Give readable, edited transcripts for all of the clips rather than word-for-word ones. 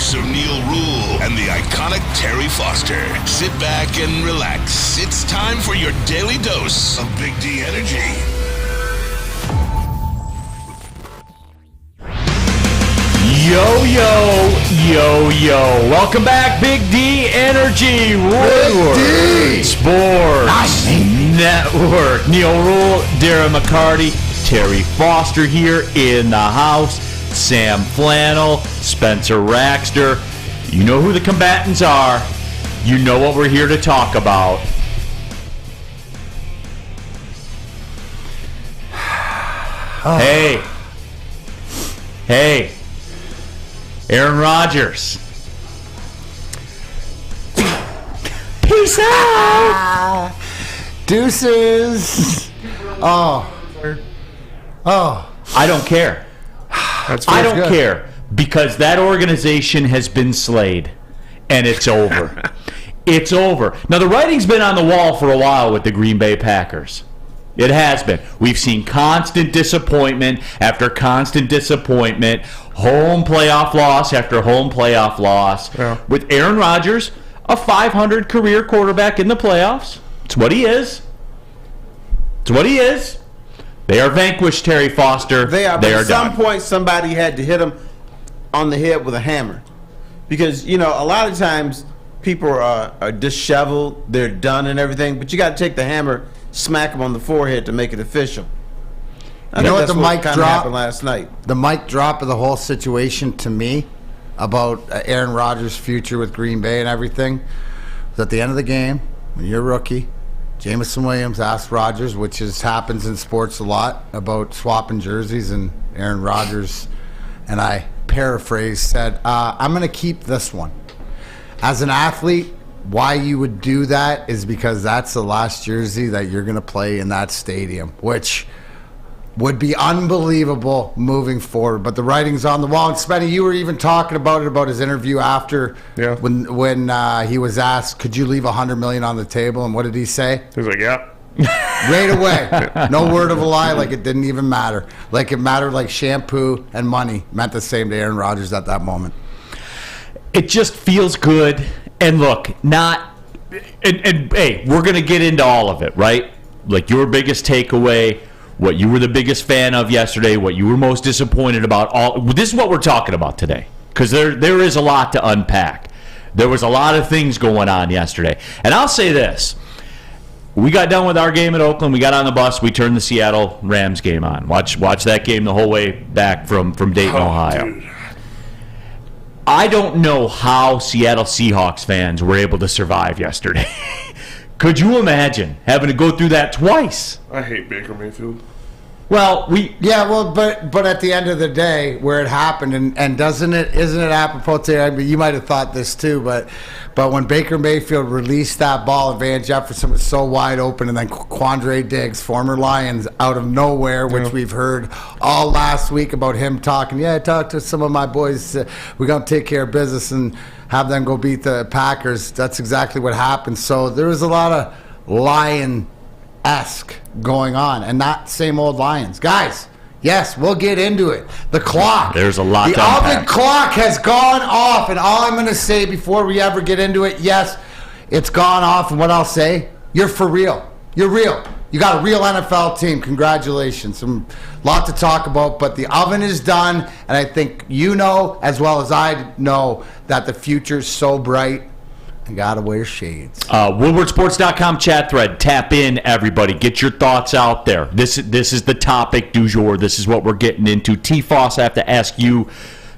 voice of Neal Ruhl and the iconic Terry Foster. Sit back and relax. It's time for your daily dose of Big D energy. Yo, yo, yo, yo. Welcome back, Big D Energy Woodward Sports Network. Neal Ruhl, Darren McCarty, Terry Foster here in the house. Sam Flannel, Spencer Raxter. You know who the combatants are. You know what we're here to talk about. Hey. Aaron Rodgers. Peace out. Deuces. Oh. I don't care. I don't care because that organization has been slayed and it's over. It's over. Now, the writing's been on the wall for a while with the Green Bay Packers. It has been. We've seen constant disappointment after constant disappointment, home playoff loss after home playoff loss. Yeah. With Aaron Rodgers, a 500 career quarterback in the playoffs. It's what he is. It's what he is. They are vanquished, Terry Foster. They are. But at some point, somebody had to hit him on the head with a hammer. Because, you know, a lot of times people are disheveled, they're done and everything, but you got to take the hammer, smack him on the forehead to make it official. You know what the mic drop happened last night? The mic drop of the whole situation to me about Aaron Rodgers' future with Green Bay and everything was at the end of the game when you're a rookie. Jameson Williams asked Rodgers, which happens in sports a lot, about swapping jerseys, and Aaron Rodgers, and I paraphrase, said, I'm going to keep this one. As an athlete, why you would do that is because that's the last jersey that you're going to play in that stadium, which would be unbelievable moving forward. But the writing's on the wall. And Spenny, you were even talking about it, about his interview after, when he was asked, could you leave $100 million on the table? And what did he say? He was like, yeah. Right away. No word of a lie, like it didn't even matter. Like it mattered like shampoo and money meant the same to Aaron Rodgers at that moment. It just feels good. And look, hey, we're going to get into all of it, right? Like your biggest takeaway, what you were the biggest fan of yesterday, what you were most disappointed about. This is what we're talking about today, because there is a lot to unpack. There was a lot of things going on yesterday. And I'll say this. We got done with our game at Oakland. We got on the bus. We turned the Seattle Rams game on. Watch that game the whole way back from Dayton, Ohio. Dude. I don't know how Seattle Seahawks fans were able to survive yesterday. Could you imagine having to go through that twice? I hate Baker Mayfield. Well, but at the end of the day, where it happened, and isn't it apropos to, I mean, you might have thought this too, but when Baker Mayfield released that ball and Van Jefferson was so wide open, and then Quandre Diggs, former Lions, out of nowhere, which we've heard all last week about him talking. Yeah, I talked to some of my boys. We're going to take care of business and have them go beat the Packers. That's exactly what happened. So there was a lot of Lion-esque going on, and not same old Lions. Guys, yes, we'll get into it. The clock. There's a lot to unpack. The oven clock has gone off, and all I'm going to say before we ever get into it, yes, it's gone off, and what I'll say, you're for real. You're real. You got a real NFL team. Congratulations. A lot to talk about, but the oven is done, and I think you know as well as I know that the future's so bright. I gotta wear shades. WoodwardSports.com chat thread. Tap in, everybody. Get your thoughts out there. This is the topic du jour. This is what we're getting into. T-Foss, I have to ask you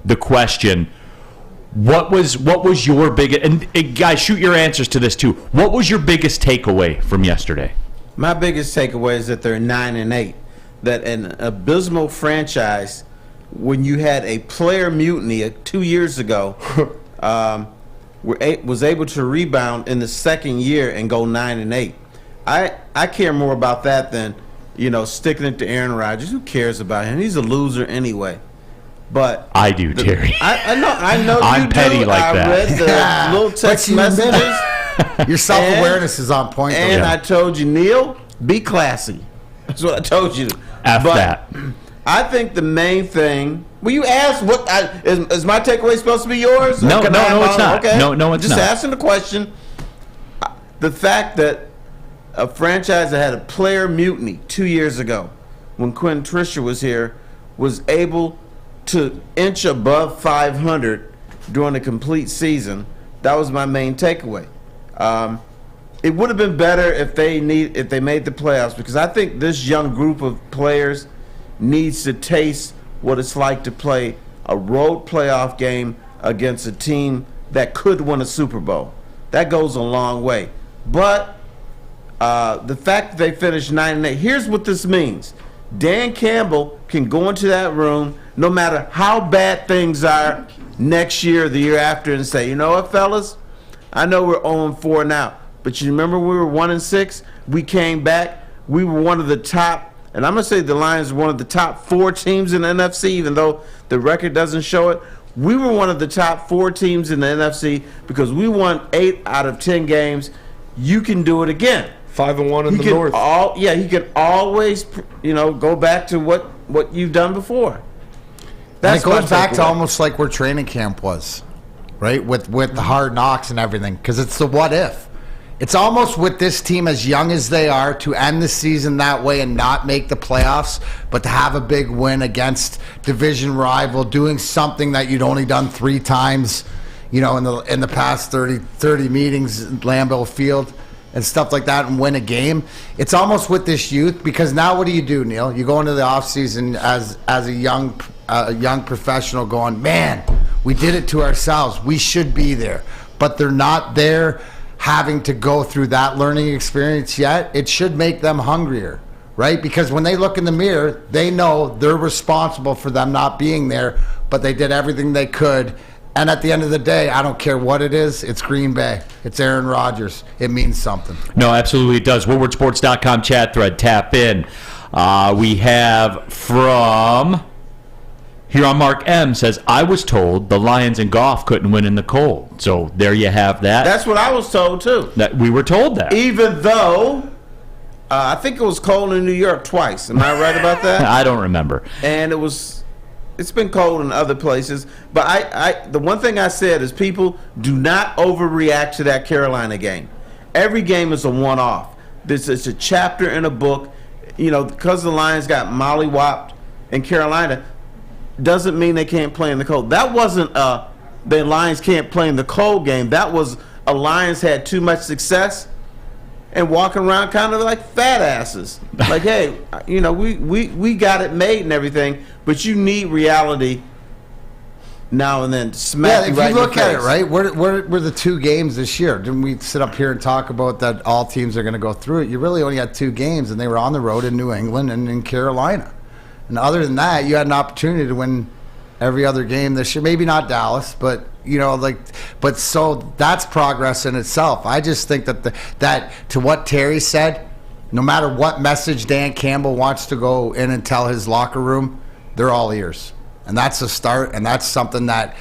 the question. What was your biggest... And guys, shoot your answers to this too. What was your biggest takeaway from yesterday? My biggest takeaway is that they're 9-8. That an abysmal franchise, when you had a player mutiny 2 years ago... was able to rebound in the second year and go 9-8. I care more about that than, sticking it to Aaron Rodgers. Who cares about him? He's a loser anyway. But I do, Terry. I know. I'm you petty do. like I that. read the little text messages. Your self-awareness is on point. And I told you, Neal, be classy. That's what I told you. That. I think the main thing. Well, you asked what is my takeaway supposed to be yours? No, it's not. Okay. No, it's just not. Asking the question. The fact that a franchise that had a player mutiny 2 years ago, when Quentin Trisha was here, was able to inch above 500 during a complete season. That was my main takeaway. It would have been better if they made the playoffs, because I think this young group of players needs to taste what it's like to play a road playoff game against a team that could win a Super Bowl. That goes a long way. But the fact that they finished 9-8, here's what this means. Dan Campbell can go into that room, no matter how bad things are next year or the year after, and say, you know what, fellas? I know we're 0-4 now, but you remember we were 1-6? We came back. We were one of the top, and I'm going to say the Lions were one of the top 4 teams in the NFC, even though the record doesn't show it. We were one of the top 4 teams in the NFC because we won 8 out of 10 games. You can do it again. 5-1 in the North. He could always, go back to what you've done before. It goes back to almost like where training camp was, right? With the hard knocks and everything, because it's the what if. It's almost with this team, as young as they are, to end the season that way and not make the playoffs, but to have a big win against division rival, doing something that you'd only done 3 times, in the past 30 meetings at Lambeau Field and stuff like that, and win a game. It's almost with this youth, because now what do you do, Neal? You go into the offseason as a young professional going, man, we did it to ourselves. We should be there. But they're not there having to go through that learning experience yet. It should make them hungrier, right? Because when they look in the mirror, they know they're responsible for them not being there, but they did everything they could. And at the end of the day, I don't care what it is. It's Green Bay. It's Aaron Rodgers. It means something. No, absolutely it does. WoodwardSports.com chat thread. Tap in. We have from here on Mark M. says, I was told the Lions and Goff couldn't win in the cold. So there you have that. That's what I was told, too. We were told that. Even though I think it was cold in New York twice. Am I right about that? I don't remember. And it's been cold in other places. But the one thing I said is people do not overreact to that Carolina game. Every game is a one-off. This is a chapter in a book. Because the Lions got mollywopped in Carolina, doesn't mean they can't play in the cold. That wasn't the Lions can't play in the cold game. That was a Lions had too much success and walking around kind of like fat asses. Like, hey, we got it made and everything, but you need reality now and then to smack you right in the face. If you look at it, right, were the 2 games this year. Didn't we sit up here and talk about that all teams are going to go through it? You really only had 2 games, and they were on the road in New England and in Carolina. And other than that, you had an opportunity to win every other game this year. Maybe not Dallas, but so that's progress in itself. I just think that to what Terry said, no matter what message Dan Campbell wants to go in and tell his locker room, they're all ears. And that's a start, and that's something that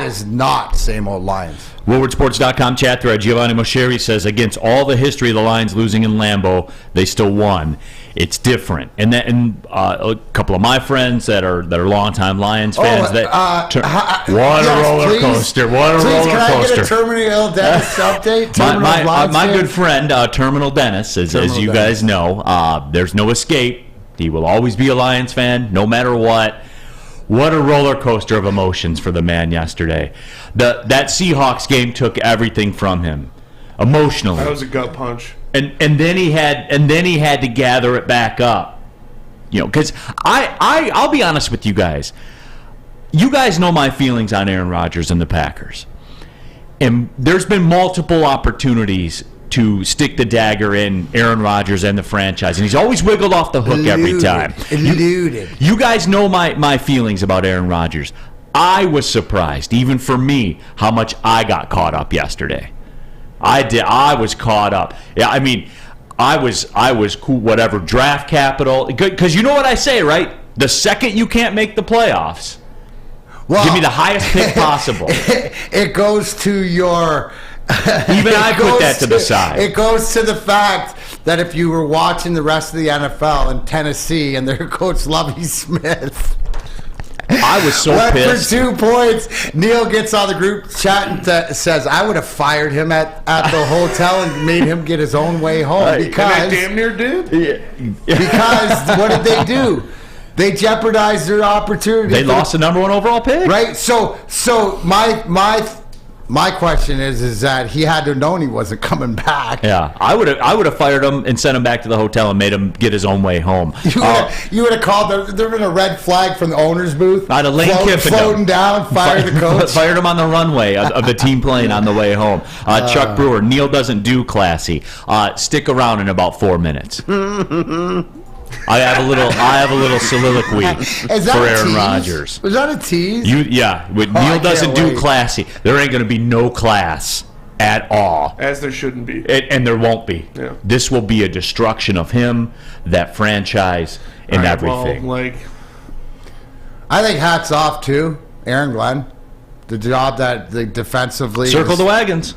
is not same old Lions. WoodwardSports.com chat thread. Giovanni Mosheri says, against all the history of the Lions losing in Lambeau, they still won. It's different. And a couple of my friends that are longtime Lions fans, a roller coaster. What a roller coaster. Can I get a Terminal Dennis update? My good friend, Terminal Dennis, as you guys know, there's no escape. He will always be a Lions fan, no matter what. What a roller coaster of emotions for the man yesterday. That Seahawks game took everything from him, emotionally. That was a gut punch. And then he had to gather it back up, because I'll be honest with you guys. You guys know my feelings on Aaron Rodgers and the Packers, and there's been multiple opportunities to stick the dagger in Aaron Rodgers and the franchise, and he's always wiggled off the hook every time. You guys know my feelings about Aaron Rodgers. I was surprised, even for me, how much I got caught up yesterday. I did. I was caught up. Yeah, I mean, I was cool. Whatever draft capital, because you know what I say, right? The second you can't make the playoffs, give me the highest pick possible. It goes to your. Even I put that to the side. It goes to the fact that if you were watching the rest of the NFL in Tennessee and their coach Lovie Smith I was so went pissed. for 2 points, Neal gets on the group chat and says, I would have fired him at the hotel and made him get his own way home. Because And I damn near did. because what did they do? They jeopardized their opportunity. They lost the number 1 overall pick. Right? So my question is that he had to have known he wasn't coming back. Yeah, I would have fired him and sent him back to the hotel and made him get his own way home. You would have called there would have been a red flag from the owner's booth. I'd have Lane Kiffin floating down, fired the coach. Fired him on the runway of the team plane on the way home. Chuck Brewer, Neal doesn't do classy. Stick around in about 4 minutes. I have a little soliloquy for Aaron Rodgers. Was that a tease? Neal doesn't do wait. classy. There ain't going to be no class at all. As there shouldn't be. And there won't be. Yeah. This will be a destruction of him, that franchise, and everything. Well, I think hats off to Aaron Glenn. The job that the defensively Circle the wagons.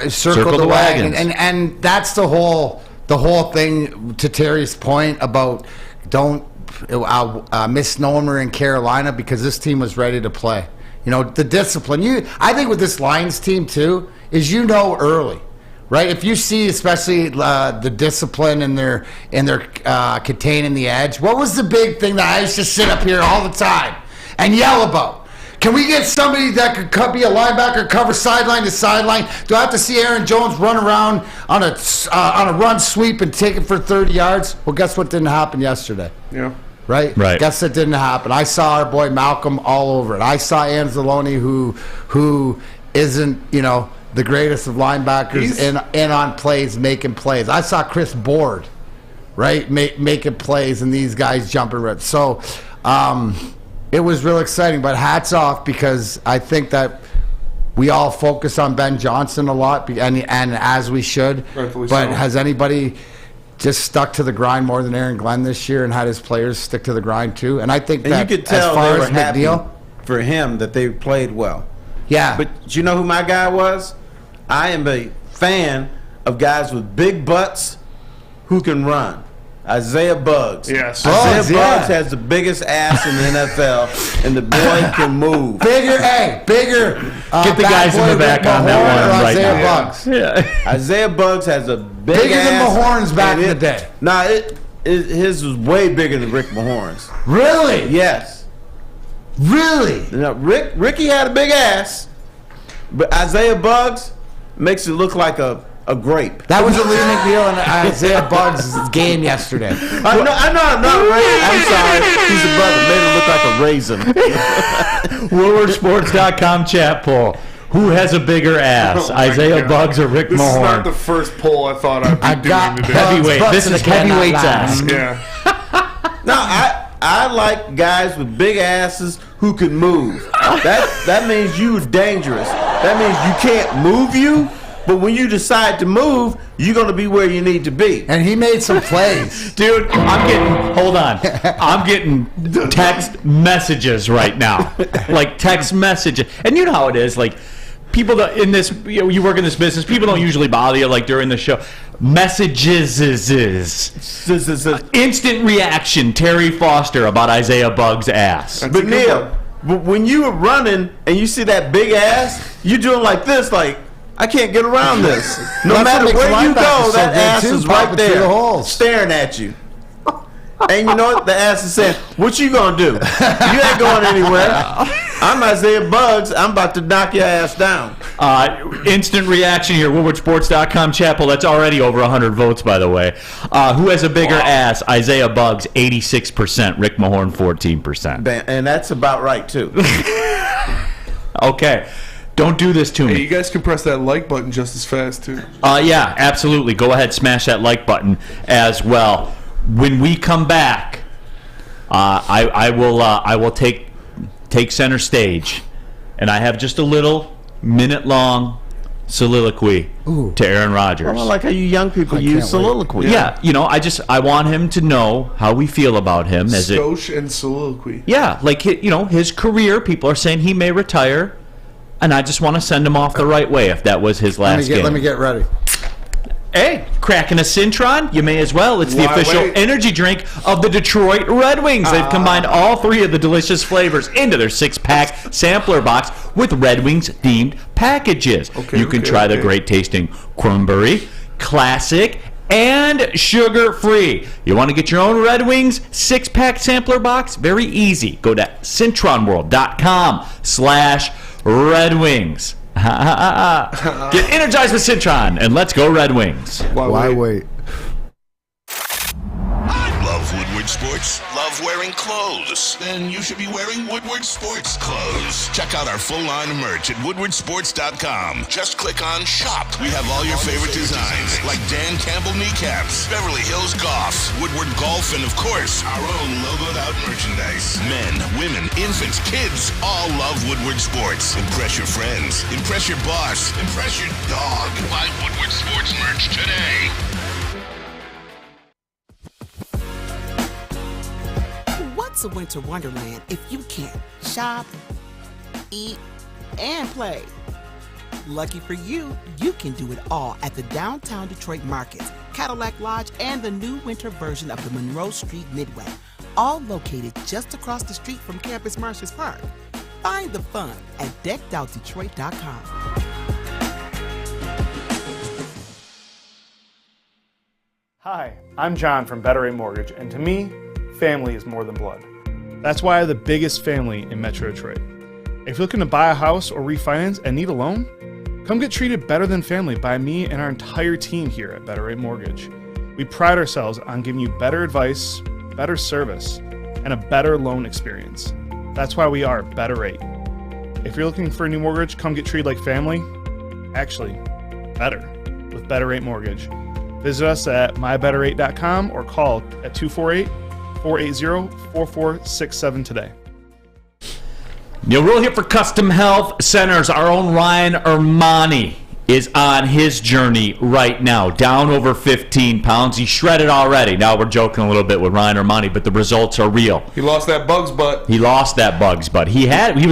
Circle the wagons. And that's the whole thing, to Terry's point about don't misnomer in Carolina, because this team was ready to play. The discipline. I think with this Lions team too is early, right? If you see especially the discipline and their containing the edge. What was the big thing that I used to sit up here all the time and yell about? Can we get somebody that could be a linebacker, cover sideline to sideline? Do I have to see Aaron Jones run around on a run sweep and take it for 30 yards? Well, guess what didn't happen yesterday? Yeah. Right? Guess that didn't happen. I saw our boy Malcolm all over it. I saw Anzalone, who isn't, the greatest of linebackers in on plays, making plays. I saw Chris Board, right, making plays, and these guys jumping rips. So, it was real exciting, but hats off, because I think that we all focus on Ben Johnson a lot, and as we should. Rightfully but so. has anybody just stuck to the grind more than Aaron Glenn this year and had his players stick to the grind too? And I think And that you could tell as far they were as happy McNeil, for him that they played well. yeah. But you know who my guy was? I am a fan of guys with big butts who can run. Isaiah Buggs. Yes. Isaiah Buggs, yeah. Buggs has the biggest ass in the NFL, and the boy can move. bigger. Get the guys in the back on that one right Isaiah now. Buggs. Yeah. Isaiah Buggs has a big Bigger than ass. Mahorn's back and in the day. Nah, his was way bigger than Rick Mahorn's. Really? Yes. Really? Now, Ricky had a big ass, but Isaiah Buggs makes it look like a grape. That was a Lee McNeil and Isaiah Buggs game yesterday. I know, I'm not right. I'm sorry. He's a brother. Made it look like a raisin. WoodwardSports.com chat poll. Who has a bigger ass, Oh my Isaiah God. Buggs or Rick This is not Mahorn? the first poll I thought I'd be I doing got today. Heavyweight. Butts This in is the cannot heavyweight's lie. ass. Yeah. No, I like guys with big asses who can move. That means you're dangerous. That means you can't move you, but when you decide to move, you're going to be where you need to be. And he made some plays. Dude, I'm getting text messages right now. Like text messages. And you know how it is, like people that in this, you work in this business, people don't usually bother you like during the show. Messages instant reaction, Terry Foster about Isaiah Buggs' ass. That's But a good Neal, one. when you are running and you see that big ass, you're doing like this, like, I can't get around this. No That's matter what makes where you linebackers go, so that good, ass too, is right popping through there, the holes. staring at you. And you know what? The ass is saying, what you gonna do? You ain't going anywhere. I'm Isaiah Buggs. I'm about to knock your ass down. Instant reaction here, WoodwardSports.com chapel. That's already over 100 votes, by the way. Who has a bigger ass? Isaiah Buggs, 86%. Rick Mahorn, 14%. And that's about right, too. Okay. Don't do this to Hey, me. you guys can press that like button just as fast, too. Yeah, absolutely. Go ahead, smash that like button as well. When we come back, I will take center stage, and I have just a little minute-long soliloquy to Aaron Rodgers. I like how you young people use soliloquy. Yeah, I want him to know how we feel about him as it. Stoche and soliloquy. Yeah, like his career. People are saying he may retire, and I just want to send him off the right way if that was his last game. Let me get ready. Hey, cracking a Cintron? You may as well. It's the Why official wait? energy drink of the Detroit Red Wings. They've combined all 3 of the delicious flavors into their 6-pack sampler box with Red Wings-themed packages. You can try the great-tasting Cranberry, Classic, and sugar-free. You want to get your own Red Wings 6-pack sampler box? Very easy. Go to cintronworld.com/Red Wings. Get energized with Cintron and let's go Red Wings. Why wait? Love Woodward Sports? Love wearing clothes? Then you should be wearing Woodward Sports clothes. Check out our full line of merch at woodwardsports.com. Just click on Shop. We have all your favorite designs, like Dan Campbell kneecaps, Beverly Hills Goff, Woodward Golf, and of course, our own logoed out merchandise. Men, women, infants, kids all love Woodward Sports. Impress your friends. Impress your boss. Impress your dog. Buy Woodward Sports merch today. What's a winter wonderland if you can't shop, eat, and play? Lucky for you, you can do it all at the Downtown Detroit Markets, Cadillac Lodge, and the new winter version of the Monroe Street Midway, all located just across the street from Campus Martius Park. Find the fun at deckedoutdetroit.com. Hi, I'm John from Better Rate Mortgage, and to me, family is more than blood. That's why I have the biggest family in Metro Detroit. If you're looking to buy a house or refinance and need a loan, come get treated better than family by me and our entire team here at Better Rate Mortgage. We pride ourselves on giving you better advice, better service, and a better loan experience. That's why we are Better Rate. If you're looking for a new mortgage, come get treated like family. Actually, better with Better Rate Mortgage. Visit us at mybetterrate.com or call at 248-480-4467 today. Neal Ruhl here for Custom Health Centers. Our own Ryan Ermanni is on his journey right now, down over 15 pounds. He's shredded already. Now we're joking a little bit with Ryan Ermanni, but the results are real. He lost that bug's butt. He was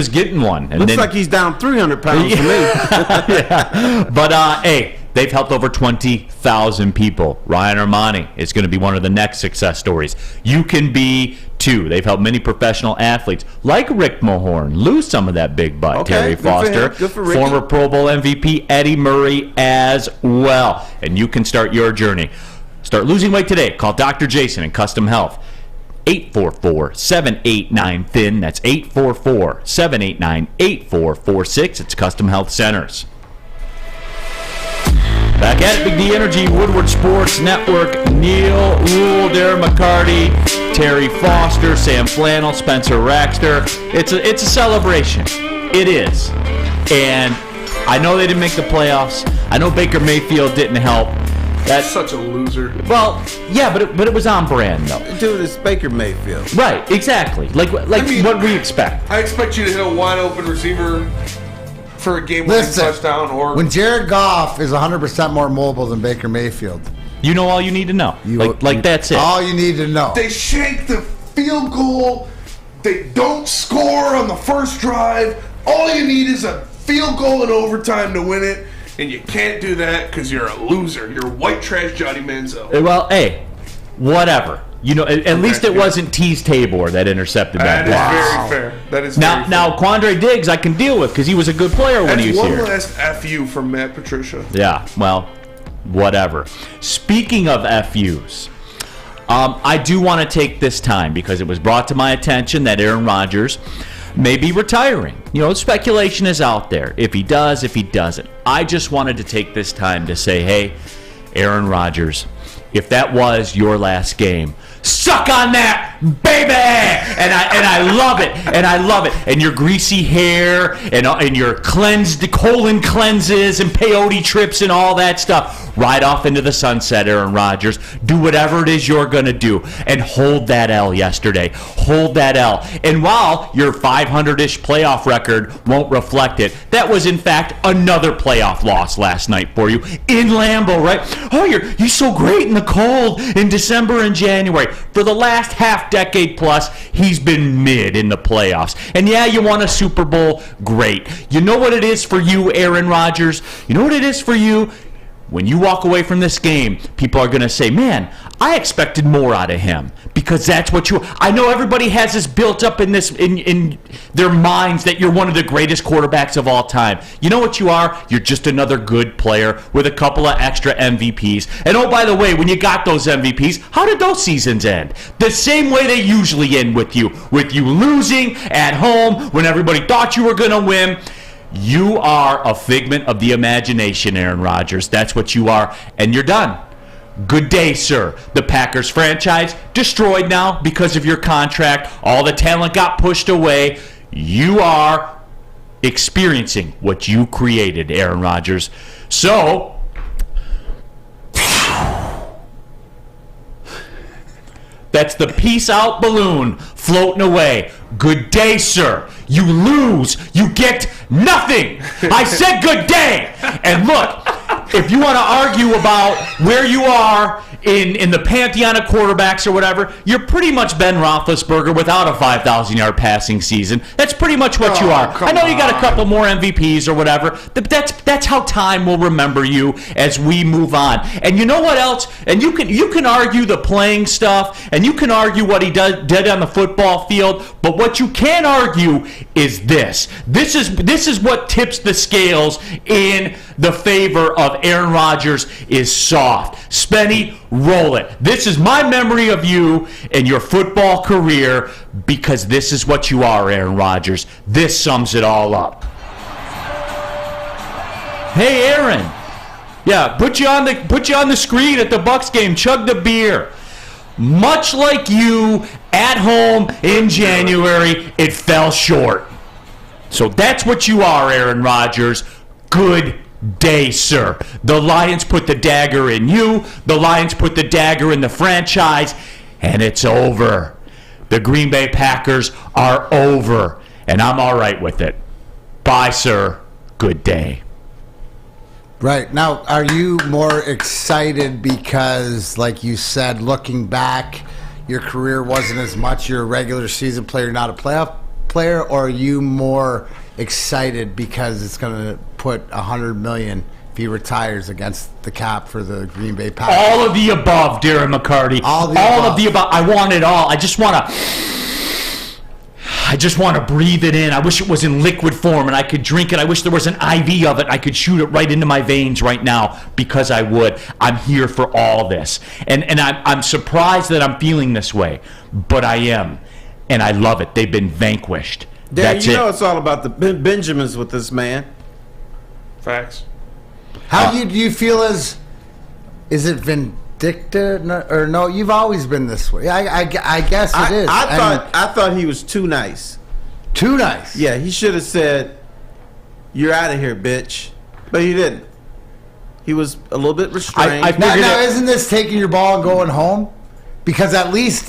getting one. And Looks like he's down 300 pounds for me. Yeah. But, hey, they've helped over 20,000 people. Ryan Ermanni is going to be one of the next success stories. You can be too. They've helped many professional athletes like Rick Mahorn lose some of that big butt. Okay, Terry good for him. Foster, Good for Ricky. former Pro Bowl MVP Eddie Murray as well. And you can start your journey. Start losing weight today. Call Dr. Jason in Custom Health. 844-789-THIN. That's 844-789-8446. It's Custom Health Centers. Back at it, Big D Energy, Woodward Sports Network, Neal Ruhl, Darren McCarty, Terry Foster, Sam Flannel, Spencer Raxter. It's a celebration. It is. And I know they didn't make the playoffs. I know Baker Mayfield didn't help. That's such a loser. Well, yeah, but it was on brand, though. Dude, it's Baker Mayfield. Right, exactly. Like I mean, what we expect. I expect you to hit a wide open receiver for a game-winning touchdown, or when Jared Goff is 100% more mobile than Baker Mayfield, you know all you need to know. That's it. All you need to know. they shank the field goal. They don't score on the first drive. All you need is a field goal in overtime to win it, and you can't do that because you're a loser. You're white trash Johnny Manziel. Well, hey, whatever. You know, at least it wasn't Tease Tabor that intercepted that. That is very fair. That is Now, very now Quandre Diggs I can deal with because he was a good player when he That's was one here. last FU from Matt Patricia. Yeah, well, whatever. Speaking of FUs, I do want to take this time because it was brought to my attention that Aaron Rodgers may be retiring. You know, speculation is out there. If he does, if he doesn't. I just wanted to take this time to say, hey, Aaron Rodgers, if that was your last game, suck on that, baby! And I love it, and I love it. And your greasy hair, and your colon cleanses, and peyote trips, and all that stuff. Right off into the sunset, Aaron Rodgers. Do whatever it is you're going to do. And hold that L yesterday. Hold that L. And while your 500-ish playoff record won't reflect it, that was, in fact, another playoff loss last night for you in Lambeau, right? Oh, you're so great in the cold in December and January. For the last half-decade plus, he's been mid in the playoffs. And yeah, you won a Super Bowl. Great. You know what it is for you, Aaron Rodgers? You know what it is for you? when you walk away from this game, people are going to say, man, I expected more out of him, because that's what I know everybody has this built up in their minds that you're one of the greatest quarterbacks of all time. You know what you are? You're just another good player with a couple of extra MVPs. And oh, by the way, when you got those MVPs, how did those seasons end? The same way they usually end with you losing at home when everybody thought you were going to win. You are a figment of the imagination, Aaron Rodgers. That's what you are, and you're done. Good day, sir. The Packers franchise destroyed now because of your contract. All the talent got pushed away. You are experiencing what you created, Aaron Rodgers. So, that's the peace out balloon floating away. Good day, sir. You lose. You get nothing. I said good day. And look, if you want to argue about where you are in the pantheon of quarterbacks or whatever, you're pretty much Ben Roethlisberger without a 5,000-yard passing season. That's pretty much what you are. I know you got a couple more MVPs or whatever, but that's how time will remember you as we move on. And you know what else? And you can argue the playing stuff, and you can argue what he did on the football field, but what you can't argue is this. This is what tips the scales in the favor of Aaron Rodgers is soft. Spenny, roll it. This is my memory of you and your football career, because this is what you are, Aaron Rodgers. This sums it all up. Hey, Aaron. Yeah, put you on the screen at the Bucks game. Chug the beer. Much like you at home in January, it fell short. So that's what you are, Aaron Rodgers. Good day, sir. The Lions put the dagger in you. The Lions put the dagger in the franchise, and it's over. The Green Bay Packers are over, and I'm all right with it. Bye, sir. Good day. Right. Now, are you more excited because, like you said, looking back, your career wasn't as much, you're a regular season player, not a playoff player, or are you more excited because it's going to put $100 million if he retires against the cap for the Green Bay Packers? All of the above, Darren McCarty. All of the above. I want it all. I just want to breathe it in. I wish it was in liquid form and I could drink it. I wish there was an IV of it. I could shoot it right into my veins right now, because I would. I'm here for all this. And I'm surprised that I'm feeling this way, but I am. And I love it. They've been vanquished. That's you know it. it's all about the Benjamins with this man. Facts. How do you feel is it vindictive or no? You've always been this way. I guess it is. I thought he was too nice. Too nice. Yeah, he should have said, "You're out of here, bitch," but he didn't. He was a little bit restrained. Now, isn't this taking your ball and going home? Because at least,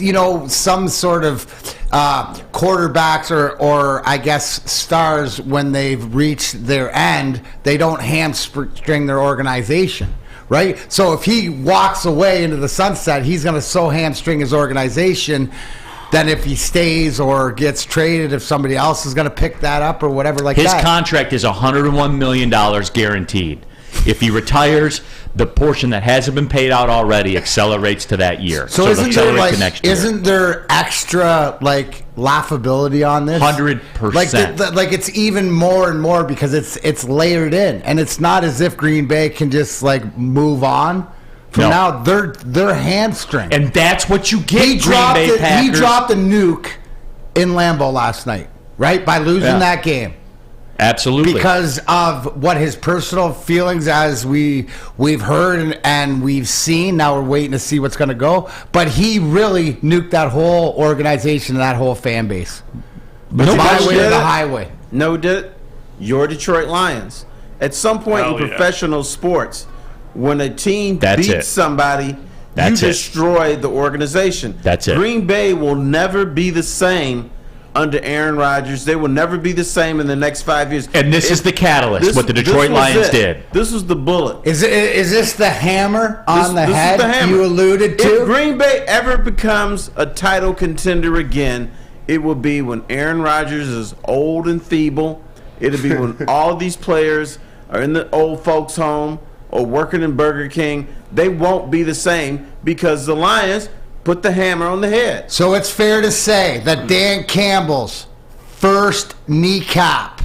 some sort of quarterbacks or I guess stars, when they've reached their end, they don't hamstring their organization, right? So if he walks away into the sunset, he's going to so hamstring his organization that if he stays or gets traded, if somebody else is going to pick that up or whatever like that. His contract is $101 million guaranteed. If he retires, the portion that hasn't been paid out already accelerates to that year. So isn't there extra laughability on this? 100%. Like it's even more and more because it's layered in, and it's not as if Green Bay can just move on. From now, they're hamstring, and that's what you get. He dropped a nuke in Lambeau last night, right? By losing that game. Absolutely. Because of what his personal feelings, as we've heard and we've seen. Now we're waiting to see what's going to go. But he really nuked that whole organization and that whole fan base. But my way to the highway. No, did it? Your Detroit Lions. At some point in professional sports, when a team beats somebody, you destroy the organization. That's it. Green Bay will never be the same under Aaron Rodgers. They will never be the same in the next 5 years. And this is the catalyst, what the Detroit Lions did. This was the bullet. Is this the hammer on the head you alluded to? If Green Bay ever becomes a title contender again, it will be when Aaron Rodgers is old and feeble. It'll be when all these players are in the old folks' home or working in Burger King, they won't be the same because the Lions put the hammer on the head. So it's fair to say that Dan Campbell's first kneecap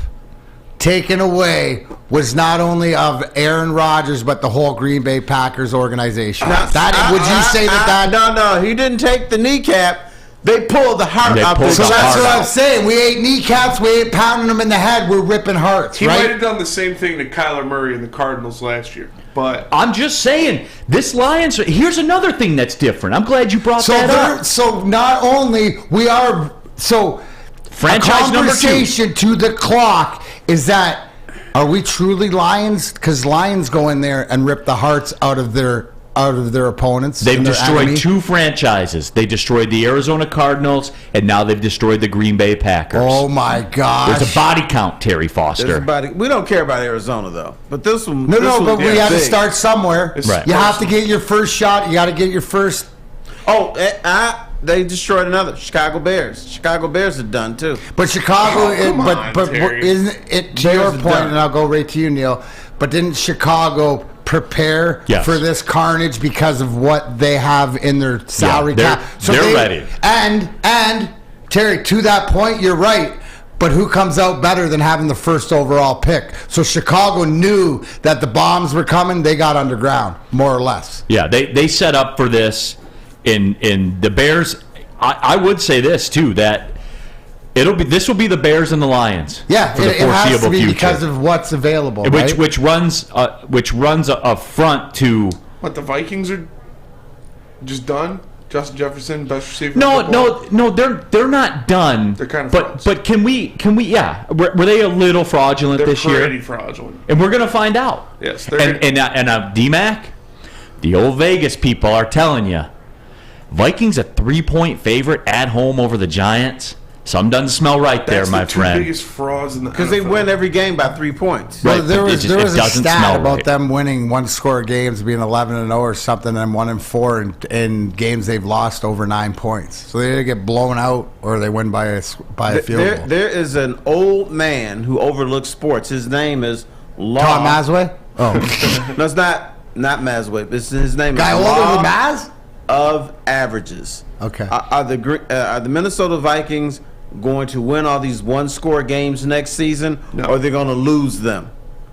taken away was not only of Aaron Rodgers, but the whole Green Bay Packers organization. Would you say that? No, he didn't take the kneecap. They pulled the heart out. So that's what I'm saying. We ain't kneecaps. We ain't pounding them in the head. We're ripping hearts, He right? might have done the same thing to Kyler Murray and the Cardinals last year. But I'm just saying, this Lions. Here's another thing that's different. I'm glad you brought that up. So not only we are Franchise a number 2. conversation to the clock is that are we truly Lions? Because Lions go in there and rip the hearts out of their opponents. They've and their destroyed enemy. 2 franchises. They destroyed the Arizona Cardinals, and now they've destroyed the Green Bay Packers. Oh my gosh! There's a body count, Terry Foster. We don't care about Arizona though, but this one. But we have to start somewhere. Right. You have to get your first shot. You got to get your first. They destroyed another Chicago Bears. Chicago Bears are done too. But Chicago, but Terry. isn't it to your point? And I'll go right to you, Neal. But didn't Chicago prepare for this carnage because of what they have in their salary cap? So they're ready. And Terry, to that point, you're right. But who comes out better than having the first overall pick? So Chicago knew that the bombs were coming. They got underground, more or less. Yeah, they set up for this. In the Bears, I would say this too, that this will be the Bears and the Lions. Yeah, for the it has foreseeable to be future. because of what's available, right? which runs a front to. what, the Vikings are just done? Justin Jefferson, best receiver. No, they're not done. They're kind of but frauds. can we yeah, were they a little fraudulent They're this year? pretty fraudulent. And we're gonna find out. Yes, and D-Mac, the old Vegas people are telling you, Vikings a 3-point favorite at home over the Giants. Something doesn't smell right there, my That's the friend. two biggest frauds in the Because they NFL. win every game by 3 points. Well, Right, there but was it a doesn't stat smell about right. them winning one-score games, being 11-0 or something, and 1-4 in games they've lost over 9 points. So they either get blown out or they win by a field goal. There is an old man who overlooks sports. His name is Law. Tom Masway? Oh, No, it's not Masway. His name guy is older Law than Maz? of Averages. Okay. Are the Minnesota Vikings going to win all these one-score games next season, or are they going to lose them?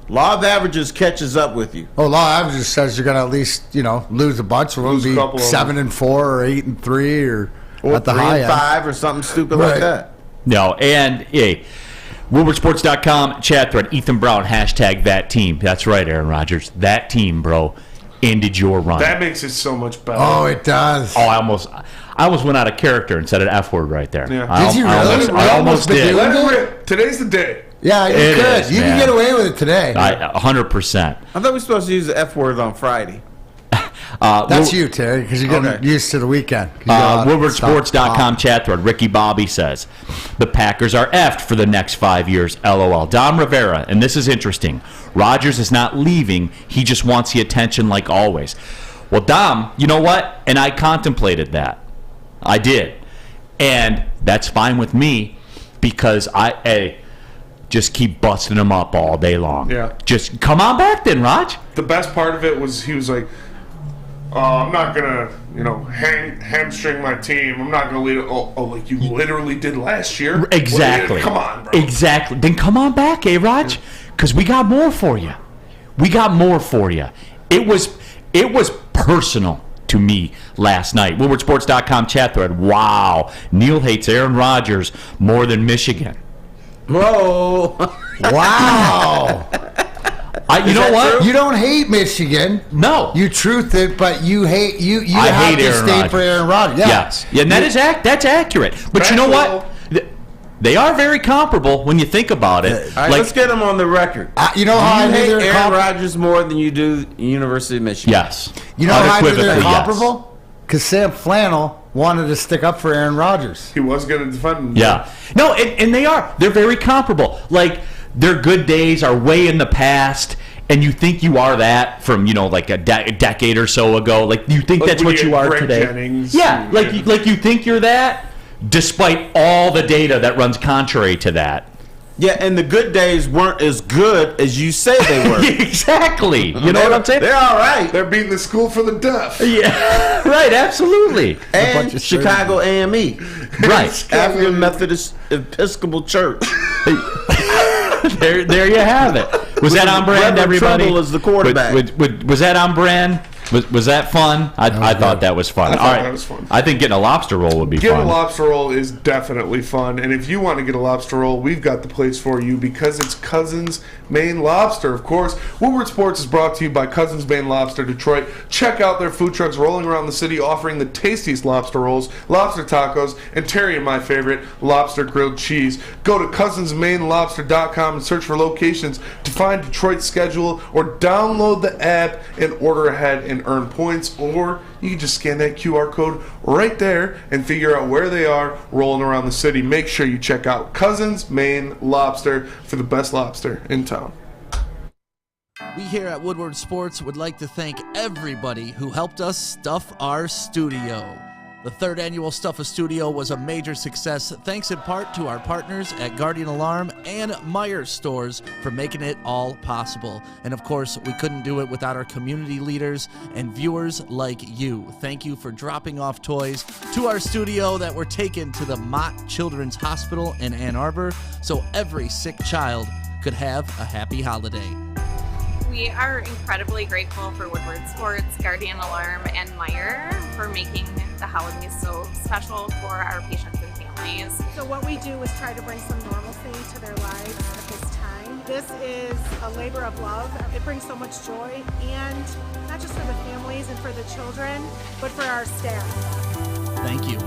Law of Averages catches up with you. Oh, law of averages says you're going to at least lose a bunch. We're going Lose a to couple be of 7-4 or 8-3 or at the 3 high and end. 5 or something stupid like that. No, and hey, WoodwardSports.com chat thread, Ethan Brown, hashtag that team. That's right, Aaron Rodgers. That team, bro, ended your run. That makes it so much better. Oh, it does. Oh, I almost went out of character and said an F word right there. Yeah. Did you really? I almost did. Let it rip. Today's the day. Yeah, you It could. is, You can man. get away with it today. 100%. I thought we were supposed to use the F word on Friday. That's you, Terry, because you're getting Okay. used to the weekend. Uh, WoodwardSports.com chat thread. Ricky Bobby says, the Packers are effed for the next 5 years, LOL. Dom Rivera, and this is interesting. Rodgers is not leaving. He just wants the attention like always. Well, Dom, you know what? And I contemplated that. I did. And that's fine with me because just keep busting him up all day long. Yeah. Just come on back then, Raj. The best part of it was he was like, I'm not going to, hamstring my team. I'm not going to lead it. Oh, like you literally did last year? Exactly. Come on, bro. Exactly. Then come on back, Raj, because we got more for you. We got more for you. It was personal to me last night. WoodwardSports.com chat thread. Wow. Neal hates Aaron Rodgers more than Michigan. Whoa. Wow. You know what? You don't hate Michigan. No. You truth it, but you hate you I have hate to Aaron stay Rodgers. for Aaron Rodgers. Yeah. Yes. Yeah, and that's accurate. But you know what? They are very comparable when you think about it. All right, let's get them on the record. You know how I You knew hate they were Aaron comparable? Rodgers more than you do University of Michigan. Yes. You know how I knew they were Unequivocally, yes. comparable? Because Sam Flannel wanted to stick up for Aaron Rodgers. He was going to defend him. Yeah. No, and they are. They're very comparable. Like, their good days are way in the past, and you think you are that from, like a decade or so ago. Like, you think Like that's when what you you had are Greg today. Jennings Yeah, and- like you think you're that, despite all the data that runs contrary to that. Yeah, and the good days weren't as good as you say they were. Exactly. You know what I'm saying? They're all right. They're beating the school for the deaf. Yeah, right, absolutely. And Chicago AME. Right. African Methodist Episcopal Church. There you have it. Was that on brand, Reverend everybody? Trumbull is the quarterback. Was that on brand? Was that fun? I thought that was fun. I thought that was fun. I think getting a lobster roll would be fun. Getting a lobster roll is definitely fun. And if you want to get a lobster roll, we've got the place for you because it's Cousins Maine Lobster. Of course, Woodward Sports is brought to you by Cousins Maine Lobster Detroit. Check out their food trucks rolling around the city offering the tastiest lobster rolls, lobster tacos, and Terry and my favorite, lobster grilled cheese. Go to cousinsmainelobster.com and search for locations to find Detroit's schedule or download the app and order ahead and earn points, or you can just scan that QR code right there and figure out where they are rolling around the city. Make sure you check out Cousins Maine Lobster for the best lobster in town. We here at Woodward Sports would like to thank everybody who helped us stuff our studio. The third annual Stuff a Studio was a major success, thanks in part to our partners at Guardian Alarm and Myers Stores for making it all possible. And of course, we couldn't do it without our community leaders and viewers like you. Thank you for dropping off toys to our studio that were taken to the Mott Children's Hospital in Ann Arbor so every sick child could have a happy holiday. We are incredibly grateful for Woodward Sports, Guardian Alarm, and Meyer for making the holidays so special for our patients and families. So what we do is try to bring some normalcy to their lives at this time. This is a labor of love. It brings so much joy, and not just for the families and for the children, but for our staff. Thank you.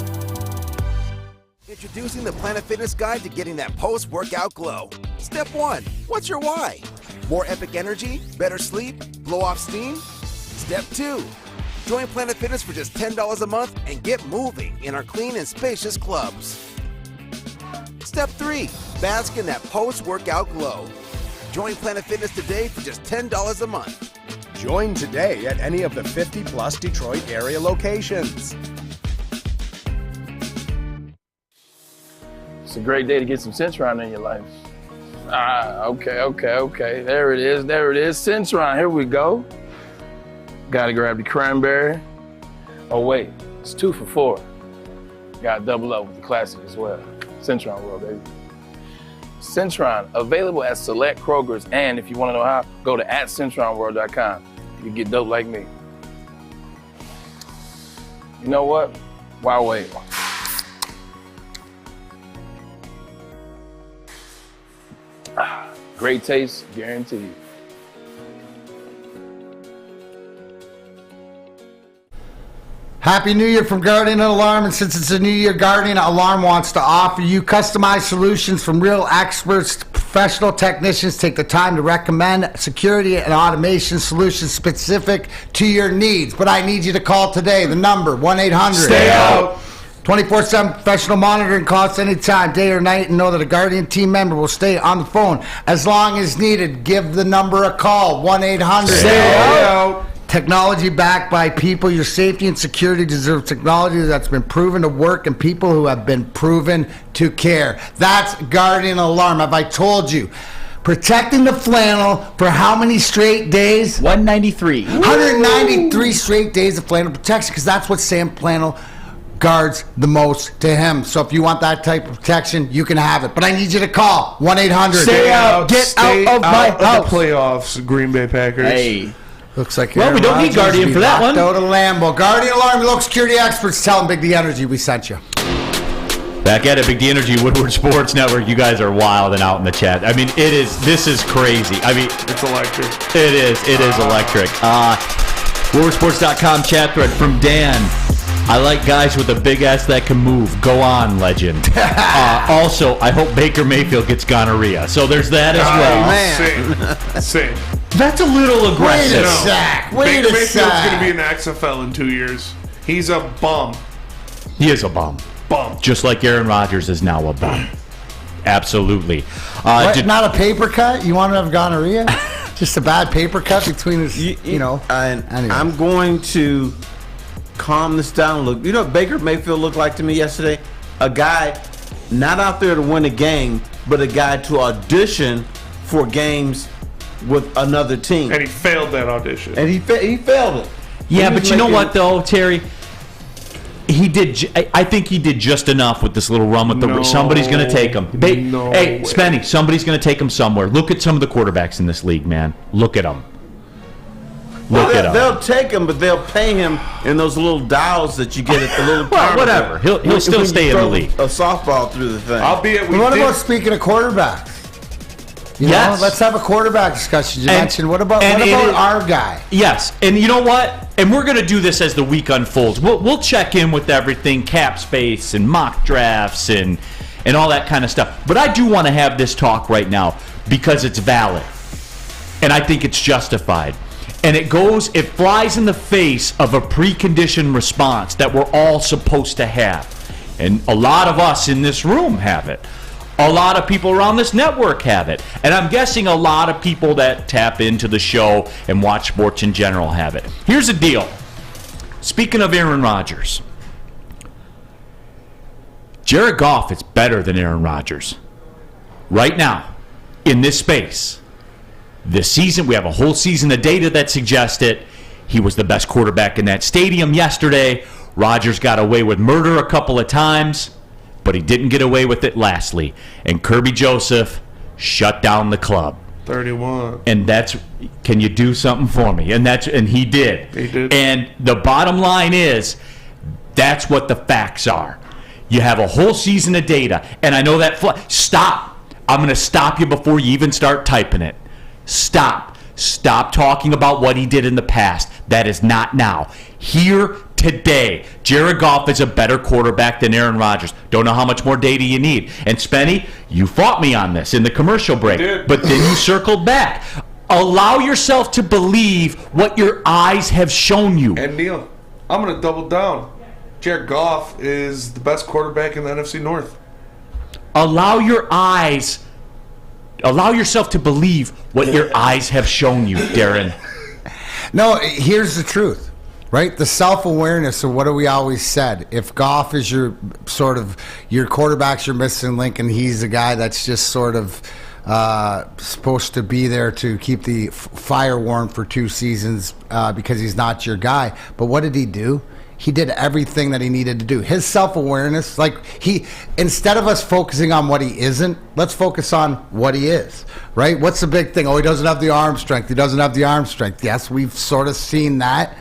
Introducing the Planet Fitness Guide to getting that post-workout glow. Step 1, what's your why? More epic energy, better sleep, blow off steam? Step 2, join Planet Fitness for just $10 a month and get moving in our clean and spacious clubs. Step 3, bask in that post-workout glow. Join Planet Fitness today for just $10 a month. Join today at any of the 50-plus Detroit area locations. It's a great day to get some Centron in your life. Okay. There it is. Centron, here we go. Gotta grab the cranberry. Oh wait, it's 2 for $4. Gotta double up with the classic as well. Centron World, baby. Centron, available at select Kroger's, and if you wanna know how, go to @CentronWorld.com. You get dope like me. You know what? Why wait? Great taste, guaranteed. Happy New Year from Guardian Alarm, and since it's a new year, Guardian Alarm wants to offer you customized solutions from real experts. Professional technicians take the time to recommend security and automation solutions specific to your needs. But I need you to call today. The number, 1-800. Stay out. 24/7 professional monitoring costs anytime, day or night, and know that a Guardian team member will stay on the phone as long as needed. Give the number a call, 1-800. Stay out. Technology backed by people. Your safety and security deserve technology that's been proven to work and people who have been proven to care. That's Guardian Alarm. Have I told you? Protecting the flannel for how many straight days? 193. 193 straight days of flannel protection, because that's what Sam Flannel guards the most to him. So if you want that type of protection, you can have it. But I need you to call 1-800. Stay out. Get Stay out of my house. The playoffs, Green Bay Packers. Hey. Looks like Well, we don't need Guardian for that one. Out of Lambeau. Guardian Alarm, local security experts. Tell them Big D Energy we sent you. Back at it, Big D Energy, Woodward Sports Network. You guys are wild and out in the chat. I mean, this is crazy. I mean, It's electric. it is electric. WoodwardSports.com chat thread from Dan. I like guys with a big ass that can move. Go on, legend. Also, I hope Baker Mayfield gets gonorrhea. So there's that as well. Same. That's a little aggressive. Baker Mayfield's going to be an XFL in 2 years. He's a bum. He is a bum. Just like Aaron Rodgers is now a bum. Absolutely. Not a paper cut? You want to have gonorrhea? Just a bad paper cut between his, Anyway. I'm going to calm this down a little. You know what Baker Mayfield looked like to me yesterday? A guy not out there to win a game, but a guy to audition for games with another team. And he failed that audition. And he failed it. Yeah, but you know what, though, Terry? He did. I think he did just enough with this little run with the. Somebody's going to take him. Hey, Spenny, somebody's going to take him somewhere. Look at some of the quarterbacks in this league, man. Look at them. They'll take him, but they'll pay him in those little dials that you get at the little well, whatever. He'll still stay in the league. A softball through the thing. What about speaking of quarterbacks? You know, let's have a quarterback discussion. You mentioned what about our guy? Yes, and you know what? And we're going to do this as the week unfolds. We'll check in with everything, cap space and mock drafts and all that kind of stuff. But I do want to have this talk right now because it's valid, and I think it's justified. And it flies in the face of a preconditioned response that we're all supposed to have. And a lot of us in this room have it. A lot of people around this network have it. And I'm guessing a lot of people that tap into the show and watch sports in general have it. Here's the deal. Speaking of Aaron Rodgers, Jared Goff is better than Aaron Rodgers. Right now, in this space. This season, we have a whole season of data that suggests it. He was the best quarterback in that stadium yesterday. Rodgers got away with murder a couple of times, but he didn't get away with it lastly. And Kirby Joseph shut down the club. 31. And can you do something for me? And he did. He did. And the bottom line is, that's what the facts are. You have a whole season of data. And I know that. Stop. I'm going to stop you before you even start typing it. Stop talking about what he did in the past. That is not now. Here, today, Jared Goff is a better quarterback than Aaron Rodgers. Don't know how much more data you need. And Spenny, you fought me on this in the commercial break. But then you circled back. Allow yourself to believe what your eyes have shown you. And Neal, I'm going to double down. Jared Goff is the best quarterback in the NFC North. Allow yourself to believe what your eyes have shown you, Darren. No, here's the truth, right? The self-awareness of what do we always said. If Goff is your quarterback's your missing link, and he's a guy that's just sort of supposed to be there to keep the fire warm for 2 seasons because he's not your guy. But what did he do? He did everything that he needed to do. His self-awareness, instead of us focusing on what he isn't, let's focus on what he is, right? What's the big thing? Oh, he doesn't have the arm strength. He doesn't have the arm strength. Yes, we've sort of seen that.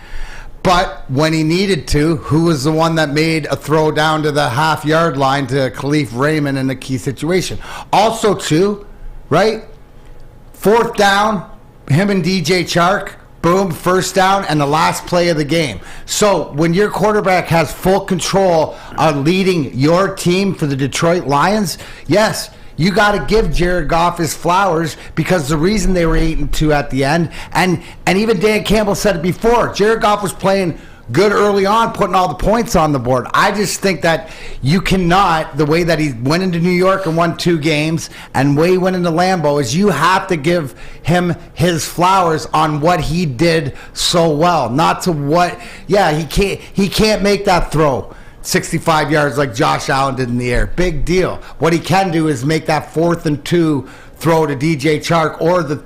But when he needed to, who was the one that made a throw down to the half-yard line to Khalif Raymond in a key situation? Also, too, right? 4th down, him and DJ Chark. Boom, first down, and the last play of the game. So when your quarterback has full control on leading your team for the Detroit Lions, yes, you got to give Jared Goff his flowers because the reason they were 8-2 at the end, and even Dan Campbell said it before, Jared Goff was playing good early on, putting all the points on the board. I just think that you cannot, the way that he went into New York and won 2 games, and the way he went into Lambeau, is you have to give him his flowers on what he did so well. Not to what, he can't make that throw 65 yards like Josh Allen did in the air. Big deal. What he can do is make that 4th and 2 throw to DJ Chark or the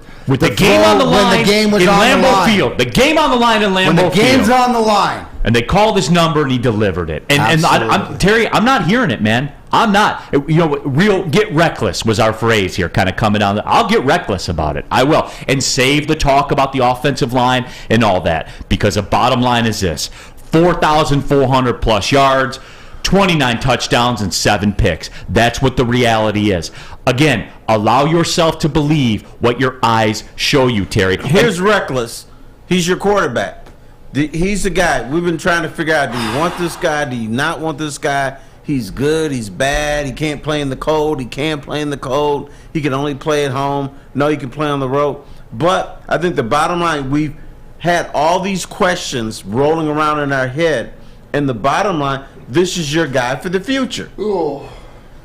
game on the line when the game was in on Lambeau the line. Field. The game on the line in Lambeau Field. When the game's on the line. And they called his number and he delivered it. And Terry, I'm not hearing it, man. I'm not. Get reckless was our phrase here, kind of coming down. I'll get reckless about it. I will. And save the talk about the offensive line and all that. Because the bottom line is this. 4,400 plus yards, 29 touchdowns, and 7 picks. That's what the reality is. Again, allow yourself to believe what your eyes show you, Terry. Here's reckless. He's your quarterback. He's the guy. We've been trying to figure out, do you want this guy? Do you not want this guy? He's good. He's bad. He can't play in the cold. He can't play in the cold. He can only play at home. No, he can play on the road. But I think the bottom line, we've had all these questions rolling around in our head. And the bottom line, this is your guy for the future. Ooh.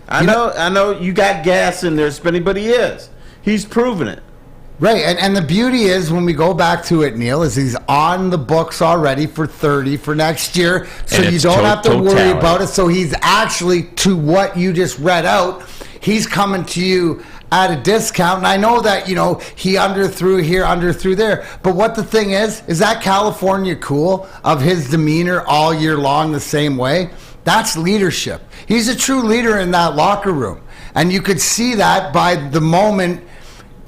I know you got gas in there, Spenny, but he is. He's proven it. Right, and the beauty is, when we go back to it, Neal, is he's on the books already for 30 for next year, so you don't have to worry about it. So he's actually, to what you just read out, he's coming to you at a discount. And I know that, he underthrew here, underthrew there. But what the thing is that California cool of his demeanor all year long the same way? That's leadership. He's a true leader in that locker room. And you could see that by the moment.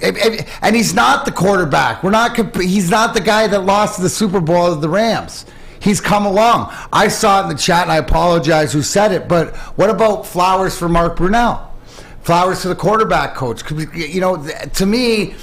And he's not the quarterback. He's not the guy that lost the Super Bowl to the Rams. He's come along. I saw it in the chat, and I apologize who said it, but what about flowers for Mark Brunell? Flowers to the quarterback coach. To me,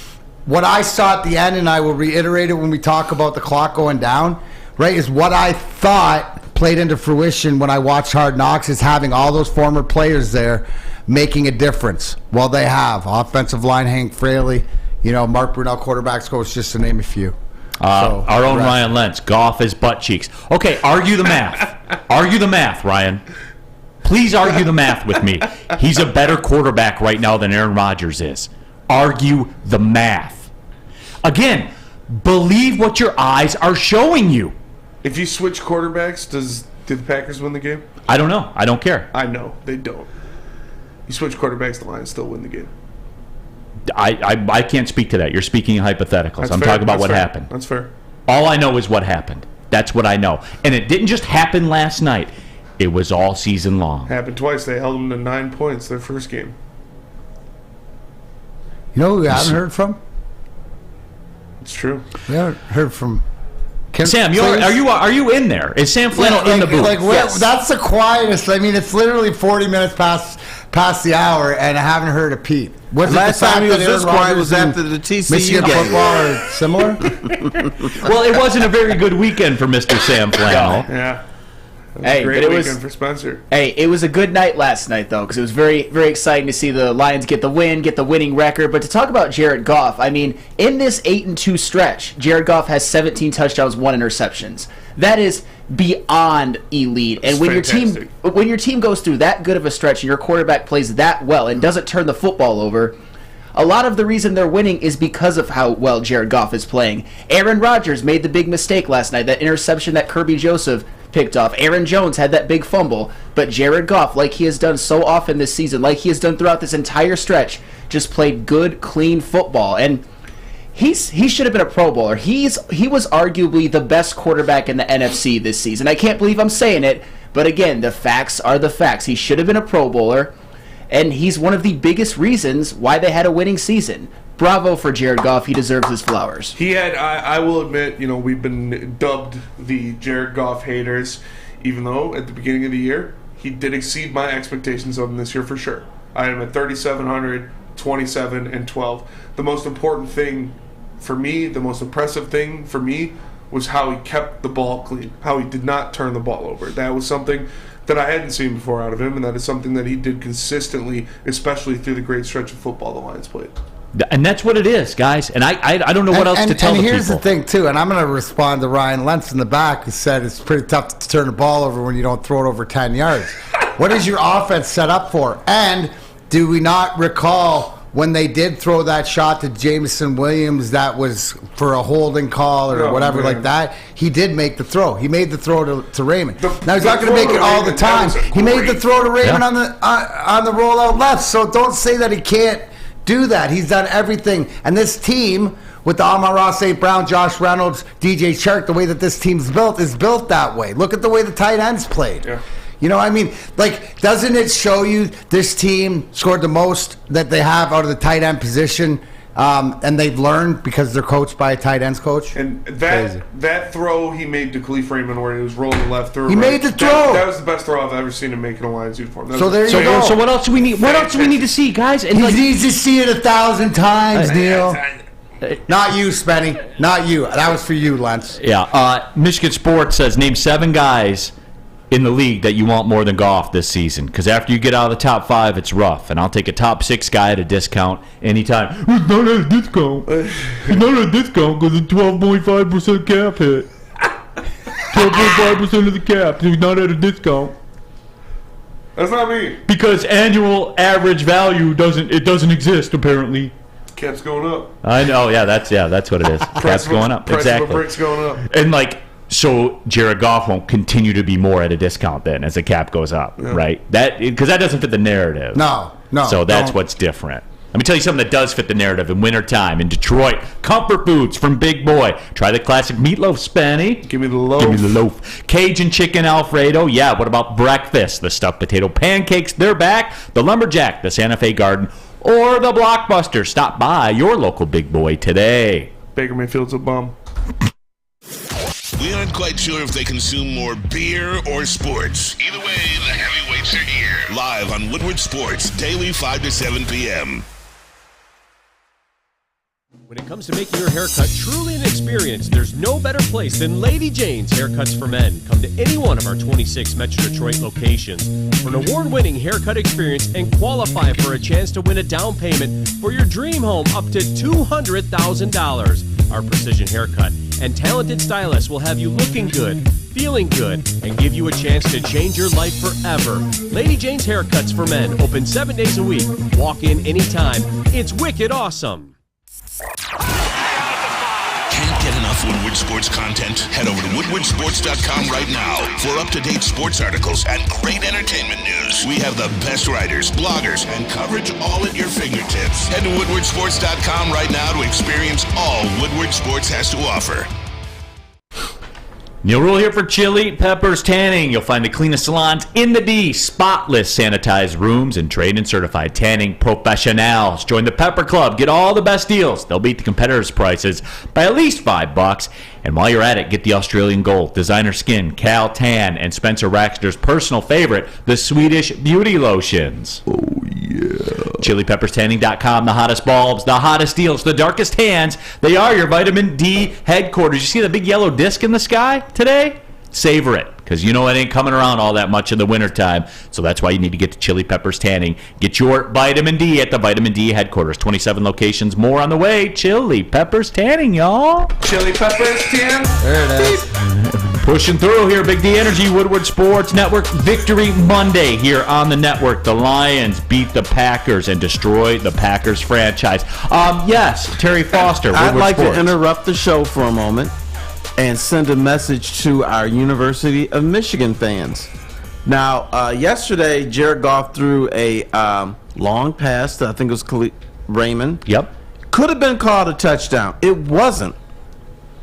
what I saw at the end, and I will reiterate it when we talk about the clock going down, right, is what I thought played into fruition when I watched Hard Knocks is having all those former players there making a difference. Well, they have. Offensive line, Hank Fraley, Mark Brunell, quarterbacks coach, just to name a few. Our own Ryan Lentz, Goff is butt cheeks. Okay, argue the math. Argue the math, Ryan. Please argue the math with me. He's a better quarterback right now than Aaron Rodgers is. Argue the math. Again, believe what your eyes are showing you. If you switch quarterbacks, do the Packers win the game? I don't know. I don't care. I know. They don't. You switch quarterbacks, the Lions still win the game. I can't speak to that. You're speaking hypotheticals. That's I'm fair. talking about That's what fair. happened. That's fair. All I know is what happened. That's what I know. And it didn't just happen last night. It was all season long. Happened twice. They held them to 9 points their first game. You know who we haven't heard from? It's true. We haven't heard from Sam, are you in there? Is Sam Flannel in the booth? Yes. That's the quietest. I mean, it's literally 40 minutes past the hour, and I haven't heard a peep. Last time he was this quiet was after the TCU Michigan game. football or similar? Well, it wasn't a very good weekend for Mr. Sam Flannel. Yeah. Hey, great but weekend for Spencer. Hey, it was a good night last night, though, because it was very, very exciting to see the Lions get the win, get the winning record. But to talk about Jared Goff, I mean, in this 8-2 stretch, Jared Goff has 17 touchdowns, 1 interceptions. That is beyond elite. And when your team goes through that good of a stretch and your quarterback plays that well and doesn't turn the football over, a lot of the reason they're winning is because of how well Jared Goff is playing. Aaron Rodgers made the big mistake last night, that interception that Kirby Joseph picked off. Aaron Jones had that big fumble. But Jared Goff, like he has done so often this season, like he has done throughout this entire stretch, just played good, clean football. And he should have been a Pro Bowler. He was arguably the best quarterback in the NFC this season. I can't believe I'm saying it, but again, the facts are the facts. He should have been a Pro Bowler, and he's one of the biggest reasons why they had a winning season. Bravo for Jared Goff. He deserves his flowers. He had, I will admit, we've been dubbed the Jared Goff haters, even though at the beginning of the year, he did exceed my expectations of him this year for sure. I am at 3,700, 27, and 12. The most important thing for me, the most impressive thing for me, was how he kept the ball clean, how he did not turn the ball over. That was something that I hadn't seen before out of him, and that is something that he did consistently, especially through the great stretch of football the Lions played. And that's what it is, guys. And I don't know what else to tell the people. And here's the thing, too, and I'm going to respond to Ryan Lentz in the back, who said it's pretty tough to turn the ball over when you don't throw it over 10 yards. What is your offense set up for? And do we not recall when they did throw that shot to Jameson Williams that was for a holding call or whatever like that? He did make the throw. He made the throw to Raymond. Now, he's not going to make it all the time. He made the throw to Raymond on the rollout left, so don't say that he can't do that. He's done everything. And this team, with the Amon-Ra, St. Brown, Josh Reynolds, DJ Chark, the way that this team's built is built that way. Look at the way the tight ends played. Yeah. Doesn't it show you this team scored the most that they have out of the tight end position, and they've learned because they're coached by a tight ends coach? And that throw he made to Khalif Raymond where he was rolling left through. He made the throw. That was the best throw I've ever seen him make in a Lions uniform. So there you go. So what else do we need? What else do we need to see, guys? And he needs to see it 1,000 times, Neal. Not you, Spenny. Not you. That was for you, Lentz. Yeah. Michigan Sports says, name 7 guys in the league that you want more than Goff this season, because after you get out of the top 5, it's rough, and I'll take a top 6 guy at a discount anytime. It's not at a discount. It's not at a discount because it's 12.5% cap hit. 12.5% of the cap. So he's not at a discount. That's not me. Because annual average value doesn't exist apparently. Cap's going up. I know. Yeah, that's what it is. Cap's going up. Price Exactly. of a brick's going up. And So Jared Goff won't continue to be more at a discount then as the cap goes up, right? Because that doesn't fit the narrative. No. So that's what's different. Let me tell you something that does fit the narrative in wintertime in Detroit. Comfort foods from Big Boy. Try the classic meatloaf, Spanny. Give me the loaf. Give me the loaf. Cajun chicken Alfredo. Yeah, what about breakfast? The stuffed potato pancakes, they're back. The Lumberjack, the Santa Fe Garden, or the Blockbuster. Stop by your local Big Boy today. Baker Mayfield's a bum. We aren't quite sure if they consume more beer or sports. Either way, the heavyweights are here. Live on Woodward Sports, daily 5 to 7 p.m. When it comes to making your haircut truly an experience, there's no better place than Lady Jane's Haircuts for Men. Come to any one of our 26 Metro Detroit locations for an award-winning haircut experience and qualify for a chance to win a down payment for your dream home up to $200,000. Our precision haircut and talented stylists will have you looking good, feeling good, and give you a chance to change your life forever. Lady Jane's Haircuts for Men, open 7 days a week. Walk in anytime. It's wicked awesome. Can't get enough Woodward Sports content? Head over to woodwardsports.com right now for up-to-date sports articles and great entertainment news. We have the best writers, bloggers, and coverage all at your fingertips. Head to woodwardsports.com right now to experience all Woodward Sports has to offer. Neal Ruhl here for Chili Peppers Tanning. You'll find the cleanest salons in the D, spotless sanitized rooms, and trained and certified tanning professionals. Join the Pepper Club. Get all the best deals. They'll beat the competitors' prices by at least $5. And while you're at it, get the Australian Gold, Designer Skin, Cal Tan, and Spencer Raxter's personal favorite, the Swedish Beauty Lotions. Oh, yeah. ChiliPeppersTanning.com, the hottest bulbs, the hottest deals, the darkest hands. They are your vitamin D headquarters. You see the big yellow disc in the sky today? Savor it, because you know it ain't coming around all that much in the wintertime. So that's why you need to get to Chili Peppers Tanning. Get your vitamin D at the Vitamin D headquarters. 27 locations, more on the way. Chili Peppers Tanning, y'all. Chili Peppers Tan. There it is. Pushing through here, Big D Energy, Woodward Sports Network. Victory Monday here on the network. The Lions beat the Packers and destroy the Packers franchise. Yes, Terry Foster, Woodward I'd like Sports. to interrupt the show for a moment and send a message to our University of Michigan fans. Now, yesterday, Jared Goff threw a long pass to, I think it was Raymond. Yep. Could have been called a touchdown. It wasn't.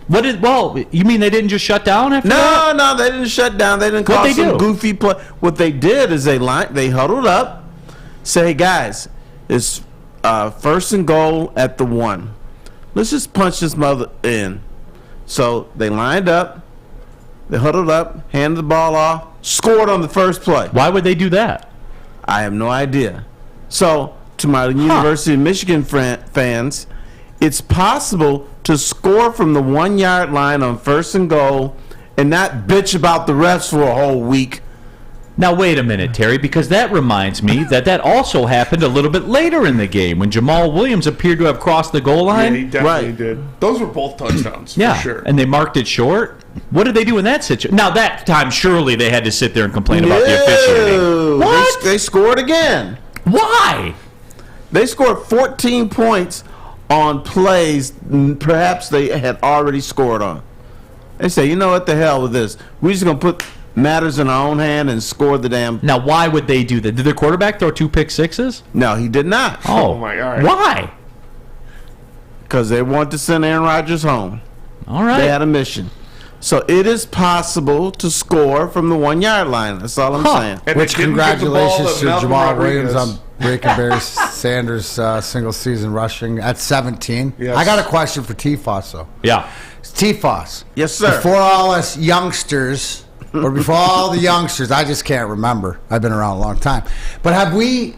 Well, you mean they didn't just shut down after that? No, they didn't shut down. They didn't call some goofy play. What they did is they huddled up, say, hey, guys, it's first and goal at the 1. Let's just punch this mother in. So they lined up, they huddled up, handed the ball off, scored on the first play. Why would they do that? I have no idea. So, to my University of Michigan fans, it's possible to score from the 1-yard line on first and goal and not bitch about the refs for a whole week. Now, wait a minute, Terry, because that reminds me that also happened a little bit later in the game when Jamal Williams appeared to have crossed the goal line. Yeah, he definitely did. Those were both touchdowns, yeah, for sure. And they marked it short. What did they do in that situation? Now, that time, surely they had to sit there and complain about the officiating. What? They scored again. Why? They scored 14 points on plays perhaps they had already scored on. They say, you know what, the hell with this. We're just going to put matters in our own hand and score the damn. Now, why would they do that? Did their quarterback throw 2 pick sixes? No, he did not. Oh, my God. Why? Because they wanted to send Aaron Rodgers home. All right. They had a mission. So it is possible to score from the 1-yard line. That's all I'm saying. And which congratulations to Malcolm Jamal Rodriguez. Williams on breaking Barry Sanders' single season rushing at 17. Yes. I got a question for T-Foss, though. Yeah. T-Foss. Yes, sir. Before all us youngsters, or before all the youngsters, I just can't remember. I've been around a long time. But have we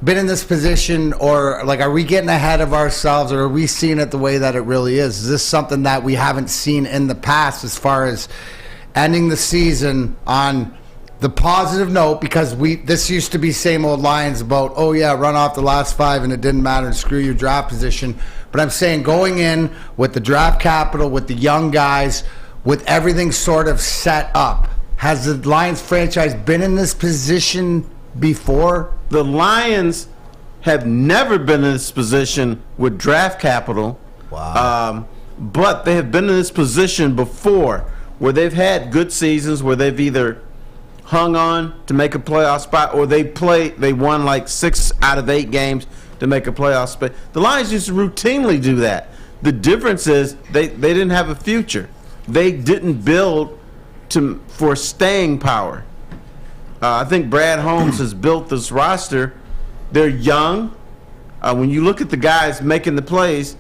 been in this position, or like, are we getting ahead of ourselves, or are we seeing it the way that it really is? Is this something that we haven't seen in the past as far as ending the season on the positive note? Because this used to be same old lines about, oh yeah, run off the last 5 and it didn't matter and screw your draft position. But I'm saying going in with the draft capital, with the young guys, with everything sort of set up, has the Lions franchise been in this position before? The Lions have never been in this position with draft capital. Wow. But they have been in this position before where they've had good seasons where they've either hung on to make a playoff spot or they won like 6 out of 8 games to make a playoff spot. The Lions used to routinely do that. The difference is they didn't have a future. They didn't build for staying power. I think Brad Holmes has built this roster. They're young. When you look at the guys making the plays,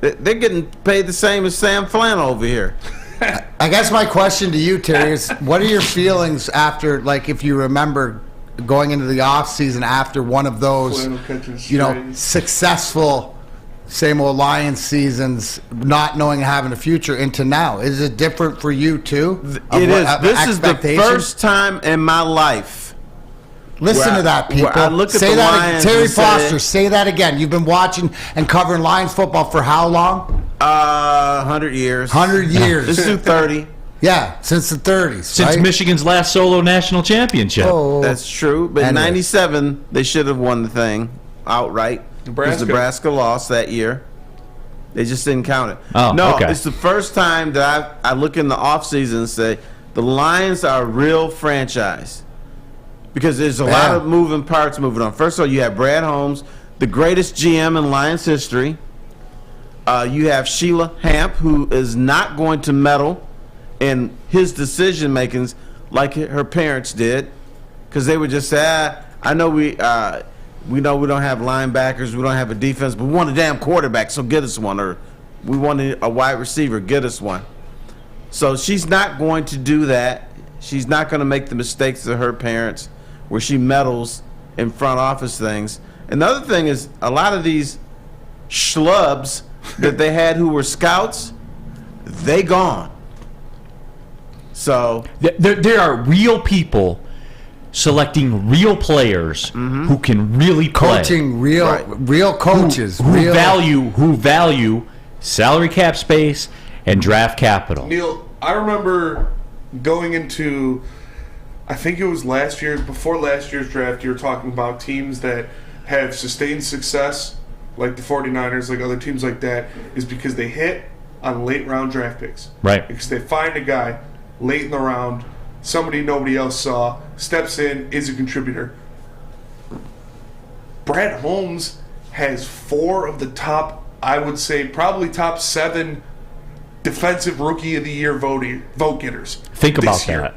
they're getting paid the same as Sam Flannel over here. I guess my question to you, Terry, is what are your feelings after, like, if you remember going into the offseason after one of those, successful, same old Lions seasons, not knowing having a future, into now? Is it different for you, too? It is. This is the first time in my life. Listen to that, people. I look at say the that, Lions Terry and Foster, say that again. You've been watching and covering Lions football for how long? 100 years. 100 years. Let's do 30. Yeah, since the 30s. Since Michigan's last solo national championship. Oh. That's true. But in 97, they should have won the thing outright. Nebraska lost that year. They just didn't count it. Oh, no, okay. It's the first time that I look in the offseason and say, the Lions are a real franchise. Because there's a lot of moving parts moving on. First of all, you have Brad Holmes, the greatest GM in Lions history. You have Sheila Hamp, who is not going to meddle in his decision makings like her parents did, because they would just say, I know we know we don't have linebackers, we don't have a defense, but we want a damn quarterback, so get us one, or we want a wide receiver, get us one. So she's not going to do that. She's not going to make the mistakes of her parents where she meddles in front office things. And the other thing is, a lot of these schlubs that they had who were scouts, they gone. So there are real people selecting real players who can really play. Coaching real coaches. Who value salary cap space and draft capital. Neal, I remember going into, I think it was before last year's draft, you were talking about teams that have sustained success, like the 49ers, like other teams like that, is because they hit on late round draft picks. Right. Because they find a guy late in the round, somebody nobody else saw, steps in, is a contributor. Brad Holmes has 4 of the top, I would say, probably top 7 defensive rookie of the year vote getters. Think about that.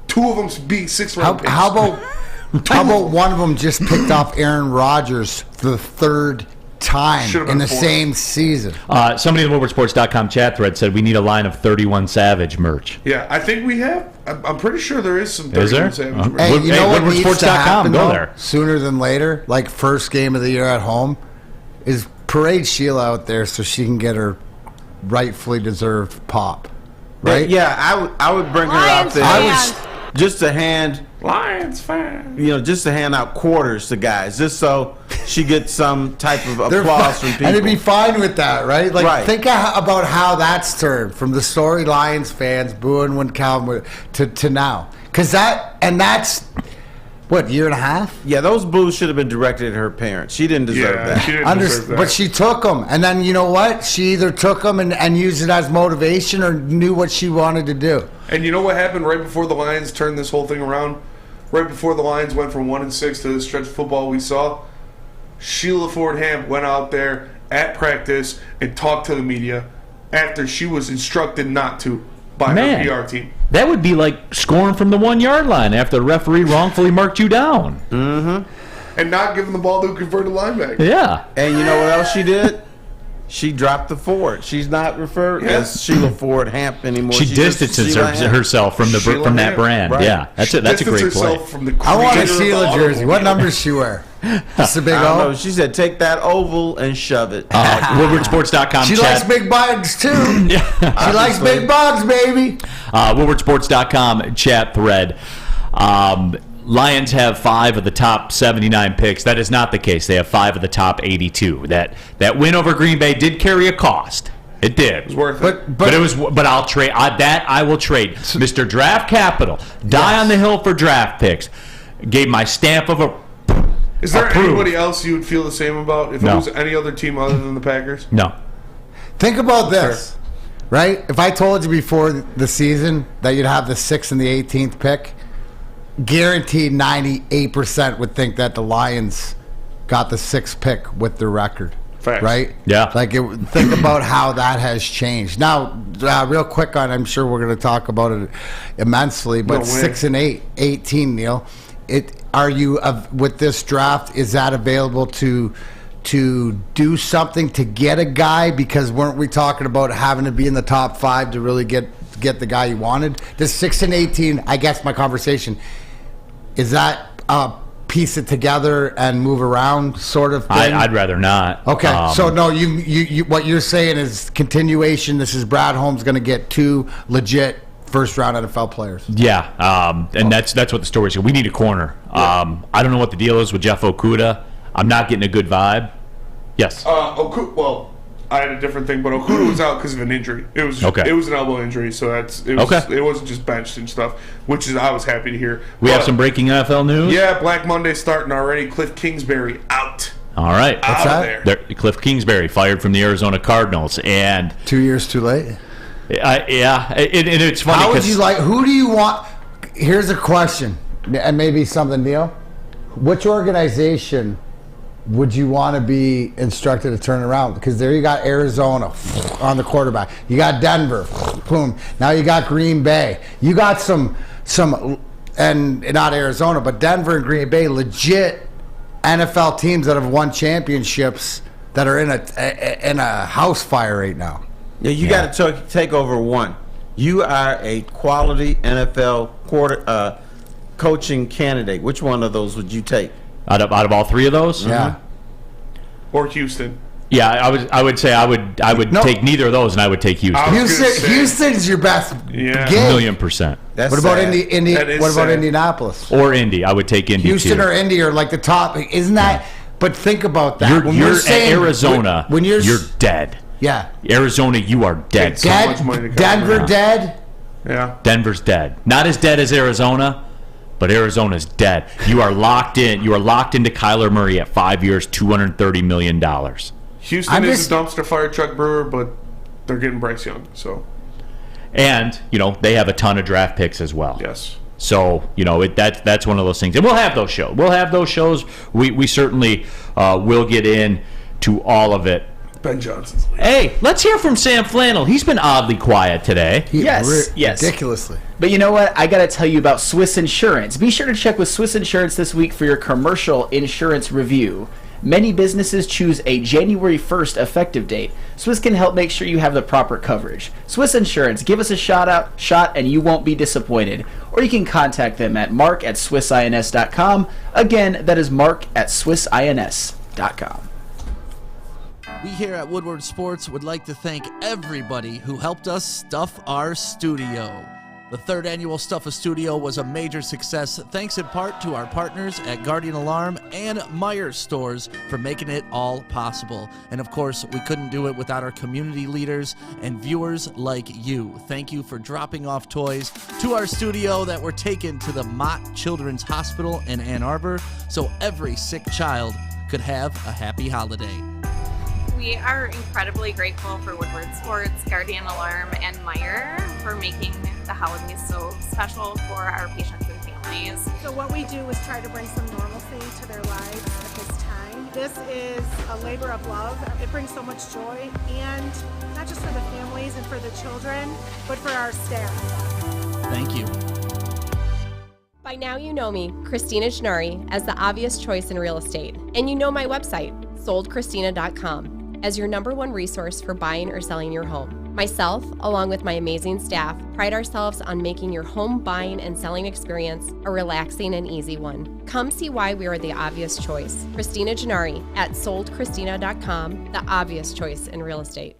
2 of them being 6th round picks. How about one of them just picked off Aaron Rodgers for the 3rd time in the same season? Somebody in the WoodwardSports.com chat thread said we need a line of 31 Savage merch. Yeah, I think we have. I'm pretty sure there is some 31 Savage merch. Hey, you know what needs to happen, go though, there. sooner than later, like first game of the year at home, is parade Sheila out there so she can get her rightfully deserved pop. Right? Yeah, I would bring her out there. Just to hand Lions fan. Just to hand out quarters to guys, just so she gets some type of applause from people. And it'd be fine with that, right? Like, think about how that's turned from the story Lions fans booing when Calvin to now. Because that's what, year and a half? Yeah, those boos should have been directed at her parents. She didn't deserve that. She didn't deserve that. But she took them. And then, you know what? She either took them and used it as motivation or knew what she wanted to do. And you know what happened right before the Lions turned this whole thing around? Right before the Lions went from 1-6 to the stretch of football we saw, Sheila Ford Hamp went out there at practice and talked to the media after she was instructed not to by her PR team. That would be like scoring from the 1-yard line after the referee wrongfully marked you down. Mm-hmm. And not giving the ball to a converted linebacker. Yeah. And you know what else she did? She dropped the Ford. She's not referred as Sheila Ford Hamp anymore. She distances herself from that brand. Right. Yeah, that's a great play. I want a Sheila jersey. What number does she wear? Just a big O? No, she said take that oval and shove it. WoodwardSports.com She likes big bugs too. She likes big bugs, baby. WoodwardSports.com chat thread. Lions have 5 of the top 79 picks. That is not the case. They have 5 of the top 82. That win over Green Bay did carry a cost. It did. It was worth it. But it was. But I'll trade that. I will trade. Mr. Draft Capital. Die on the hill for draft picks. Gave my stamp of a. Is there anybody else you would feel the same about if it was any other team other than the Packers? No. Think about this. right? If I told you before the season that you'd have the 6th and the 18th pick, guaranteed 98% would think that the Lions got the 6th pick with their record. Facts. Right? Yeah. Think about how that has changed. Now, real quick on, I'm sure we're going to talk about it immensely, but 6 and 8, 18, Neal. Are you with this draft? Is that available to do something to get a guy? Because weren't we talking about having to be in the top 5 to really get the guy you wanted? The 6 and 18, I guess my conversation is that piece it together and move around sort of thing? I'd rather not. Okay, so no, you what you're saying is continuation. This is Brad Holmes going to get 2 legit first-round NFL players. Yeah, and that's what the story is. We need a corner. I don't know what the deal is with Jeff Okudah. I'm not getting a good vibe. Yes. Well, I had a different thing, but Okudah was out because of an injury. It was an elbow injury, so it wasn't just benched and stuff, which is I was happy to hear. We have some breaking NFL news. Yeah, Black Monday starting already. Cliff Kingsbury out. All right, what's that? Cliff Kingsbury fired from the Arizona Cardinals, and 2 years too late. Yeah, it's funny. How would you like? Who do you want? Here's a question, and maybe something, Neal. Which organization would you want to be instructed to turn around? Because there you got Arizona on the quarterback. You got Denver, boom. Now you got Green Bay. You got some, and not Arizona, but Denver and Green Bay, legit NFL teams that have won championships that are in a house fire right now. Yeah, you got to take over one. You are a quality NFL coaching candidate. Which one of those would you take? Out of all 3 of those? Yeah. Or Houston. Yeah, I would say I would take neither of those, and I would take Houston. Houston's your best gig. 1,000,000%. What about What about Indianapolis? Or Indy? I would take Indy. Houston too. or Indy are like the top. Isn't that? But think about that. You're at Arizona. When you're dead. Yeah. Arizona, you are dead. Denver dead. Yeah. Denver's dead. Not as dead as Arizona. But Arizona's dead. You are locked in. You are locked into Kyler Murray at 5 years, $230 million. Houston is a dumpster fire Chuck Brewer, but they're getting Bryce Young. So, and they have a ton of draft picks as well. Yes. So that's one of those things, and we'll have those shows. We'll have those shows. We certainly will get in to all of it. Ben Johnson's leaving. Hey, let's hear from Sam Flannel. He's been oddly quiet today. Yes. Ridiculously. But you know what? I got to tell you about Swiss Insurance. Be sure to check with Swiss Insurance this week for your commercial insurance review. Many businesses choose a January 1st effective date. Swiss can help make sure you have the proper coverage. Swiss Insurance, give us a shot and you won't be disappointed. Or you can contact them at mark@swissins.com. Again, that is mark@swissins.com. We here at Woodward Sports would like to thank everybody who helped us stuff our studio. The 3rd annual Stuff a Studio was a major success, thanks in part to our partners at Guardian Alarm and Myers Stores for making it all possible. And of course, we couldn't do it without our community leaders and viewers like you. Thank you for dropping off toys to our studio that were taken to the Mott Children's Hospital in Ann Arbor so every sick child could have a happy holiday. We are incredibly grateful for Woodward Sports, Guardian Alarm, and Meyer for making the holidays so special for our patients and families. So what we do is try to bring some normalcy to their lives at this time. This is a labor of love. It brings so much joy, and not just for the families and for the children, but for our staff. Thank you. By now you know me, Christina Gennari, as the obvious choice in real estate. And you know my website, soldchristina.com, as your #1 resource for buying or selling your home. Myself, along with my amazing staff, pride ourselves on making your home buying and selling experience a relaxing and easy one. Come see why we are the obvious choice. Christina Gennari at soldchristina.com, the obvious choice in real estate.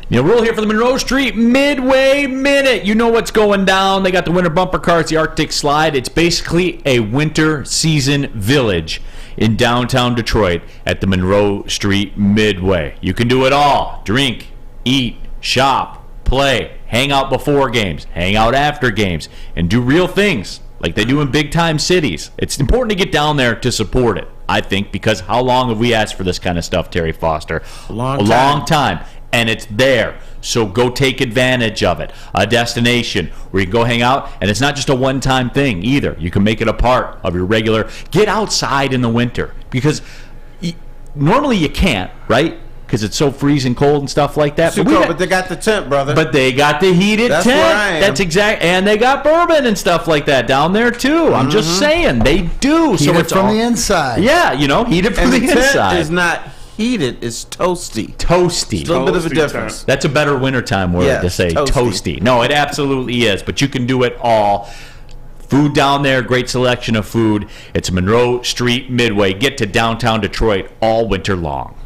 Neal Ruhl here for the Monroe Street Midway Minute. You know what's going down. They got the winter bumper cars, the Arctic Slide. It's basically a winter season village in downtown Detroit at the Monroe Street Midway. You can do it all. Drink, eat, shop, play, hang out before games, hang out after games, and do real things like they do in big-time cities. It's important to get down there to support it, I think, because how long have we asked for this kind of stuff, Terry Foster? A long time. and it's there. So go take advantage of it. A destination where you can go hang out, and it's not just a one-time thing either. You can make it a part of your regular. Get outside in the winter because normally you can't, right? Because it's so freezing cold and stuff like that. But they got the tent, brother. But they got the heated tent. Where I am. That's exact. And they got bourbon and stuff like that down there too. I'm just saying they do. Heat it from the inside. Yeah, heat it from and the tent inside. is not heated, it's toasty. Toasty. It's a little bit of a difference. That's a better wintertime word to say, toasty. No, it absolutely is. But you can do it all. Food down there, great selection of food. It's Monroe Street Midway. Get to downtown Detroit all winter long.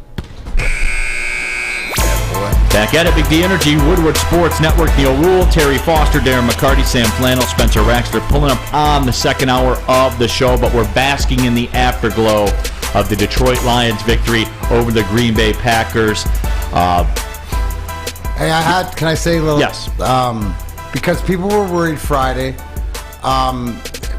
Back at it, Big D Energy, Woodward Sports Network, Neal Ruhl, Terry Foster, Darren McCarty, Sam Flannel, Spencer Raxter pulling up on the second hour of the show, but we're basking in the afterglow of the Detroit Lions victory over the Green Bay Packers. Hey, can I say a little? Yes. Because people were worried Friday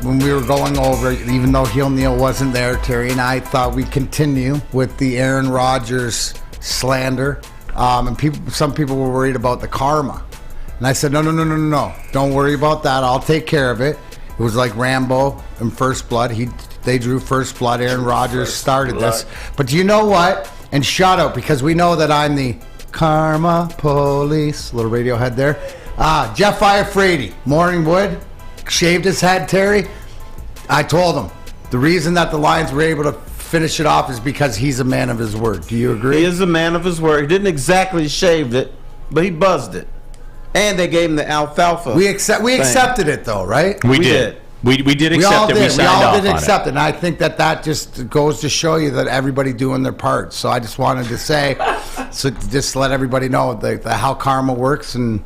when we were going over, even though Neal wasn't there, Terry and I thought we'd continue with the Aaron Rodgers slander. And some people were worried about the karma. And I said, no. Don't worry about that. I'll take care of it. It was like Lambeau in First Blood. They drew First Blood. Aaron Rodgers started this. But you know what? And shout out, because we know that I'm the karma police. Little Radiohead there. Jeff Iafrate, Morningwood, shaved his head, Terry. I told him the reason that the Lions were able to finish it off is because he's a man of his word. Do you agree? He is a man of his word. He didn't exactly shave it, but he buzzed it. And they gave him the alfalfa. We accepted it though, right? We did. We did accept it. We signed off on it. We all did accept it. And I think that just goes to show you that everybody doing their part. So I just wanted to say, just let everybody know how karma works. And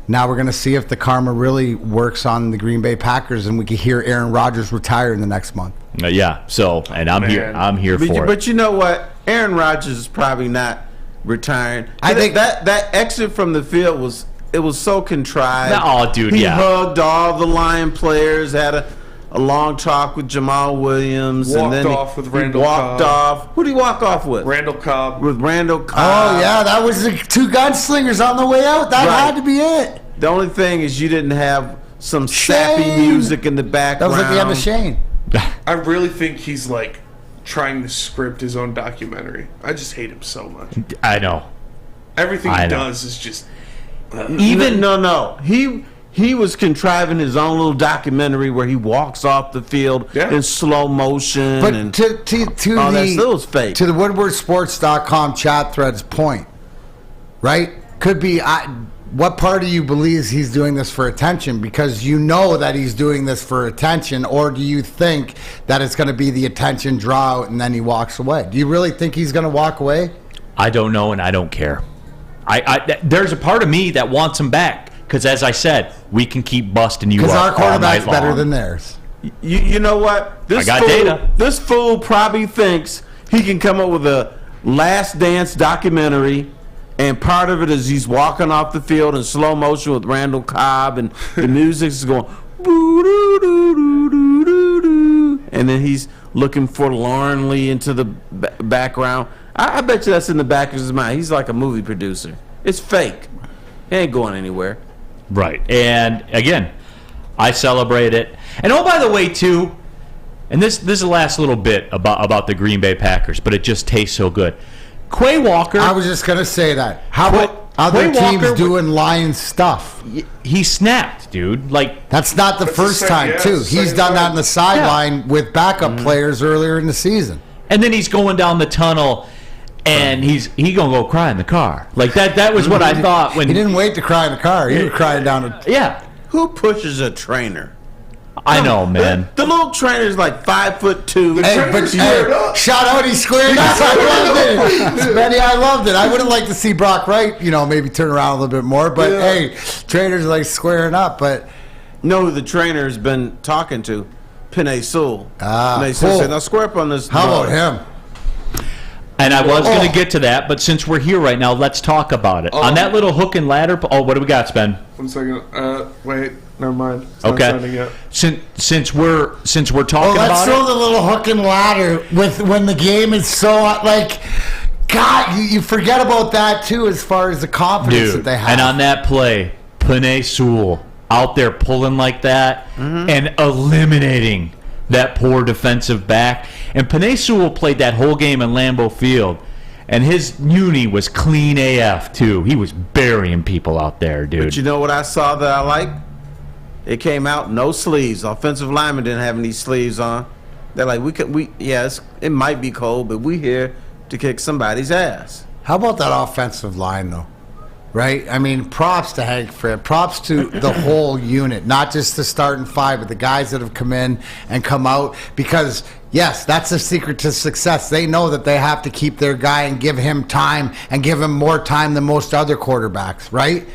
now we're going to see if the karma really works on the Green Bay Packers, and we can hear Aaron Rodgers retire in the next month. Yeah. So, and I'm here for it. But you know what? Aaron Rodgers is probably not retiring. I think that exit from the field was so contrived. Oh, dude, he hugged all the Lion players, had a long talk with Jamal Williams, walked and then off with Randall walked Cobb. off. Who did he walk off with? Randall Cobb. With Randall Cobb. Oh yeah, that was the two gunslingers on the way out. That had to be it. The only thing is you didn't have some sappy music in the background. That was like the end of Shane. I really think he's like trying to script his own documentary. I just hate him so much. I know. Everything he does is just no. He was contriving his own little documentary where he walks off the field in slow motion. But and to that still was fake. To the WoodwardSports.com chat thread's point, right? Could be what part of you believes he's doing this for attention? Because you know that he's doing this for attention, or do you think that it's going to be the attention draw and then he walks away? Do you really think he's going to walk away? I don't know, and I don't care. There's a part of me that wants him back because, as I said, we can keep busting you up. Because our quarterback's all night long. better than theirs. You know what? This fool probably thinks he can come up with a Last Dance documentary, and part of it is he's walking off the field in slow motion with Randall Cobb, and the music's going, and then he's looking forlornly into the background. I bet you that's in the back of his mind. He's like a movie producer. It's fake. He ain't going anywhere. Right. And again, I celebrate it. And oh, by the way, too, and this is the last little bit about the Green Bay Packers, but it just tastes so good. Quay Walker. I was just going to say that. How about other teams doing Lions stuff? He snapped, dude. Like that's not the first time, too. He's done that on the sideline with backup players earlier in the season. And then he's going down the tunnel, and he gonna go cry in the car. Like that was what I thought when he didn't wait to cry in the car. He was crying down the Who pushes a trainer? I know, man. The little trainer's like 5'2". Shout out, he squared up. I loved it. Benny, I loved it. I would have liked to see Brock Wright, maybe turn around a little bit more. But hey, trainers like squaring up. But know who the trainer's been talking to? Penei Sewell. Penei Sewell said, "Now square up on this." How about him? And I was going to get to that, but since we're here right now, let's talk about it. On that little hook and ladder. Oh, what do we got, Spen? 1 second. Wait, never mind. It's okay. Not yet. Since we're talking about let's throw the little hook and ladder with when the game is so like. God, you forget about that too, as far as the confidence that they have. And on that play, Penei Sewell out there pulling like that and eliminating that poor defensive back. And Penei Sewell played that whole game in Lambeau Field, and his uni was clean AF too. He was burying people out there, dude. But you know what I saw that I liked? It came out no sleeves. Offensive linemen didn't have any sleeves on. They're like, it might be cold, but we here to kick somebody's ass. How about that offensive line, though? Right? I mean, props to Hank Fripp. Props to the whole unit, not just the starting five, but the guys that have come in and come out. Because, yes, that's the secret to success. They know that they have to keep their guy and give him time and give him more time than most other quarterbacks, right?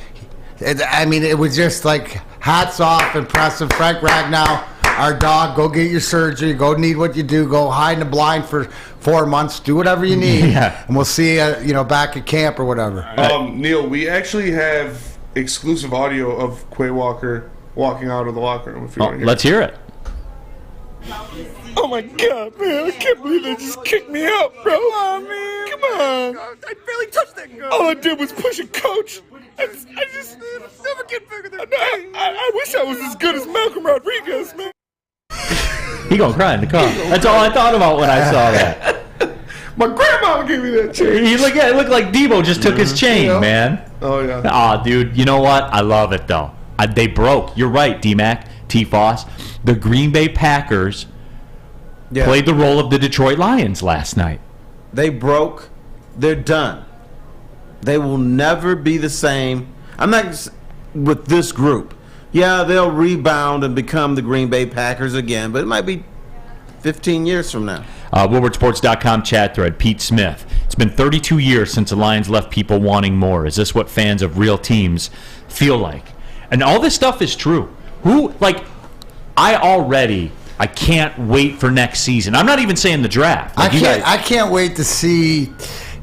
It was just like hats off, impressive. Frank Ragnow, our dog, go get your surgery, go need what you do, go hide in the blind for 4 months, do whatever you need, and we'll see you, back at camp or whatever. Neal, we actually have exclusive audio of Quay Walker walking out of the locker room. If you want to hear let's hear it. Oh my God, man! I can't believe they just kicked me out, bro. Come on, man! Come on! I barely touched that guy. All I did was push a coach. I just never get bigger than I wish I was as good as Malcolm Rodriguez, man. He gonna cry in the car. That's all I thought about when I saw that. My grandma gave me that chain. It looked like Debo just took his chain, man. Oh yeah. Aw, dude. You know what? I love it though. They broke. You're right, D-Mac, T-Foss. The Green Bay Packers played the role of the Detroit Lions last night. They broke. They're done. They will never be the same. I'm not with this group. Yeah, they'll rebound and become the Green Bay Packers again, but it might be 15 years from now. WoodwardSports.com chat thread, Pete Smith. It's been 32 years since the Lions left people wanting more. Is this what fans of real teams feel like? And all this stuff is true. I can't wait for next season. I'm not even saying the draft. I can't wait to see,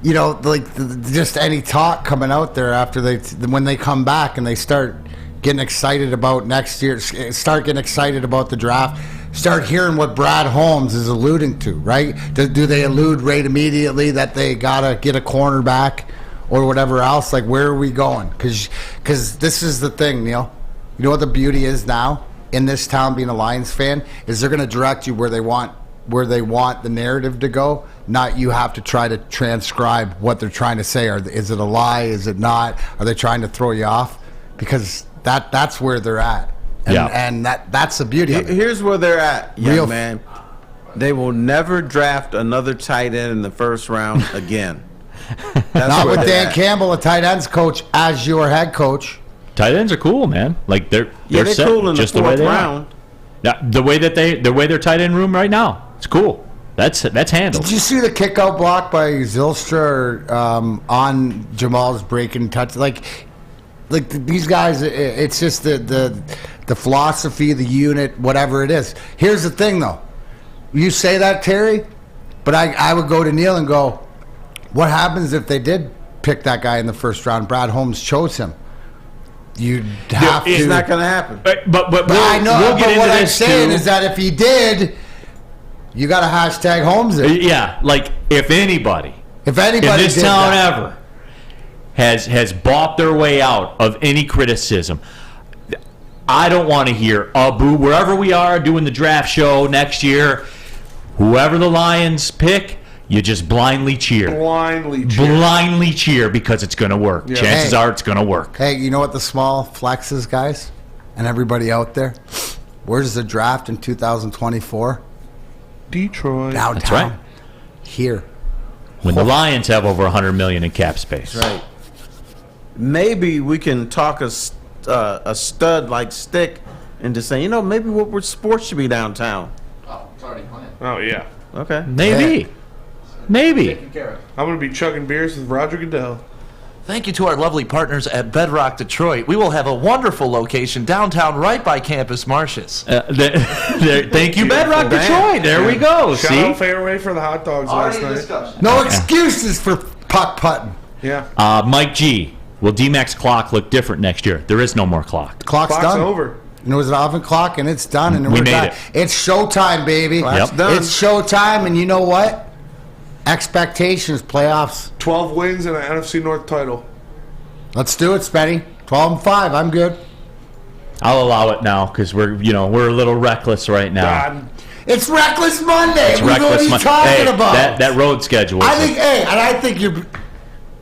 just any talk coming out there after when they come back and they start getting excited about next year, start getting excited about the draft, start hearing what Brad Holmes is alluding to, right? Do they allude right immediately that they got to get a cornerback or whatever else? Like, where are we going? Because this is the thing, Neal. You know what the beauty is now in this town, being a Lions fan, is they're going to direct you where they want the narrative to go, not you have to try to transcribe what they're trying to say. Is it a lie? Is it not? Are they trying to throw you off? Because that's where they're at. And that's the beauty of it. Here's where they're at, young man. They will never draft another tight end in the first round again. Not with Dan Campbell, a tight ends coach, as your head coach. Tight ends are cool, man. Like they're set cool in just the the way they round. Are. Now, the way their tight end room right now, it's cool. That's handled. Did you see the kick out block by Zylstra on Jamal's breaking touch? Like these guys, it's just the philosophy, the unit, whatever it is. Here's the thing, though. You say that, Terry, but I would go to Neal and go, what happens if they did pick that guy in the first round? Brad Holmes chose him. You'd have to. It's not going to happen. But I know. But what I'm saying is that if he did, you got to hashtag Holmes it. Yeah, like if anybody in this town ever has bought their way out of any criticism, I don't want to hear a boo. Wherever we are doing the draft show next year, whoever the Lions pick, you just blindly cheer. Blindly cheer because it's going to work. Yeah. Chances are it's going to work. Hey, you know what the small flex is, guys? And everybody out there? Where's the draft in 2024? Detroit. Downtown. That's right. Here. When the Lions have over $100 million in cap space. That's right. Maybe we can talk a stud like Stick into saying, maybe Woodward Sports should be downtown. Oh, it's already planned. Oh, yeah. Okay. Maybe. Maybe. I'm going to be chugging beers with Roger Goodell. Thank you to our lovely partners at Bedrock Detroit. We will have a wonderful location downtown right by Campus Martius. Thank you, Bedrock Detroit. There we go. Shout out Fairway for the hot dogs last night. No excuses for puck putting. Yeah. Mike G, will D-Mac's clock look different next year? There is no more clock. The clock's done. Over. It was an oven clock, and it's done. And we we're made done. it. It's showtime, baby. Yep. It's showtime, and you know what? Expectations, playoffs. 12 wins and an NFC North title. Let's do it, Spenny. 12-5. I'm good. I'll allow it now because we're a little reckless right now. It's Reckless Monday. It's What are you talking about? That road schedule. I think you're.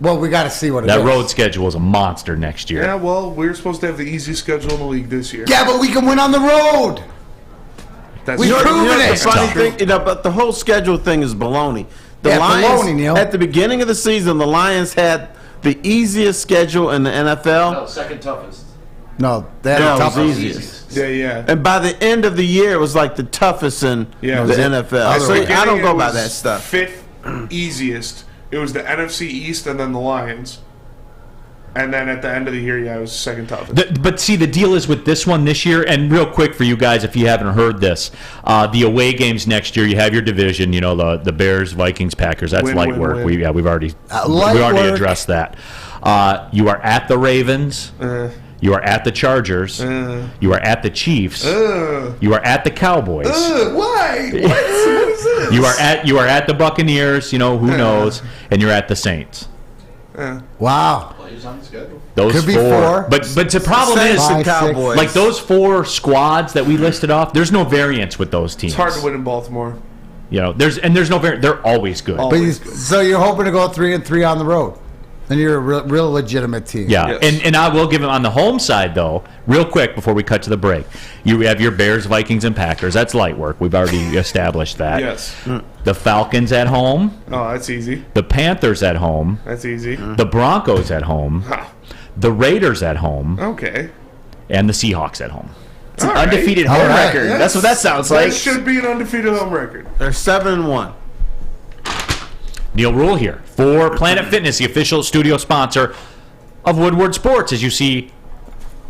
Well, we got to see what it is. That road schedule is a monster next year. Yeah, well, we were supposed to have the easiest schedule in the league this year. Yeah, but we can win on the road. We've proven it. The funny thing, but the whole schedule thing is baloney. The Lions, baloney, Neil. at the beginning of the season, the Lions had the easiest schedule in the NFL. No, second toughest. No, that was toughest. easiest. Yeah. And by the end of the year, it was like the toughest in the NFL. So I don't go by that stuff. Fifth easiest. It was the NFC East and then the Lions. And then at the end of the year, it was second toughest. But see, the deal is with this one this year, and real quick for you guys, if you haven't heard this, the away games next year, you have your division, the Bears, Vikings, Packers. That's light work. We've already addressed that. You are at the Ravens. You are at the Chargers. You are at the Chiefs. You are at the Cowboys. Why? What is this? You are at the Buccaneers. Who knows? And you're at the Saints. Wow. Those Could be four. But the problem is, Cowboys. like those four squads that we listed off, there's no variance with those teams. It's hard to win in Baltimore. There's no variance. They're always good. So you're hoping to go 3-3 on the road. Then you're a real legitimate team. Yeah, yes. and I will give them on the home side, though, real quick before we cut to the break. You have your Bears, Vikings, and Packers. That's light work. We've already established that. Yes. The Falcons at home. Oh, that's easy. The Panthers at home. That's easy. The Broncos at home. The Raiders at home. Okay. And the Seahawks at home. It's an undefeated home record. That's what that sounds like. That should be an undefeated home record. They're 7-1. Neal Ruhl here for Planet Fitness, the official studio sponsor of Woodward Sports, as you see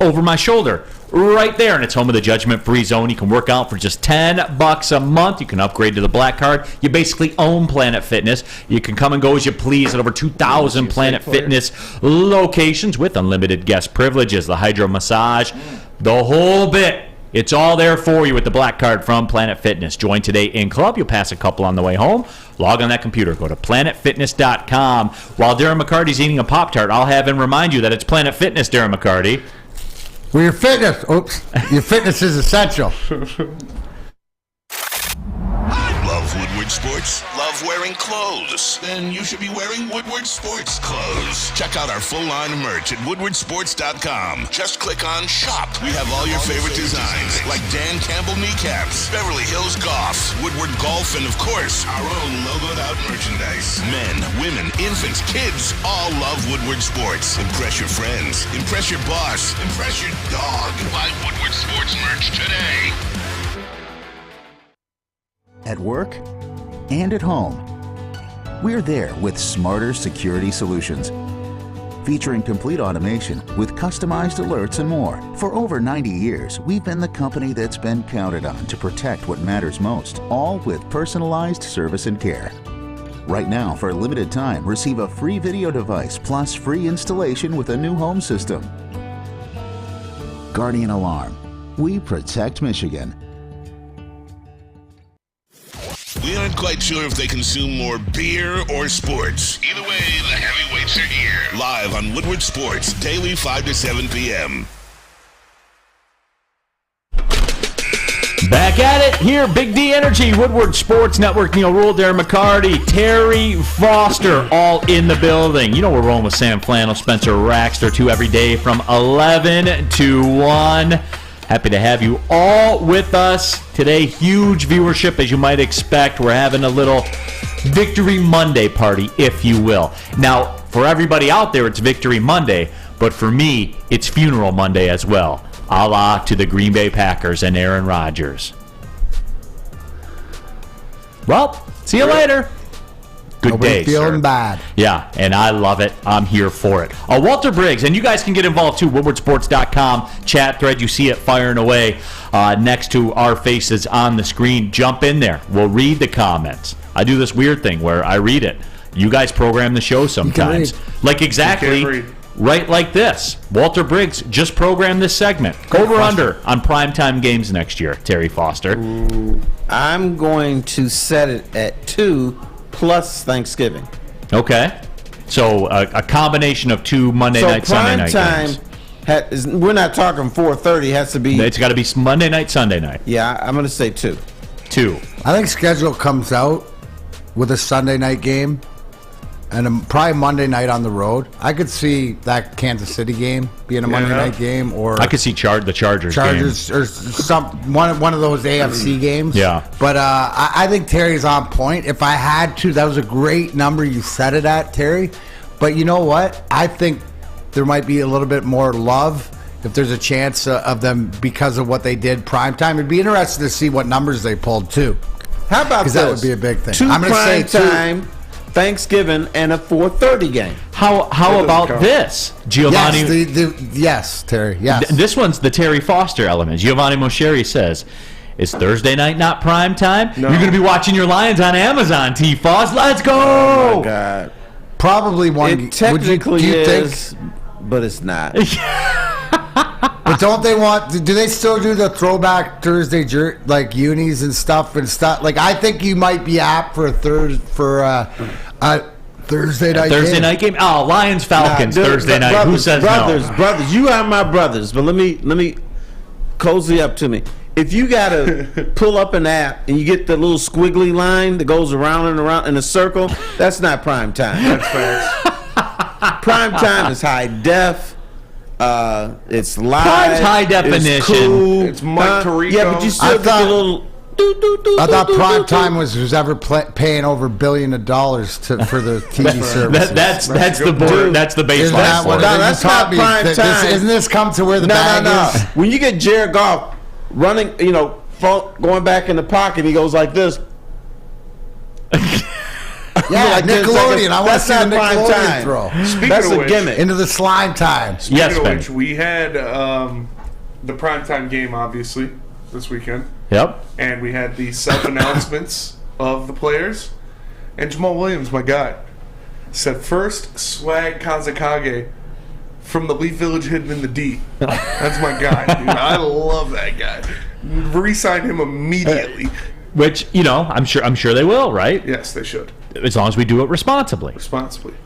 over my shoulder right there. And it's home of the judgment-free zone. You can work out for just $10 a month. You can upgrade to the Black Card. You basically own Planet Fitness. You can come and go as you please at over 2,000 Planet Fitness locations with unlimited guest privileges, the hydro massage, the whole bit. It's all there for you with the Black Card from Planet Fitness. Join today in club. You'll pass a couple on the way home. Log on that computer. Go to planetfitness.com. While Darren McCarty's eating a Pop-Tart, I'll have him remind you that it's Planet Fitness, Darren McCarty. Well, your fitness is essential. Love Woodward Sports? Love wearing clothes? Then you should be wearing Woodward Sports clothes. Check out our full line of merch at woodwardsports.com. Just click on Shop. We have all your favorite designs, like Dan Campbell kneecaps, Beverly Hills Goff, Woodward Golf, and of course, our own logoed out merchandise. Men, women, infants, kids all love Woodward Sports. Impress your friends. Impress your boss. Impress your dog. Buy Woodward Sports merch today. At work and at home, we're there with smarter security solutions. Featuring complete automation with customized alerts and more. For over 90 years, we've been the company that's been counted on to protect what matters most, all with personalized service and care. Right now, for a limited time, receive a free video device plus free installation with a new home system. Guardian Alarm. We protect Michigan. We aren't quite sure if they consume more beer or sports. Either way, the heavyweights are here. Live on Woodward Sports, daily 5 to 7 p.m. Back at it here, Big D Energy, Woodward Sports Network, Neal Ruhl, Darren McCarty, Terry Foster, all in the building. You know we're rolling with Sam Flannel, Spencer Raxter, 2 every day from 11 to 1. Happy to have you all with us today. Huge viewership, as you might expect. We're having a little Victory Monday party, if you will. Now, for everybody out there, it's Victory Monday, but for me, it's Funeral Monday as well. A la to the Green Bay Packers and Aaron Rodgers. Well, see you later. Good day, feeling sir. bad. Yeah, and I love it. I'm here for it. Walter Briggs, and you guys can get involved too. WoodwardSports.com chat thread. You see it firing away next to our faces on the screen. Jump in there. We'll read the comments. I do this weird thing where I read it. You guys program the show sometimes. Like exactly right like this. Walter Briggs just programmed this segment. Over/under on primetime games next year, Terry Foster. I'm going to set it at 2 plus Thanksgiving. Okay. So a combination of 2 Monday night, Sunday night games. We're not talking 4:30. It has to be. It's got to be Monday night, Sunday night. Yeah, I'm going to say 2. 2. I think schedule comes out with a Sunday night game and probably Monday night on the road. I could see that Kansas City game being a Monday night game, or I could see the Chargers game. or one of those AFC games. Yeah. But I think Terry's on point. If I had to, that was a great number you set it at, Terry. But you know what? I think there might be a little bit more love if there's a chance of them because of what they did primetime. It'd be interesting to see what numbers they pulled too. How about this? Because that would be a big thing. 2 I'm going to say 2. primetime, Thanksgiving, and a 4:30 game. How about this, Giovanni? Yes, Terry. Yes. This one's the Terry Foster element. Giovanni Moscheri says, "Is Thursday night not prime time? No. You're going to be watching your Lions on Amazon, T-Foss. Let's go!" Oh my God! Probably one. It technically is, but it's not. But don't they want? Do they still do the throwback Thursday like unis and stuff? Like I think you might be apt for a Thursday night game. Oh, Lions Falcons Thursday night. Brothers, Who says no? Brothers, you are my brothers. But let me cozy up to me. If you gotta pull up an app and you get the little squiggly line that goes around and around in a circle, that's not prime time. That's facts. Prime time is high def. It's live. Prime's high definition. It's cool. It's Mike Tirico. Yeah, but you still get a little. I thought prime time was who's ever paying over $1 billion for the TV service. That's the board. That's the baseline. That's not prime time. Isn't this come to where the bag is? When you get Jared Goff running, going back in the pocket, he goes like this. Yeah, like Nickelodeon. I want to see the Nickelodeon throw. That's a gimmick. Into the slime time. Speaking of which, we had the primetime game, obviously, this weekend. Yep. And we had the self-announcements of the players. And Jamal Williams, my guy, said first swag Kazakage from the Leaf Village hidden in the D. That's my guy, dude. I love that guy. Re-signed him immediately. Which, I'm sure they will, right? Yes, they should. As long as we do it responsibly.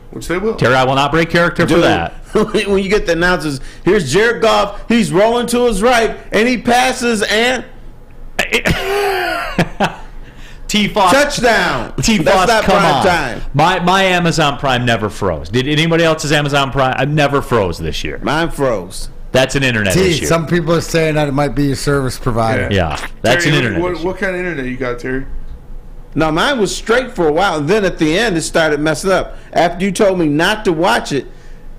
Which they will. Terry, I will not break character for that. When you get the announcers, here's Jared Goff. He's rolling to his right, and he passes and T-Foss touchdown. T-Foss, that's not come prime on. time. My Amazon Prime never froze. Did anybody else's Amazon Prime? I never froze this year. Mine froze. That's an internet issue. Some people are saying that it might be your service provider. Yeah, that's Terry, an internet issue. What kind of internet you got, Terry? No, mine was straight for a while, and then at the end it started messing up. After you told me not to watch it,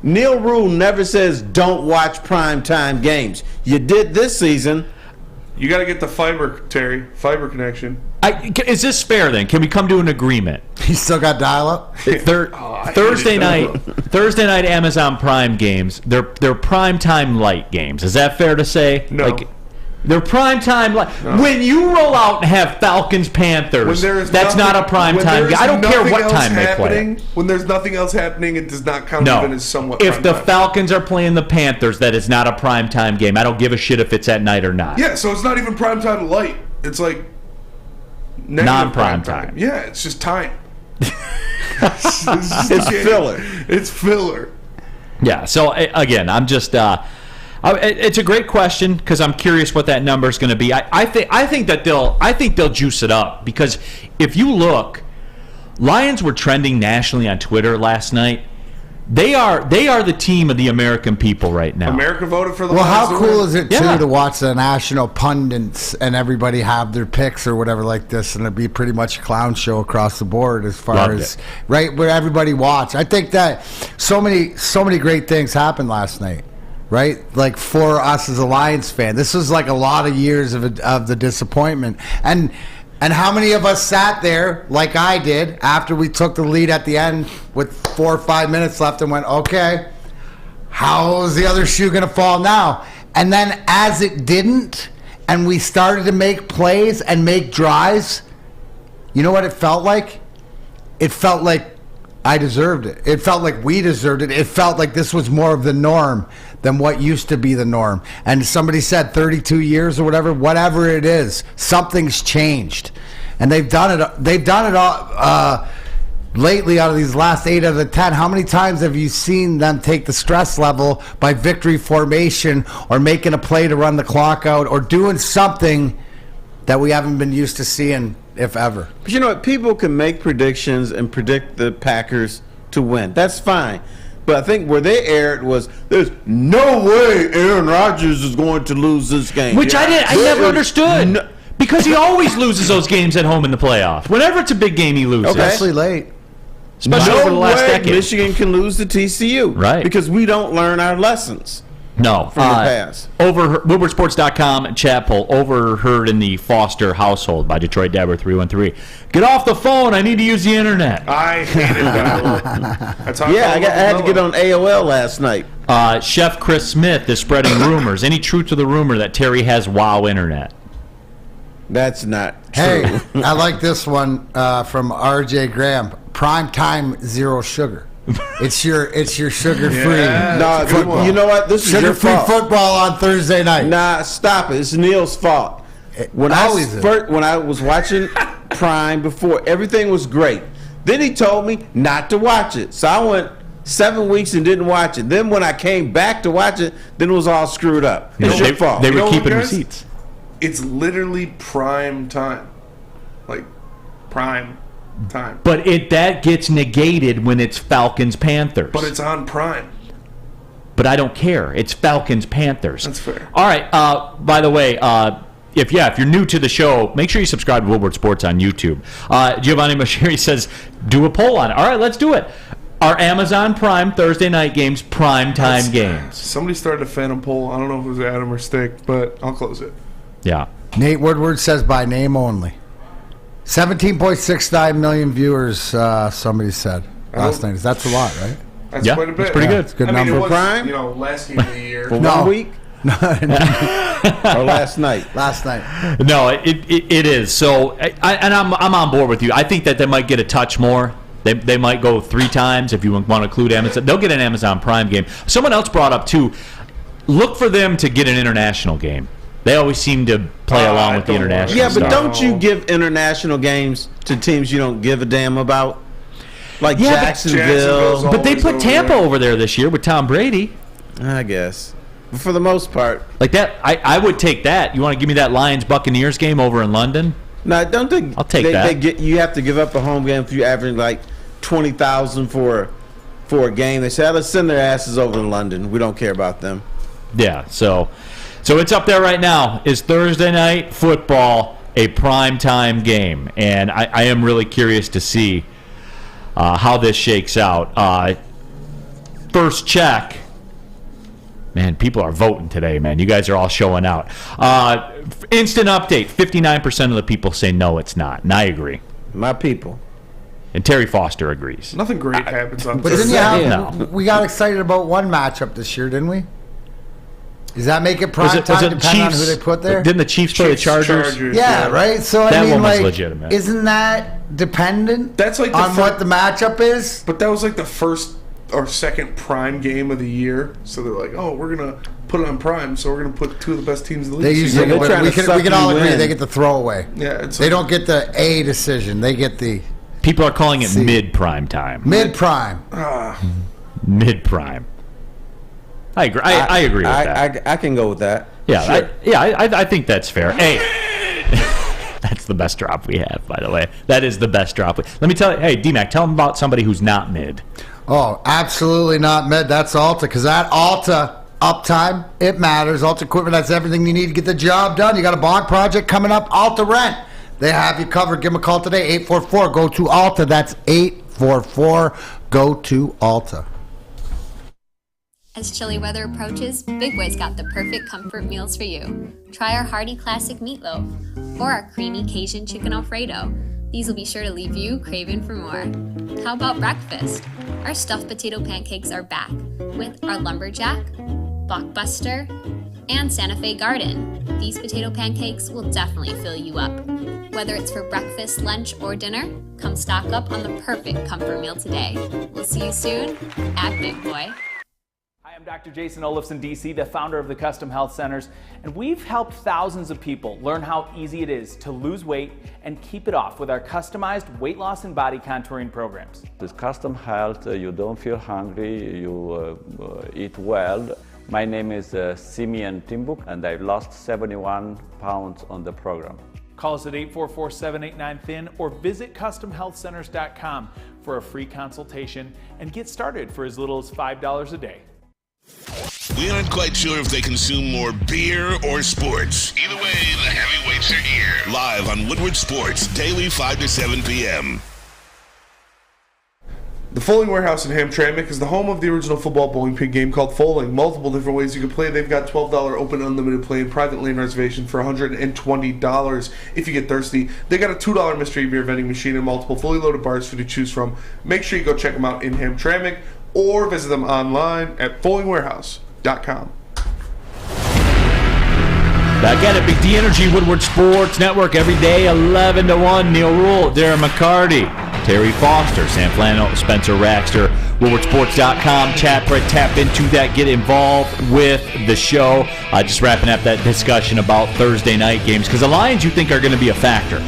Neal Ruhl never says don't watch primetime games. You did this season. You got to get the fiber, Terry. Fiber connection. Is this fair then? Can we come to an agreement? He still got dial-up? Thursday night Amazon Prime games, they're primetime light games. Is that fair to say? No. They're primetime light. No. When you roll out and have Falcons Panthers, that's not a primetime game. I don't care what time they play. When there's nothing else happening, it does not count even as somewhat If the time. Falcons are playing the Panthers, that is not a primetime game. I don't give a shit if it's at night or not. Yeah, so it's not even primetime light. It's like non-prime time. Yeah, it's just time. It's filler. It's filler. Yeah, so again, I'm just... it's a great question because I'm curious what that number is going to be. I think they'll juice it up because if you look, Lions were trending nationally on Twitter last night. They are the team of the American people right now. America voted for the Well, Lions. how cool is it too to watch the national pundits and everybody have their picks or whatever like this, and it'd be pretty much a clown show across the board as far as right where everybody watch. I think that so many great things happened last night. Right, like for us as a Lions fan, this was like a lot of years of the disappointment, and how many of us sat there like I did after we took the lead at the end with 4 or 5 minutes left and went, okay, how is the other shoe going to fall now? And then as it didn't, and we started to make plays and make drives, you know what it felt like? It felt like I deserved it. It felt like we deserved it. It felt like this was more of the norm than what used to be the norm. And somebody said 32 years or whatever it is, something's changed. And they've done it all. lately, out of these last 8 out of the 10, how many times have you seen them take the stress level by victory formation or making a play to run the clock out or doing something that we haven't been used to seeing, if ever? But you know what? People can make predictions and predict the Packers to win. That's fine. But I think where they erred was there's no way Aaron Rodgers is going to lose this game. Which I never understood. Because he always loses those games at home in the playoffs. Whenever it's a big game, he loses. Especially late. Especially over the last decade. Michigan can lose to TCU. Right. Because we don't learn our lessons. No. From the past. WoodwardSports.com chat poll. Overheard in the Foster household by Detroit Dabber 313. Get off the phone. I need to use the internet. I hated that. I had to get on AOL last night. Chef Chris Smith is spreading rumors. Any truth to the rumor that Terry has WoW internet? That's not true. Hey, I like this one from RJ Graham. Primetime zero sugar. It's your sugar free. No, you know what? This is your sugar free football on Thursday night. Nah, stop it. It's Neal's fault. When I was watching Prime before, everything was great. Then he told me not to watch it, so I went 7 weeks and didn't watch it. Then when I came back to watch it, then it was all screwed up. It's your fault. They were keeping receipts. It's literally prime time. Like, prime time. But that gets negated when it's Falcons-Panthers. But it's on Prime. But I don't care. It's Falcons-Panthers. That's fair. All right. By the way, if you're new to the show, make sure you subscribe to Woodward Sports on YouTube. Giovanni Moshiri says, do a poll on it. All right, let's do it. Are Amazon Prime Thursday night games primetime games? Somebody started a phantom poll. I don't know if it was Adam or Stick, but I'll close it. Yeah. Nate Woodward says by name only. 17.69 million viewers, somebody said last night. That's a lot, right? That's quite a bit. That's pretty good. It's a good I mean, number. it was, Prime? Last game of the year. For 1 week? Or last night? Last night. No, it is. So, I'm on board with you. I think that they might get a touch more. They might go 3 times if you want to include Amazon. They'll get an Amazon Prime game. Someone else brought up, too, look for them to get an international game. They always seem to play along with the international Yeah, but stuff. don't you give international games to teams you don't give a damn about? Like Jacksonville. But they put Tampa over there this year with Tom Brady. I guess. But for the most part. Like that, I would take that. You want to give me that Lions-Buccaneers game over in London? No, don't think I'll take that. You have to give up a home game if you're averaging like 20,000 for a game. They say, let's send their asses over to London. We don't care about them. Yeah, so it's up there right now. Is Thursday night football a primetime game? And I am really curious to see how this shakes out. First check. Man, people are voting today, man. You guys are all showing out. Instant update. 59% of the people say no, it's not. And I agree. My people. And Terry Foster agrees. Nothing great happens on But didn't we got excited about one matchup this year, didn't we? Does that make it prime time depending on who they put there? Didn't the Chiefs play the Chargers? Yeah, right? So, I that mean, one was like, legitimate. Isn't that dependent That's like on what the matchup is? But that was like the first or second prime game of the year. So they're like, oh, we're going to put it on prime, so we're going to put 2 of the best teams in the league. They usually we can all agree they get the throwaway. Yeah, they don't get the A decision. They get the People are calling it mid-prime time. Mid-prime. Mid-prime. I agree. I agree with that. I can go with that. Yeah, sure. I think that's fair. Hey, that's the best drop we have, by the way. That is the best drop. Let me tell you. Hey, D-Mac, tell them about somebody who's not mid. Oh, absolutely not mid. That's Alta, because that Alta uptime, it matters. Alta equipment, that's everything you need to get the job done. You got a bond project coming up, Alta Rent. They have you covered. Give them a call today, 844-GO-TO-ALTA. That's 844-GO-TO-ALTA. As chilly weather approaches, Big Boy's got the perfect comfort meals for you. Try our hearty classic meatloaf or our creamy Cajun chicken Alfredo. These will be sure to leave you craving for more. How about breakfast? Our stuffed potato pancakes are back with our lumberjack, blockbuster, and Santa Fe Garden. These potato pancakes will definitely fill you up. Whether it's for breakfast, lunch, or dinner, come stock up on the perfect comfort meal today. We'll see you soon at Big Boy. Hi, I'm Dr. Jason Olafson, DC, the founder of the Custom Health Centers, and we've helped thousands of people learn how easy it is to lose weight and keep it off with our customized weight loss and body contouring programs. With Custom Health, you don't feel hungry, you eat well. My name is Simeon Timbuk, and I've lost 71 pounds on the program. Call us at 844-789-THIN or visit CustomHealthCenters.com for a free consultation and get started for as little as $5 a day. We aren't quite sure if they consume more beer or sports. Either way, the heavyweights are here. Live on Woodward Sports, daily 5 to 7 p.m. The Foaling Warehouse in Hamtramck is the home of the original football bowling pin game called Foaling. Multiple different ways you can play. They've got $12 open unlimited play and private lane reservation for $120 if you get thirsty. They got a $2 mystery beer vending machine and multiple fully loaded bars for you to choose from. Make sure you go check them out in Hamtramck or visit them online at foalingwarehouse.com. Back at it, Big D Energy, Woodward Sports Network, every day, 11 to 1. Neal Ruhl, Darren McCarty, Terry Foster, Sam Flannel, Spencer Raxter, WoodwardSports.com. Chat thread, tap into that, get involved with the show. Just wrapping up that discussion about Thursday night games, because the Lions, you think, are going to be a factor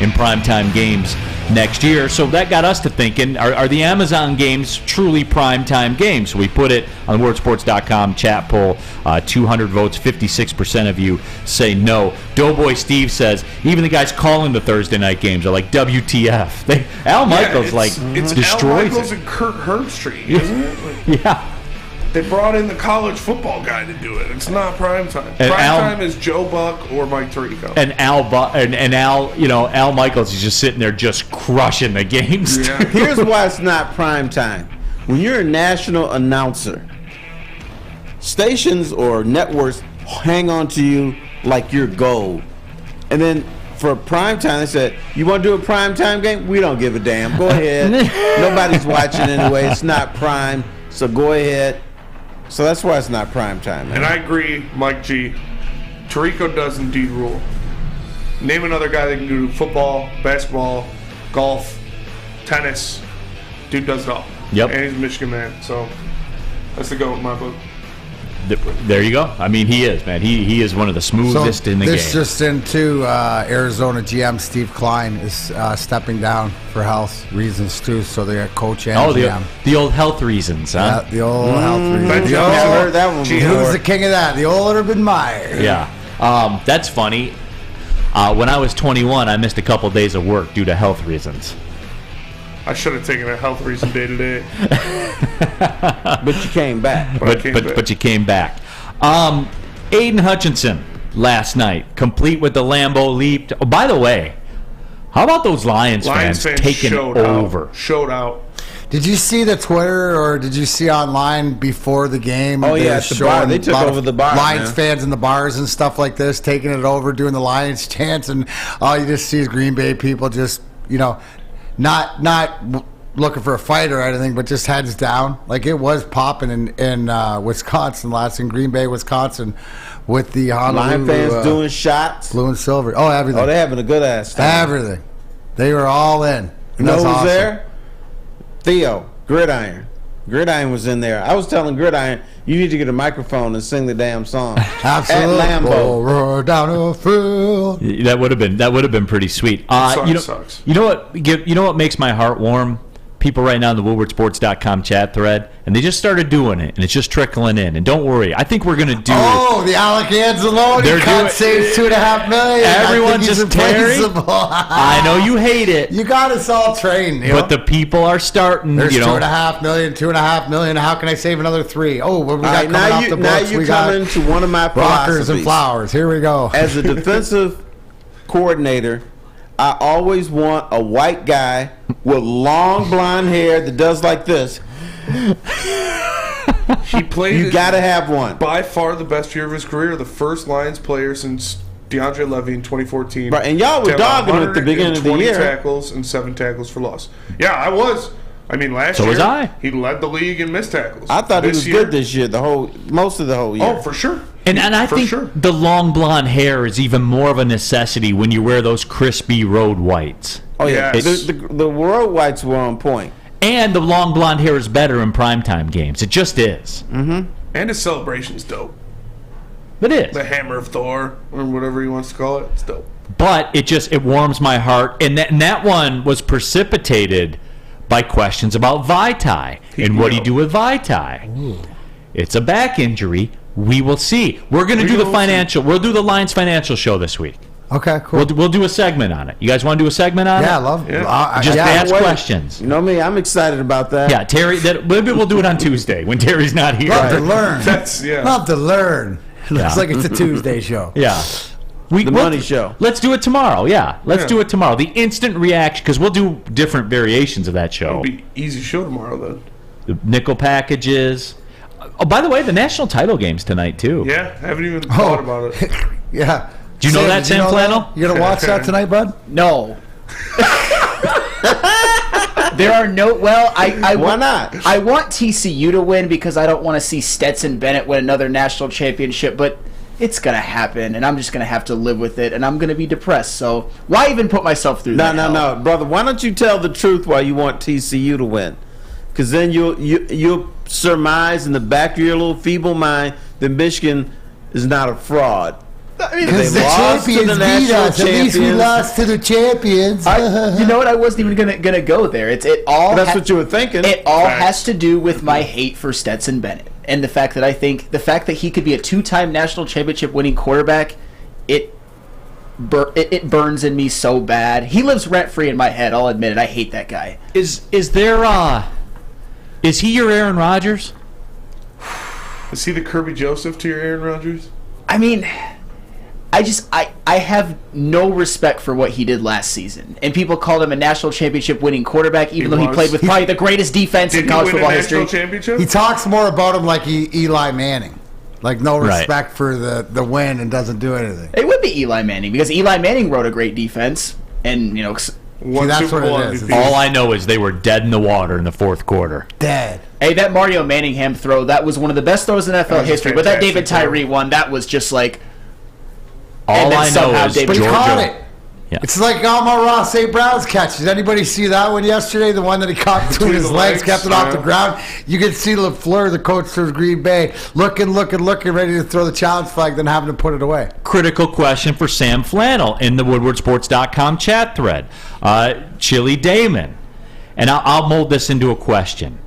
in primetime games next year. So that got us to thinking, are the Amazon games truly primetime games? So we put it on the WoodwardSports.com chat poll. 200 votes, 56% of you say no. Doughboy Steve says, even the guys calling the Thursday night games are like, WTF. Al Michaels, it's destroys Al Michaels it. and Kurt Herbstreit, isn't it? Yeah. They brought in the college football guy to do it. It's not primetime. And Primetime is Joe Buck or Mike Tirico. And Al Michaels is just sitting there just crushing the games. Yeah. Here's why it's not prime time. When you're a national announcer, stations or networks hang on to you like you're gold. And then for prime time, they said, you want to do a prime time game? We don't give a damn. Go ahead. Nobody's watching anyway. It's not prime, so go ahead. So that's why it's not prime time, man. And I agree, Mike G. Tirico does indeed rule. Name another guy that can do football, basketball, golf, tennis. Dude does it all. Yep. And he's a Michigan man, so that's the GOAT in my book. There you go. I mean, he is, man. He is one of the smoothest in the game. This just into Arizona GM Steve Klein is stepping down for health reasons too. So they got coach and GM. The old health reasons, huh? Yeah, the old health reasons. Never heard that one before. Who's the king of that? The old Urban Meyer. Yeah. That's funny. When I was 21, I missed a couple days of work due to health reasons. I should have taken a health reason day to day. But you came back. But you came back. Aidan Hutchinson last night, complete with the Lambeau leap. Oh, by the way, how about those Lions fans taking over? Showed out. Did you see the Twitter or did you see online before the game? Oh, yeah, at the bar. They took over the bar. Lions fans in the bars and stuff like this, taking it over, doing the Lions chants, and all you just see is Green Bay people just, not looking for a fight or anything, but just heads down. Like it was popping in Wisconsin in Green Bay, Wisconsin, with the Lion fans doing shots. Blue and silver. Oh, everything. Oh, they're having a good ass time. Everything. They were all in. You know who's awesome. There? Theo, Gridiron. Gridiron was in there. I was telling Gridiron, you need to get a microphone and sing the damn song. Absolutely. At Lambeau. Down the field. That would have been pretty sweet. Sucks. You know what makes my heart warm? People right now in the WoodwardSports.com chat thread, and they just started doing it, and it's just trickling in. And don't worry, I think we're going to do. Oh, the Alec Anzalone cut saves $2.5 million. Everyone's just Terry. I know you hate it. You got us all trained, but the people are starting. There's $2.5 million. How can I save another $3 million? Oh, what we got coming off the books? Now you come into one of my rockers and flowers. Here we go. As a defensive coordinator, I always want a white guy with long blonde hair that does like this. He played. You got to have one. By far the best year of his career. The first Lions player since DeAndre Levy in 2014. Right, and y'all were dogging at the beginning of the year. 20 tackles and 7 tackles for loss. Yeah, I was. I mean, last year was I. He led the league in missed tackles. I thought he was good this year. Most of the whole year. Oh, for sure. And I think the long blonde hair is even more of a necessity when you wear those crispy road whites. Oh yeah, the road whites were on point. And the long blonde hair is better in primetime games. It just is. Mm-hmm. And his celebration's dope. It is. The Hammer of Thor, or whatever he wants to call it. It's dope. But it warms my heart. And that one was precipitated by questions about Vaitai. And what do you do with Vaitai? Ooh. It's a back injury. We will see. We're going to do the financial. We'll do the Lions financial show this week. Okay, cool. We'll do a segment on it. You guys want to do a segment on it? Yeah, I love it. Just ask questions. You know me, I'm excited about that. Yeah, Terry. Maybe we'll do it on Tuesday when Terry's not here. Love to learn. Yeah. Love to learn. Looks like it's a Tuesday show. Yeah. The money show. Let's do it tomorrow. Yeah, let's do it tomorrow. The instant reaction, because we'll do different variations of that show. It'll be easy show tomorrow, then. The nickel packages. Oh, by the way, the national title game's tonight, too. Yeah, I haven't even thought about it. Yeah. Do you know that, Sam Flannel? You gonna watch that tonight, bud? No. There are no. Well, why not? I want TCU to win because I don't want to see Stetson Bennett win another national championship, but it's gonna happen, and I'm just gonna have to live with it, and I'm gonna be depressed. So why even put myself through that? No, brother. Why don't you tell the truth why you want TCU to win? Because then you'll surmise in the back of your little feeble mind that Michigan is not a fraud. Because the champions beat us. At least we lost to the champions. You know what? I wasn't even gonna go there. It all. That's what you were thinking. It all has to do with my hate for Stetson Bennett and the fact that he could be a 2-time national championship winning quarterback. It burns in me so bad. He lives rent free in my head. I'll admit it. I hate that guy. Is he your Aaron Rodgers? Is he the Kirby Joseph to your Aaron Rodgers? I mean, I have no respect for what he did last season. And people called him a national championship winning quarterback, even though he played with probably the greatest defense in college football history. He talks more about him like Eli Manning. Like no respect for the win and doesn't do anything. It would be Eli Manning because Eli Manning wrote a great defense. And, you know, that's what it is. All I know is they were dead in the water in the fourth quarter. Dead. Hey, that Mario Manningham throw, that was one of the best throws in NFL history. But that David Tyree one, that was just like... All I know is But he caught it. Yeah. It's like Amon-Ra St. Brown's catch. Did anybody see that one yesterday? The one that he caught between his legs, kept it off the ground. You could see LaFleur, the coach for Green Bay, looking, ready to throw the challenge flag, then having to put it away. Critical question for Sam Flannel in the WoodwardSports.com chat thread. Chili Damon. And I'll mold this into a question.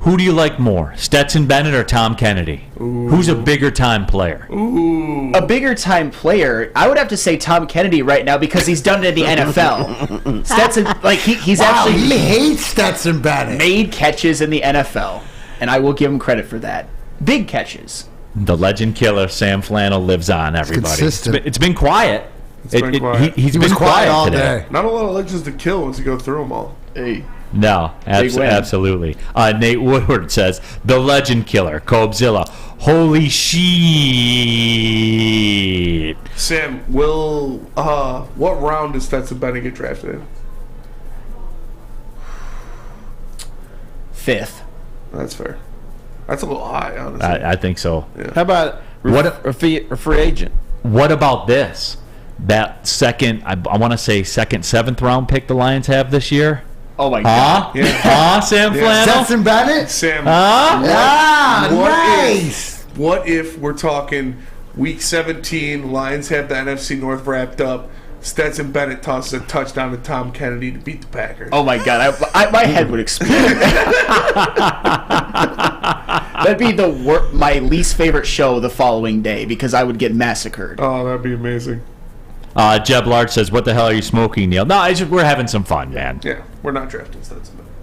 Who do you like more, Stetson Bennett or Tom Kennedy? Ooh. Who's a bigger time player? Ooh. A bigger time player? I would have to say Tom Kennedy right now because he's done it in the NFL. Stetson, like he hates Stetson Bennett. Made catches in the NFL, and I will give him credit for that. Big catches. The legend killer Sam Flannel lives on. Everybody. It's been quiet. He's been quiet all today. day. Not a lot of legends to kill once you go through them all. Hey. No, absolutely. Nate Woodward says, the legend killer, Cobzilla. Holy shit. Sam, what round does Stetson Bennett get drafted in? 5th. That's fair. That's a little high, honestly. I think so. Yeah. How about a free agent? What about this? That second, I want to say second, 7th round pick the Lions have this year? Oh my God! Sam Flannel, Stetson Bennett, Sam. Nice. What if we're talking week 17? Lions have the NFC North wrapped up. Stetson Bennett tosses a touchdown to Tom Kennedy to beat the Packers. Oh my God! My head would explode. That'd be my least favorite show the following day because I would get massacred. Oh, that'd be amazing. Jeb Lard says, what the hell are you smoking, Neil? No, we're having some fun, man. Yeah, we're not drafting Stetson Bennett.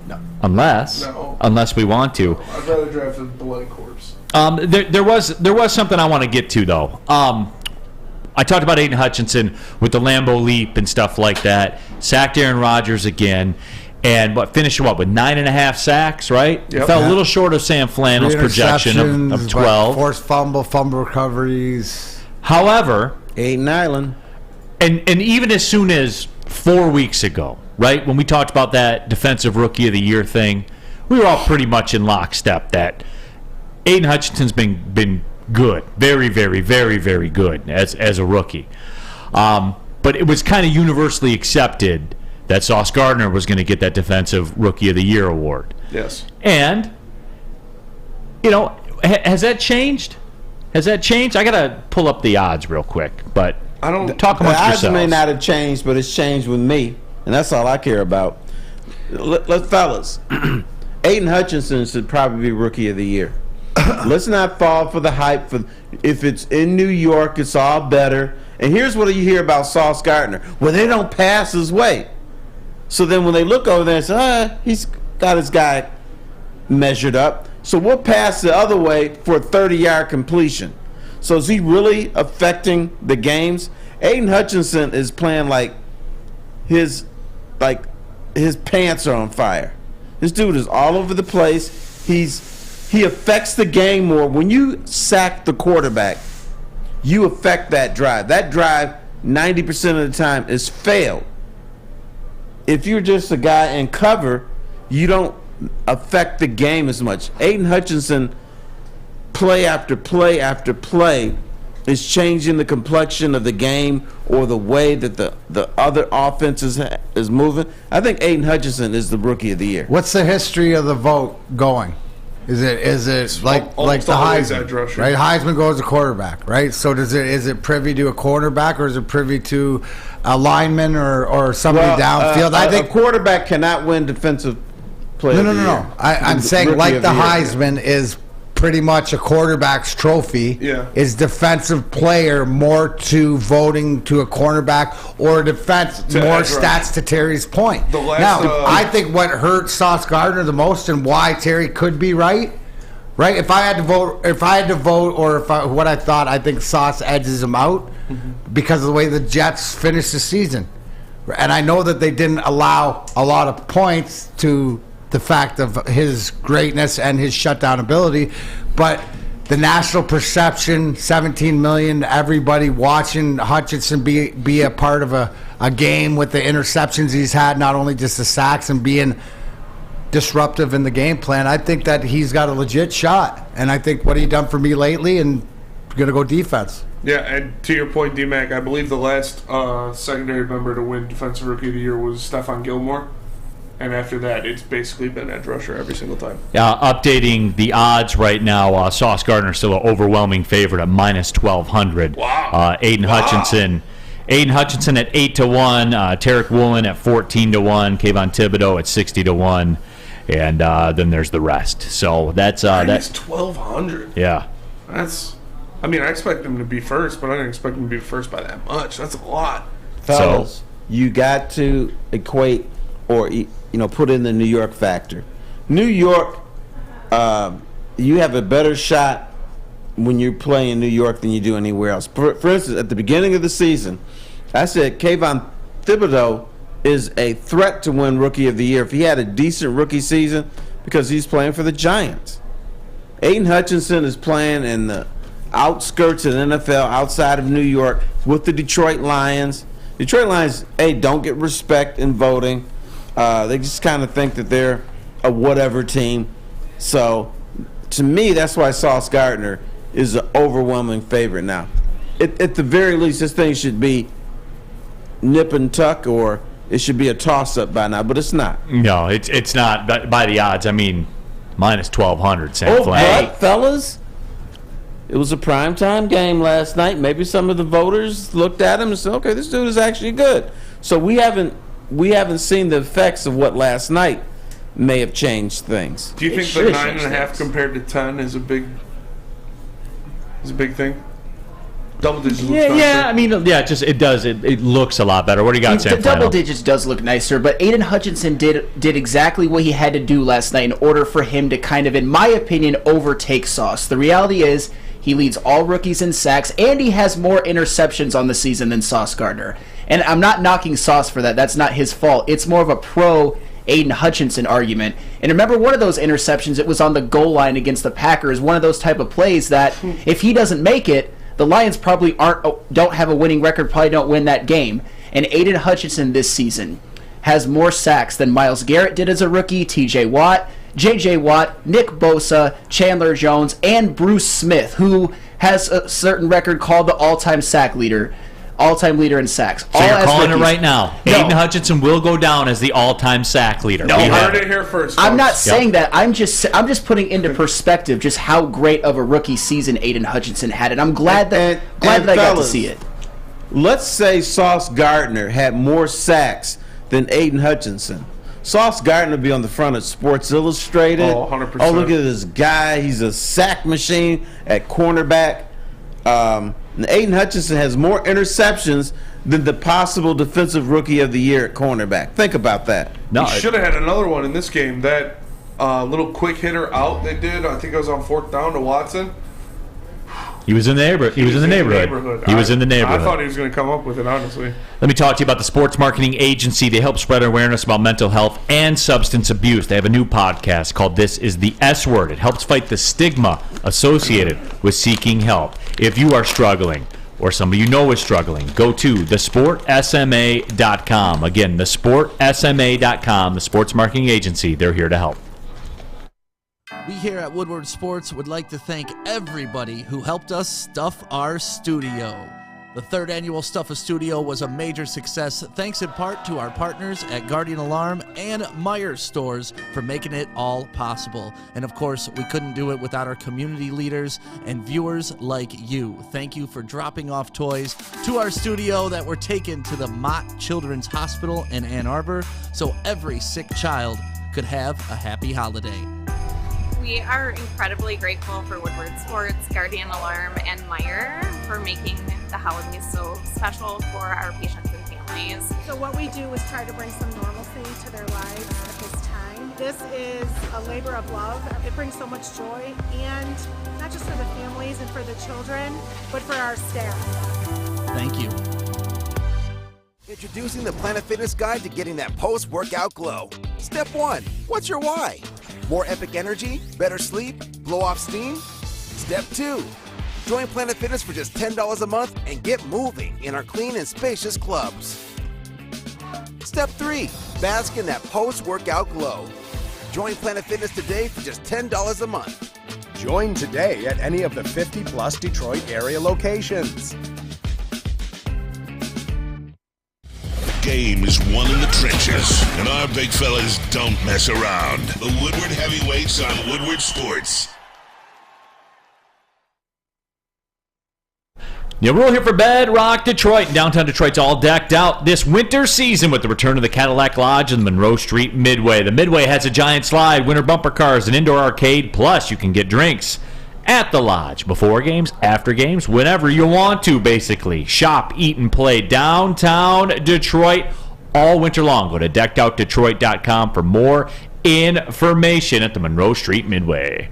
No. Unless we want to. No, I'd rather draft a bloody corpse. There was something I want to get to, though. I talked about Aidan Hutchinson with the Lambeau leap and stuff like that. Sacked Aaron Rodgers again. And finished with 9.5 sacks, right? Yep. Fell a little short of Sam Flannel's projection of 12. Forced fumble recoveries. However... Aiden Island. And even as soon as 4 weeks ago, right, when we talked about that Defensive Rookie of the Year thing, we were all pretty much in lockstep that Aidan Hutchinson's been good. Very, very, very, very good as a rookie. But it was kind of universally accepted that Sauce Gardner was going to get that Defensive Rookie of the Year award. Yes. And Has that changed? Has that changed? I got to pull up the odds real quick, but I don't talk amongst yourselves. The odds may not have changed, but it's changed with me, and that's all I care about. Fellas, Aidan Hutchinson should probably be Rookie of the Year. Let's not fall for the hype. If it's in New York, it's all better. And here's what you hear about Sauce Gardner. Well, they don't pass his way. So then when they look over there and say, he's got his guy measured up. So we'll pass the other way for a 30-yard completion. So is he really affecting the games? Aidan Hutchinson is playing like his pants are on fire. This dude is all over the place. He affects the game more. When you sack the quarterback, you affect that drive. That drive, 90% of the time, is failed. If you're just a guy in cover, you don't affect the game as much. Aidan Hutchinson, play after play after play, is changing the complexion of the game or the way that the other offense is moving. I think Aidan Hutchinson is the Rookie of the Year. What's the history of the vote going? Is it like the Heisman, right? Heisman goes to quarterback, right? So is it privy to a quarterback, or is it privy to a lineman or somebody downfield? I think a quarterback cannot win defensive player. No. I'm saying like the Heisman is pretty much a quarterback's trophy. Yeah. Is defensive player more to voting to a cornerback or defense more stats to Terry's point? Now, I think what hurt Sauce Gardner the most and why Terry could be right. If I had to vote, or what I thought, I think Sauce edges him out because of the way the Jets finished the season. And I know that they didn't allow a lot of points to the fact of his greatness and his shutdown ability, but the national perception, 17 million, everybody watching Hutchinson be a part of a game with the interceptions he's had, not only just the sacks and being disruptive in the game plan. I think that he's got a legit shot, and I think what he done for me lately, and going to go defense. Yeah, and to your point, D-Mac, I believe the last secondary member to win Defensive Rookie of the Year was Stephon Gilmore. And after that, it's basically been edge rusher every single time. Updating the odds right now, Sauce Gardner still an overwhelming favorite at minus 1,200. Wow. Aidan Hutchinson at 8-1. Tarek Woolen at 14-1. Kayvon Thibodeau at 60-1. And then there's the rest. So that's 1,200. Yeah. I expect him to be first, but I didn't expect him to be first by that much. That's a lot. Fellas, you got to equate or put in the New York factor. New York, you have a better shot when you play in New York than you do anywhere else. For instance, at the beginning of the season, I said Kayvon Thibodeau is a threat to win Rookie of the Year if he had a decent rookie season because he's playing for the Giants. Aidan Hutchinson is playing in the outskirts of the NFL outside of New York with the Detroit Lions. Detroit Lions, don't get respect in voting. They just kind of think that they're a whatever team. So, to me, that's why Sauce Gardner is an overwhelming favorite now. At the very least, this thing should be nip and tuck, or it should be a toss-up by now, but it's not. No, it's not by the odds. I mean, minus 1,200, Sam Flanagan. But, fellas, it was a primetime game last night. Maybe some of the voters looked at him and said, okay, this dude is actually good. So we haven't seen the effects of what last night may have changed things. Do you think the 9.5 compared to 10 is a big thing? Double digits looks nicer. It does. It looks a lot better. What do you got, Sam? Double digits does look nicer, but Aidan Hutchinson did exactly what he had to do last night in order for him to kind of, in my opinion, overtake Sauce. The reality is he leads all rookies in sacks, and he has more interceptions on the season than Sauce Gardner. And I'm not knocking Sauce for that. That's not his fault. It's more of a pro Aidan Hutchinson argument. And remember, one of those interceptions, it was on the goal line against the Packers, one of those type of plays that if he doesn't make it, the Lions probably don't have a winning record, probably don't win that game. And Aidan Hutchinson this season has more sacks than Myles Garrett did as a rookie, T.J. Watt, J.J. Watt, Nick Bosa, Chandler Jones, and Bruce Smith, who has a certain record called the all-time sack leader. all-time leader in sacks. So you're calling it right now. No. Aidan Hutchinson will go down as the all-time sack leader. No, you heard it here first. I'm not saying that. I'm just putting into perspective just how great of a rookie season Aidan Hutchinson had, and I'm glad that I got to see it. Let's say Sauce Gardner had more sacks than Aidan Hutchinson. Sauce Gardner would be on the front of Sports Illustrated. Oh, 100%. Oh, look at this guy. He's a sack machine at cornerback. Aidan Hutchinson has more interceptions than the possible defensive rookie of the year at cornerback. Think about that. No, he should have had another one in this game. That little quick hitter out they did, I think it was on 4th down to Watson. He was in the neighborhood. He was in the neighborhood. He was in the neighborhood. I thought he was going to come up with it, honestly. Let me talk to you about the Sports Marketing Agency. They help spread awareness about mental health and substance abuse. They have a new podcast called This is the S Word. It helps fight the stigma associated with seeking help. If you are struggling or somebody you know is struggling, go to thesportsma.com. Again, thesportsma.com, the Sports Marketing Agency. They're here to help. We here at Woodward Sports would like to thank everybody who helped us stuff our studio. The 3rd annual Stuff a Studio was a major success thanks in part to our partners at Guardian Alarm and Myers Stores for making it all possible. And of course, we couldn't do it without our community leaders and viewers like you. Thank you for dropping off toys to our studio that were taken to the Mott Children's Hospital in Ann Arbor so every sick child could have a happy holiday. We are incredibly grateful for Woodward Sports, Guardian Alarm, and Meyer for making the holidays so special for our patients and families. So what we do is try to bring some normalcy to their lives at this time. This is a labor of love. It brings so much joy, and not just for the families and for the children, but for our staff. Thank you. Introducing the Planet Fitness Guide to getting that post-workout glow. Step 1, what's your why? More epic energy, better sleep, blow off steam? Step 2, join Planet Fitness for just $10 a month and get moving in our clean and spacious clubs. Step 3, bask in that post-workout glow. Join Planet Fitness today for just $10 a month. Join today at any of the 50-plus Detroit area locations. Game is won in the trenches, and our big fellas don't mess around. The Woodward Heavyweights on Woodward Sports. Neal Ruhl here for Bedrock Detroit. Downtown Detroit's all decked out this winter season with the return of the Cadillac Lodge and the Monroe Street Midway. The Midway has a giant slide, winter bumper cars, an indoor arcade, plus you can get drinks at the Lodge before games, after games, whenever you want to, basically. Shop, eat, and play downtown Detroit all winter long. Go to deckedoutdetroit.com for more information at the Monroe Street Midway.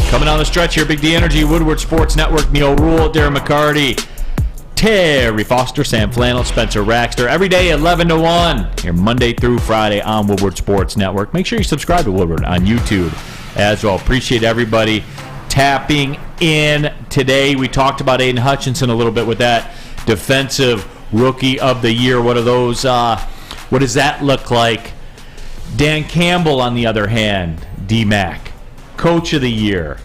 Coming on the stretch here, Big D Energy, Woodward Sports Network, Neal Ruhl, Darren McCarty, Terry Foster, Sam Flannel, Spencer Raxter. Every day, 11 to 1, here Monday through Friday on Woodward Sports Network. Make sure you subscribe to Woodward on YouTube as well. Appreciate everybody tapping in today. We talked about Aidan Hutchinson a little bit with that defensive rookie of the year. What are those? What does that look like? Dan Campbell, on the other hand, D-Mac, coach of the year.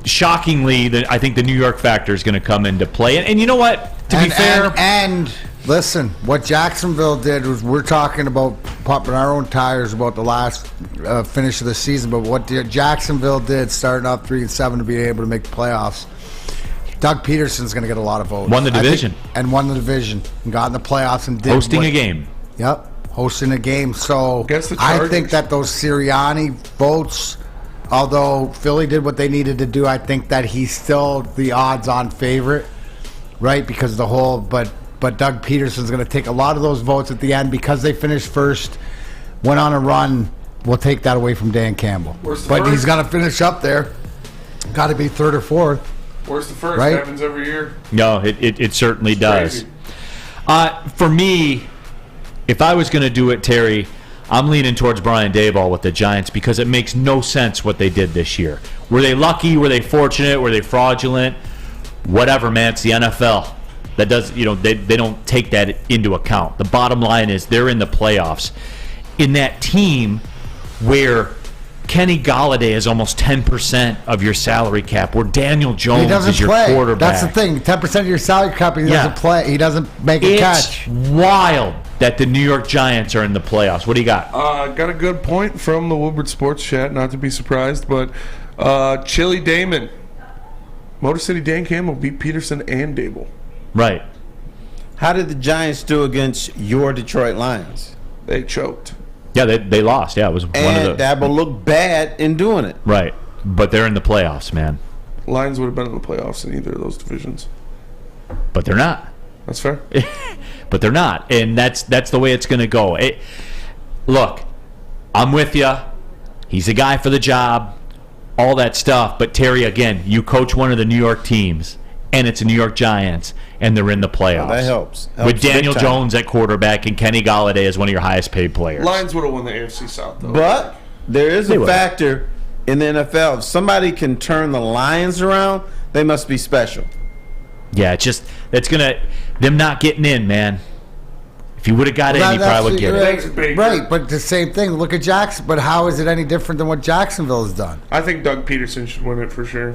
Shockingly, I think the New York factor is going to come into play. And you know what? To be fair, and listen, what Jacksonville did was, we're talking about popping our own tires about the last finish of the season, but what Jacksonville did, starting off 3-7 to be able to make the playoffs. Doug Peterson's going to get a lot of votes. Won the division. And won the division. And got in the playoffs and did hosting a game. Yep, hosting a game. So I think that those Sirianni votes, although Philly did what they needed to do, I think that he's still the odds-on favorite, right? Because of the whole, but Doug Peterson's going to take a lot of those votes at the end because they finished first, went on a run. We'll take that away from Dan Campbell. But he's got to finish up there. Got to be third or fourth. Where's the first? Right? Happens every year. No, it certainly does. For me, if I was going to do it, Terry, I'm leaning towards Brian Daboll with the Giants because it makes no sense what they did this year. Were they lucky? Were they fortunate? Were they fraudulent? Whatever, man. It's the NFL. That does, they don't take that into account. The bottom line is they're in the playoffs. In that team where Kenny Golladay is almost 10% of your salary cap, where Daniel Jones is your quarterback. That's the thing. 10% of your salary cap, he doesn't play. He doesn't make a catch. It's wild that the New York Giants are in the playoffs. What do you got? Got a good point from the Woodward Sports Chat, not to be surprised, but Chili Damon. Motor City Dan Campbell beat Peterson and Dable. Right. How did the Giants do against your Detroit Lions? They choked. Yeah, they lost. Yeah, it was one of the... Dabo looked bad in doing it. Right. But they're in the playoffs, man. Lions would have been in the playoffs in either of those divisions. But they're not. That's fair. But they're not. And that's the way it's going to go. Look, I'm with you. He's the guy for the job. All that stuff. But, Terry, again, you coach one of the New York teams, and it's the New York Giants, and they're in the playoffs. Well, that helps. With Daniel Jones at quarterback and Kenny Golladay as one of your highest paid players. Lions would have won the AFC South, though. But there is a factor in the NFL. If somebody can turn the Lions around, they must be special. Yeah, it's just them not getting in, man. If you would have got in, you probably would get it. Right, but the same thing. Look at Jackson. But how is it any different than what Jacksonville has done? I think Doug Peterson should win it for sure.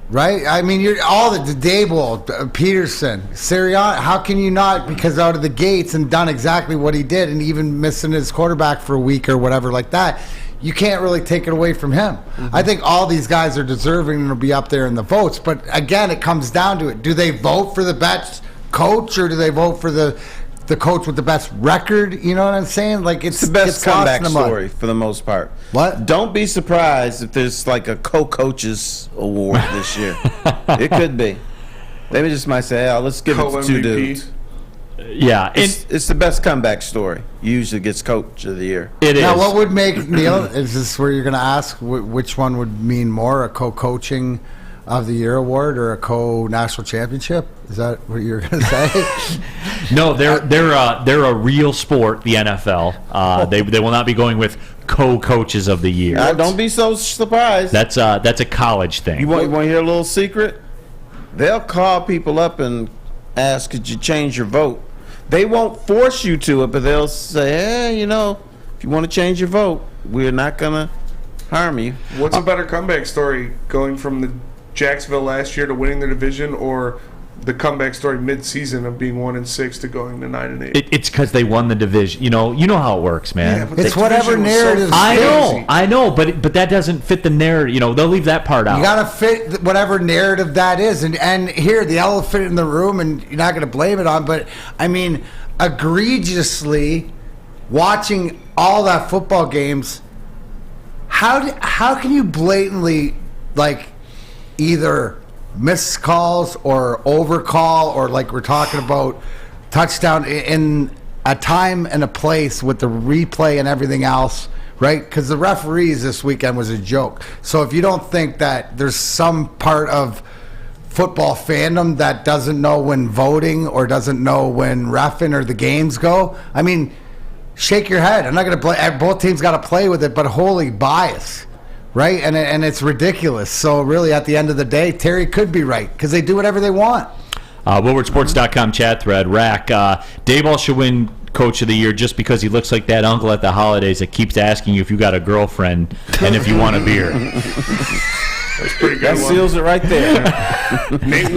Right? I mean, you're all the Dable, Peterson, Sirianni. How can you not, because out of the gates and done exactly what he did, and even missing his quarterback for a week or whatever like that, you can't really take it away from him. Mm-hmm. I think all these guys are deserving and will be up there in the votes. But again, it comes down to it. Do they vote for the best coach, or do they vote for the coach with the best record? You know what I'm saying? Like, it's the best comeback story for the most part. What? Don't be surprised if there's like a co-coaches award this year. It could be. They just might say, let's give it to two dudes. Yeah, it's the best comeback story. Usually gets coach of the year. It is. Now, what would make, Neal, is this where you're going to ask which one would mean more, a co-coaching of the year award or a co-national championship? Is that what you're going to say? No, they're a real sport, the NFL. They will not be going with co-coaches of the year. Don't be so surprised. That's a college thing. You want to hear a little secret? They'll call people up and ask, could you change your vote? They won't force you to it, but they'll say, hey, if you want to change your vote, we're not going to harm you. What's a better comeback story, going from the Jacksonville last year to winning the division, or the comeback story mid-season of being 1-6 to going to 9-8? It's because they won the division. You know how it works, man. Yeah, it's whatever narrative. I know, but that doesn't fit the narrative. They'll leave that part out. You got to fit whatever narrative that is, and here the elephant in the room, and you're not going to blame it on, but I mean, egregiously watching all that football games. How can you blatantly either miss calls or overcall, or like we're talking about touchdown in a time and a place with the replay and everything else, right? Because the referees this weekend was a joke. So if you don't think that there's some part of football fandom that doesn't know when voting or doesn't know when reffing or the games go, I mean, shake your head. I'm not going to play. Both teams got to play with it, but holy bias. Right, and it's ridiculous. So really, at the end of the day, Terry could be right because they do whatever they want. WoodwardSports.com chat thread. Rack, Dayball should win Coach of the Year just because he looks like that uncle at the holidays that keeps asking you if you got a girlfriend and if you want a beer. That's pretty good. That seals it right there. Nate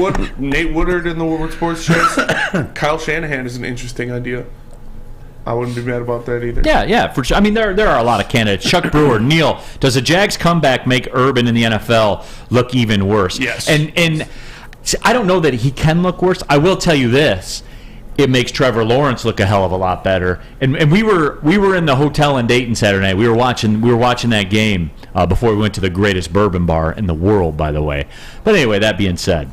Woodward in the Woodward Sports chat. Kyle Shanahan is an interesting idea. I wouldn't be mad about that either. Yeah, for sure. I mean, there are a lot of candidates. Chuck Brewer, Neal, does the Jags comeback make Urban in the NFL look even worse? Yes. And I don't know that he can look worse. I will tell you this: it makes Trevor Lawrence look a hell of a lot better. And we were in the hotel in Dayton Saturday night. We were watching that game before we went to the greatest bourbon bar in the world, by the way. But anyway, that being said,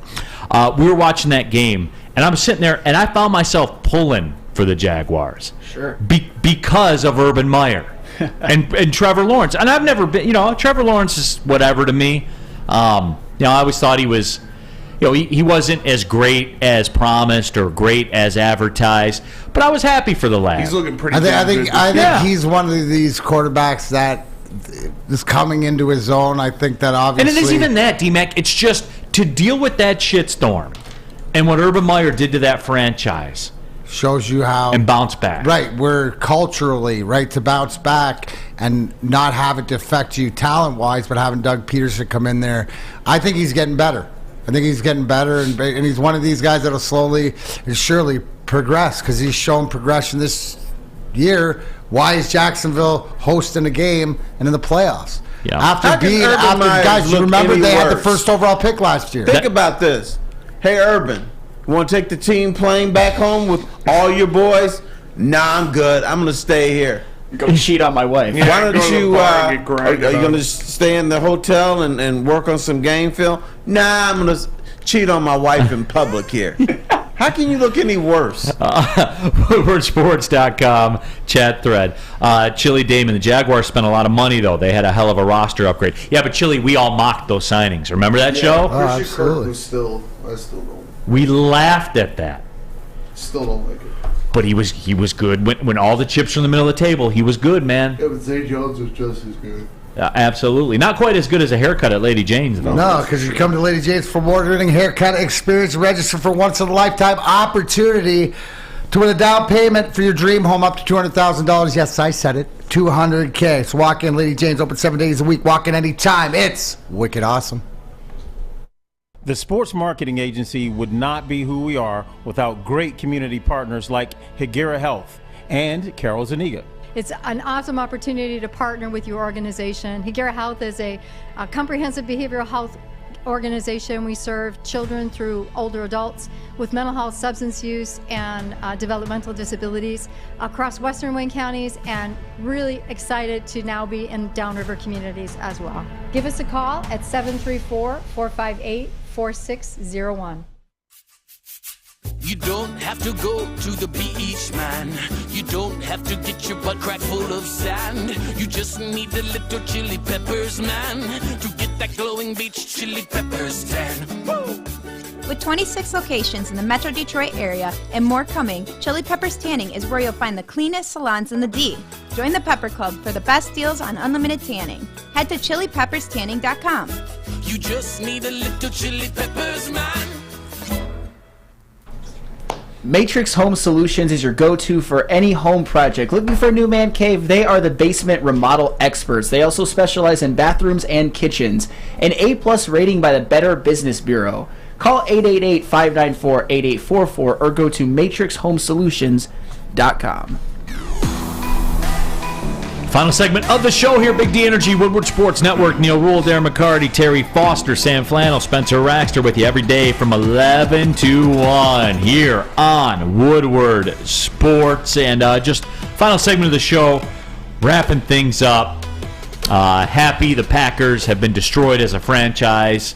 we were watching that game, and I'm sitting there, and I found myself pulling for the Jaguars. Sure. Because of Urban Meyer and Trevor Lawrence. And I've never been, Trevor Lawrence is whatever to me. I always thought he was, he wasn't as great as promised or great as advertised, but I was happy for the lad. He's looking pretty I think he's one of these quarterbacks that is coming into his own. I think that obviously. And it isn't even that, D-Mac. It's just to deal with that shitstorm and what Urban Meyer did to that franchise. shows you how and bounce back. Right, we're culturally right to bounce back and not have it affect you talent wise, but having Doug Peterson come in there, I think he's getting better. I think he's getting better, and he's one of these guys that'll slowly and surely progress because he's shown progression this year. Why is Jacksonville hosting a game and in the playoffs? Yeah. How can Urban Meyer guys, you look remember any they had the worse? first overall pick last year. Think about this. Hey, Urban, you want to take the team playing back home with all your boys? Nah, I'm good. I'm going to stay here. Go cheat on my wife. Why don't you, are you grinded going on. to stay in the hotel and work on some game film? Nah, I'm going to cheat on my wife in public here. How can you look any worse? WoodwardSports.com chat thread. Chili Damon, the Jaguars spent a lot of money, though. They had a hell of a roster upgrade. Yeah, but Chili, we all mocked those signings. Remember that show? Christian Kirk was I still don't. We laughed at that. Still don't like it. But he was good. When all the chips were in the middle of the table, he was good, man. Yeah, but Zay Jones was just as good. Absolutely. Not quite as good as a haircut at Lady Jane's, though. No, because you come to Lady Jane's for award-winning haircut experience, register for once-in-a-lifetime opportunity to win a down payment for your dream home up to $200,000. Yes, I said it. $200K. So walk in. Lady Jane's open 7 days a week. Walk in anytime. It's wicked awesome. The Sports Marketing Agency would not be who we are without great community partners like Higuera Health and Carol Zaniga. It's an awesome opportunity to partner with your organization. Higuera Health is a comprehensive behavioral health organization. We serve children through older adults with mental health, substance use, and developmental disabilities across Western Wayne counties, and really excited to now be in downriver communities as well. Give us a call at 734-458-4601. You don't have to go to the beach, man. You don't have to get your butt crack full of sand. You just need a little chili peppers, man, to get that glowing beach chili peppers tan. Woo! With 26 locations in the Metro Detroit area and more coming, Chili Peppers Tanning is where you'll find the cleanest salons in the D. Join the Pepper Club for the best deals on unlimited tanning. Head to chilipepperstanning.com. You just need a little chili peppers, man. Matrix Home Solutions is your go-to for any home project. Looking for a new man cave? They are the basement remodel experts. They also specialize in bathrooms and kitchens. An A+ rating by the Better Business Bureau. Call 888-594-8844 or go to matrixhomesolutions.com. Final segment of the show here, Big D Energy, Woodward Sports Network. Neal Ruhl, Darren McCarty, Terry Foster, Sam Flannel, Spencer Raxter with you every day from 11 to 1 here on Woodward Sports. And just final segment of the show, wrapping things up. Happy the Packers have been destroyed as a franchise.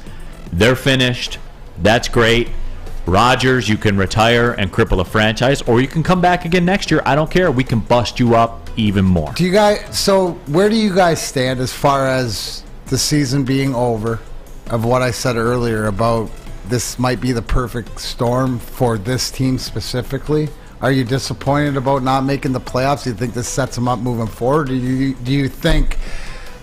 They're finished. That's great. Rodgers, you can retire and cripple a franchise, or you can come back again next year. I don't care. We can bust you up even more. Do you guys? So where do you guys stand as far as the season being over? Of what I said earlier about this might be the perfect storm for this team specifically. Are you disappointed about not making the playoffs? Do you think this sets them up moving forward? Do you think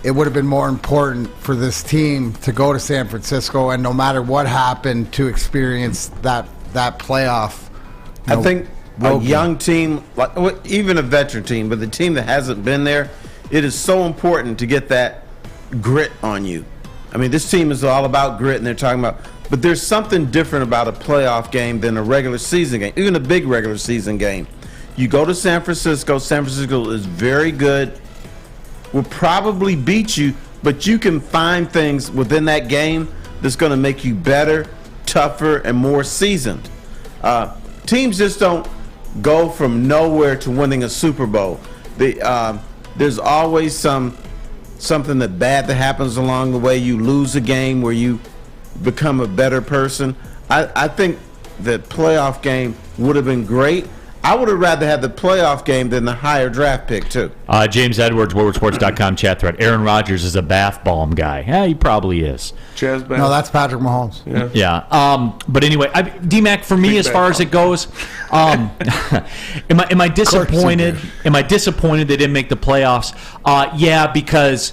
it would have been more important for this team to go to San Francisco and no matter what happened to experience that playoff? I think a young team, like even a veteran team, but the team that hasn't been there, it is so important to get that grit on you. I mean, this team is all about grit, and they're talking about, but there's something different about a playoff game than a regular season game, even a big regular season game. You go to San Francisco is very good, will probably beat you, but you can find things within that game that's going to make you better, tougher, and more seasoned. Teams just don't go from nowhere to winning a Super Bowl. There's always something that bad that happens along the way. You lose a game where you become a better person. I think the playoff game would have been great. I would have rather had the playoff game than the higher draft pick, too. James Edwards, WoodwardSports.com chat thread. Aaron Rodgers is a bath bomb guy. Yeah, he probably is. No, that's Patrick Mahomes. Yeah. But anyway, D-Mac, for me, as far as it goes, am I disappointed? Am I disappointed they didn't make the playoffs? Yeah, because,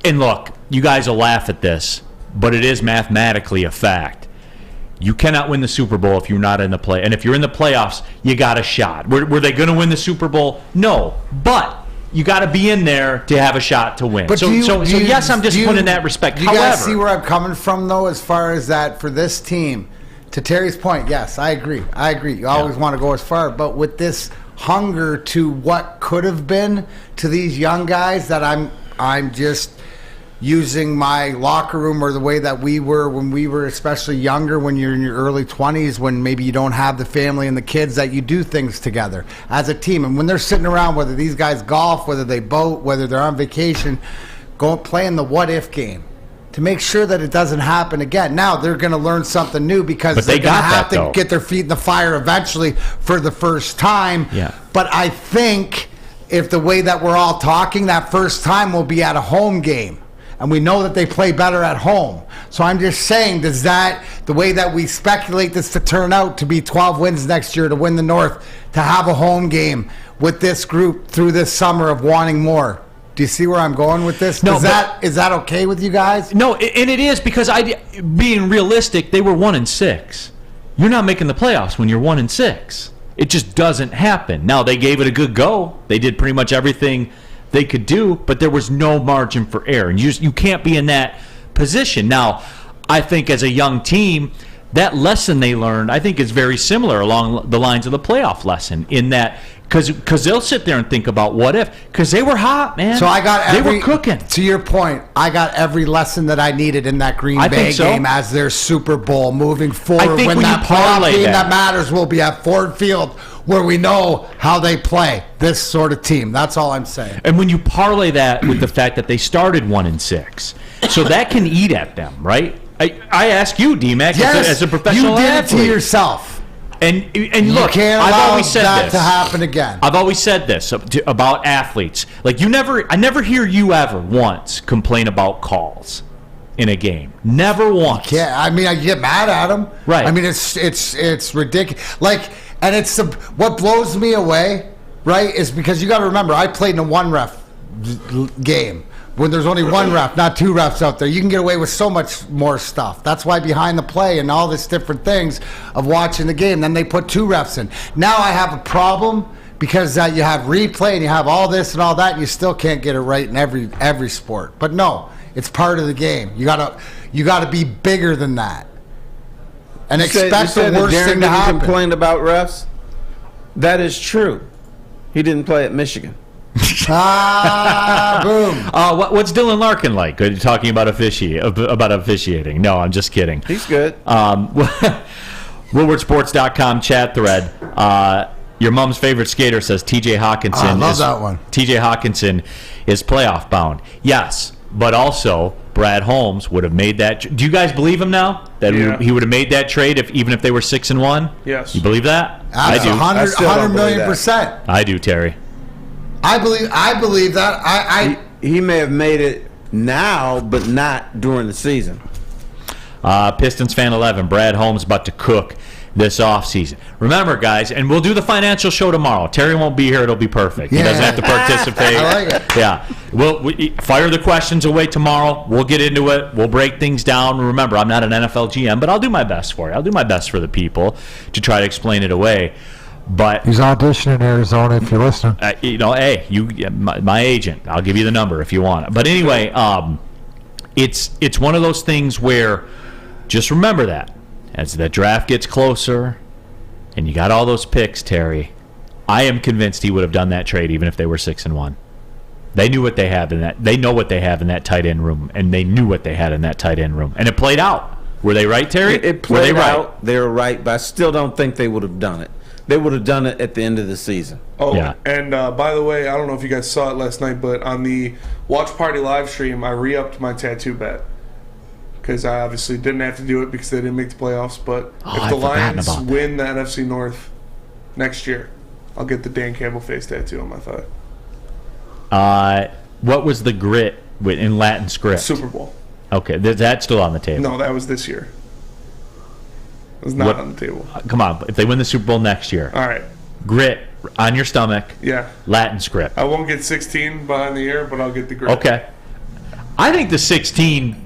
and look, you guys will laugh at this, but it is mathematically a fact. You cannot win the Super Bowl if you're not in the play. And if you're in the playoffs, you got a shot. Were they going to win the Super Bowl? No. But you got to be in there to have a shot to win. But So yes, I'm just putting in that respect. You guys see where I'm coming from, though, as far as that for this team. To Terry's point, yes, I agree. You always want to go as far. But with this hunger to what could have been to these young guys, that I'm just using my locker room or the way that we were when we were especially younger, when you're in your early 20s, when maybe you don't have the family and the kids, that you do things together as a team. And when they're sitting around, whether these guys golf, whether they boat, whether they're on vacation, playing the what-if game to make sure that it doesn't happen again. Now they're going to learn something new because they're going to have to get their feet in the fire eventually for the first time. Yeah. But I think if the way that we're all talking, that first time will be at a home game. And we know that they play better at home. So I'm just saying, does that, the way that we speculate this to turn out to be 12 wins next year, to win the North, to have a home game with this group through this summer of wanting more? Do you see where I'm going with this? No, is that okay with you guys? No, and it is, because being realistic, they were 1-6. You're not making the playoffs when you're 1-6. It just doesn't happen. Now, they gave it a good go. They did pretty much everything they could do, but there was no margin for error, and you can't be in that position. Now, I think as a young team, that lesson they learned, I think, is very similar along the lines of the playoff lesson, in that because they'll sit there and think about what if, because they were hot, man. So they were cooking. To your point, I got every lesson that I needed in that Green Bay game as their Super Bowl moving forward. When that playoff game that matters will be at Ford Field, where we know how they play, this sort of team. That's all I'm saying. And when you parlay that with the fact that they started 1-6, so that can eat at them, right? I ask you, D-Mac, as a professional you did athlete. it to yourself. And look, can't I've allow always said that this to happen again. I've always said this about athletes. Like, I never hear you ever once complain about calls in a game. Never once. Yeah, I mean, I get mad at them. Right. I mean, it's ridiculous. Like, and it's what blows me away, right? Is because you got to remember, I played in a one ref game. When there's only one ref, not two refs out there, you can get away with so much more stuff. That's why behind the play and all this different things of watching the game, then they put two refs in. Now I have a problem because you have replay and you have all this and all that, and you still can't get it right in every sport. But no, it's part of the game. You gotta be bigger than that and expect the worst thing to happen. Darren complained about refs. That is true. He didn't play at Michigan. Boom. What's Dylan Larkin like? Are you talking about officiating? No, I'm just kidding. He's good. WoodwardSports.com chat thread. Your mom's favorite skater says T.J. Hawkinson. I love that one. T.J. Hawkinson is playoff bound. Yes, but also Brad Holmes would have made that. Do you guys believe him now that he would have made that trade even if they were 6-1? Yes. You believe that? I do. 100 million%. I do, Terry. I believe that. He may have made it now, but not during the season. Pistons fan 11. Brad Holmes about to cook this offseason. Remember, guys, and we'll do the financial show tomorrow. Terry won't be here. It'll be perfect. He doesn't have to participate. I like it. Yeah. We fire the questions away tomorrow. We'll get into it. We'll break things down. Remember, I'm not an NFL GM, but I'll do my best for you. I'll do my best for the people to try to explain it away. But he's auditioning in Arizona if you're listening. Hey, my agent. I'll give you the number if you want it. But anyway, it's one of those things where just remember that as the draft gets closer, and you got all those picks, Terry. I am convinced he would have done that trade even if they were 6-1. They knew what they have in that. They know what they have in that tight end room, and they knew what they had in that tight end room, and it played out. Were they right, Terry? It played out. They were right, but I still don't think they would have done it. They would have done it at the end of the season. Oh, yeah. And by the way, I don't know if you guys saw it last night, but on the Watch Party live stream, I re-upped my tattoo bet. Because I obviously didn't have to do it because they didn't make the playoffs. But if the Lions win the NFC North next year, I'll get the Dan Campbell face tattoo on my thigh. What was the grit in Latin script? Super Bowl. Okay, that's still on the table. No, that was this year. It was not on the table. Come on, if they win the Super Bowl next year. All right. Grit on your stomach. Yeah. Latin script. I won't get 16 behind the ear, but I'll get the grit. Okay. I think the 16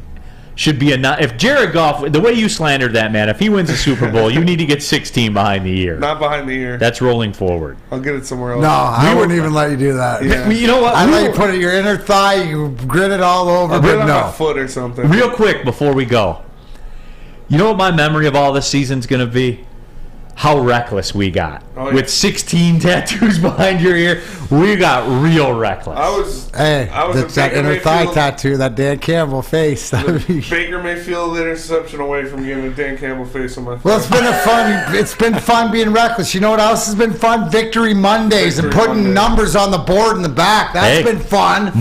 should be if Jared Goff, the way you slandered that man, if he wins the Super Bowl, you need to get 16 behind the ear. Not behind the ear. That's rolling forward. I'll get it somewhere else. No, I wouldn't even let you do that. Yeah. You know what? I let you put it in your inner thigh, you grit it all over, I'll put it but on no. my foot or something. Real quick before we go, you know what my memory of all this season's going to be? How reckless we got. Oh, yeah. With 16 tattoos behind your ear, we got real reckless. I was That's that inner thigh tattoo, that Dan Campbell face. Baker Mayfield interception away from getting a Dan Campbell face on my face. Well, it's been fun being reckless. You know what else has been fun? Victory Mondays and putting numbers on the board in the back. That's been fun.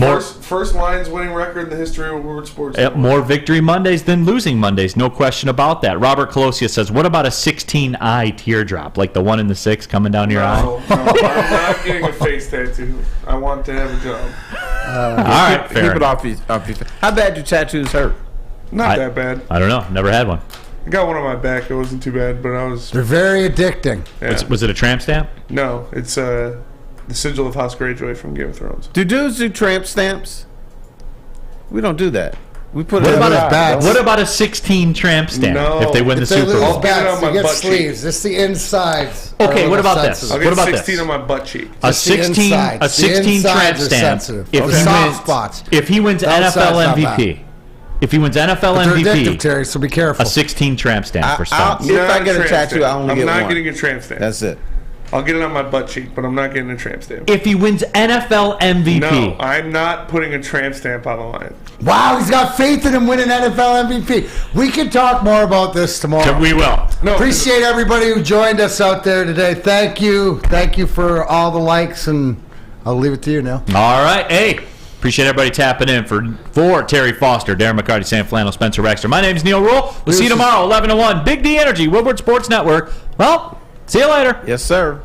First Lions winning record in the history of Woodward Sports. More Victory Mondays than losing Mondays, no question about that. Robert Colosia says, what about a 16-eye teardrop, like the one in the 6 coming down your eye? No, I'm not getting a face tattoo. I want to have a job. All right, fair keep it enough. off your How bad do tattoos hurt? Not that bad. I don't know. Never had one. I got one on my back. It wasn't too bad, but I was... They're very addicting. Yeah. Was it a tramp stamp? No, it's the sigil of House Greyjoy from Game of Thrones. Do dudes do tramp stamps? We don't do that. We put What it what about a 16 tramp stamp if they win the Super Bowl? I'll get it on my you get butt sleeves. cheek. This is the insides. Okay, what about this? I'll What get about 16 this? on my butt cheek. A 16 tramp stamp. If he wins NFL MVP. If he wins NFL But they're MVP, addictive, Terry, so be careful. a 16 tramp stamp for stumps. If I get a tattoo, I only I'm get not one. getting a tramp stamp. That's it. I'll get it on my butt cheek, but I'm not getting a tramp stamp. If he wins NFL MVP. No, I'm not putting a tramp stamp on the line. Wow, he's got faith in him winning NFL MVP. We can talk more about this tomorrow. We will. Appreciate everybody who joined us out there today. Thank you. Thank you for all the likes, and I'll leave it to you now. All right. Hey, appreciate everybody tapping in. For Terry Foster, Darren McCarty, Sam Flannel, Spencer Rexter. My name's Neal Ruhl. We'll see you tomorrow, 11 to 1. Big D Energy, Woodward Sports Network. Well, see you later. Yes, sir.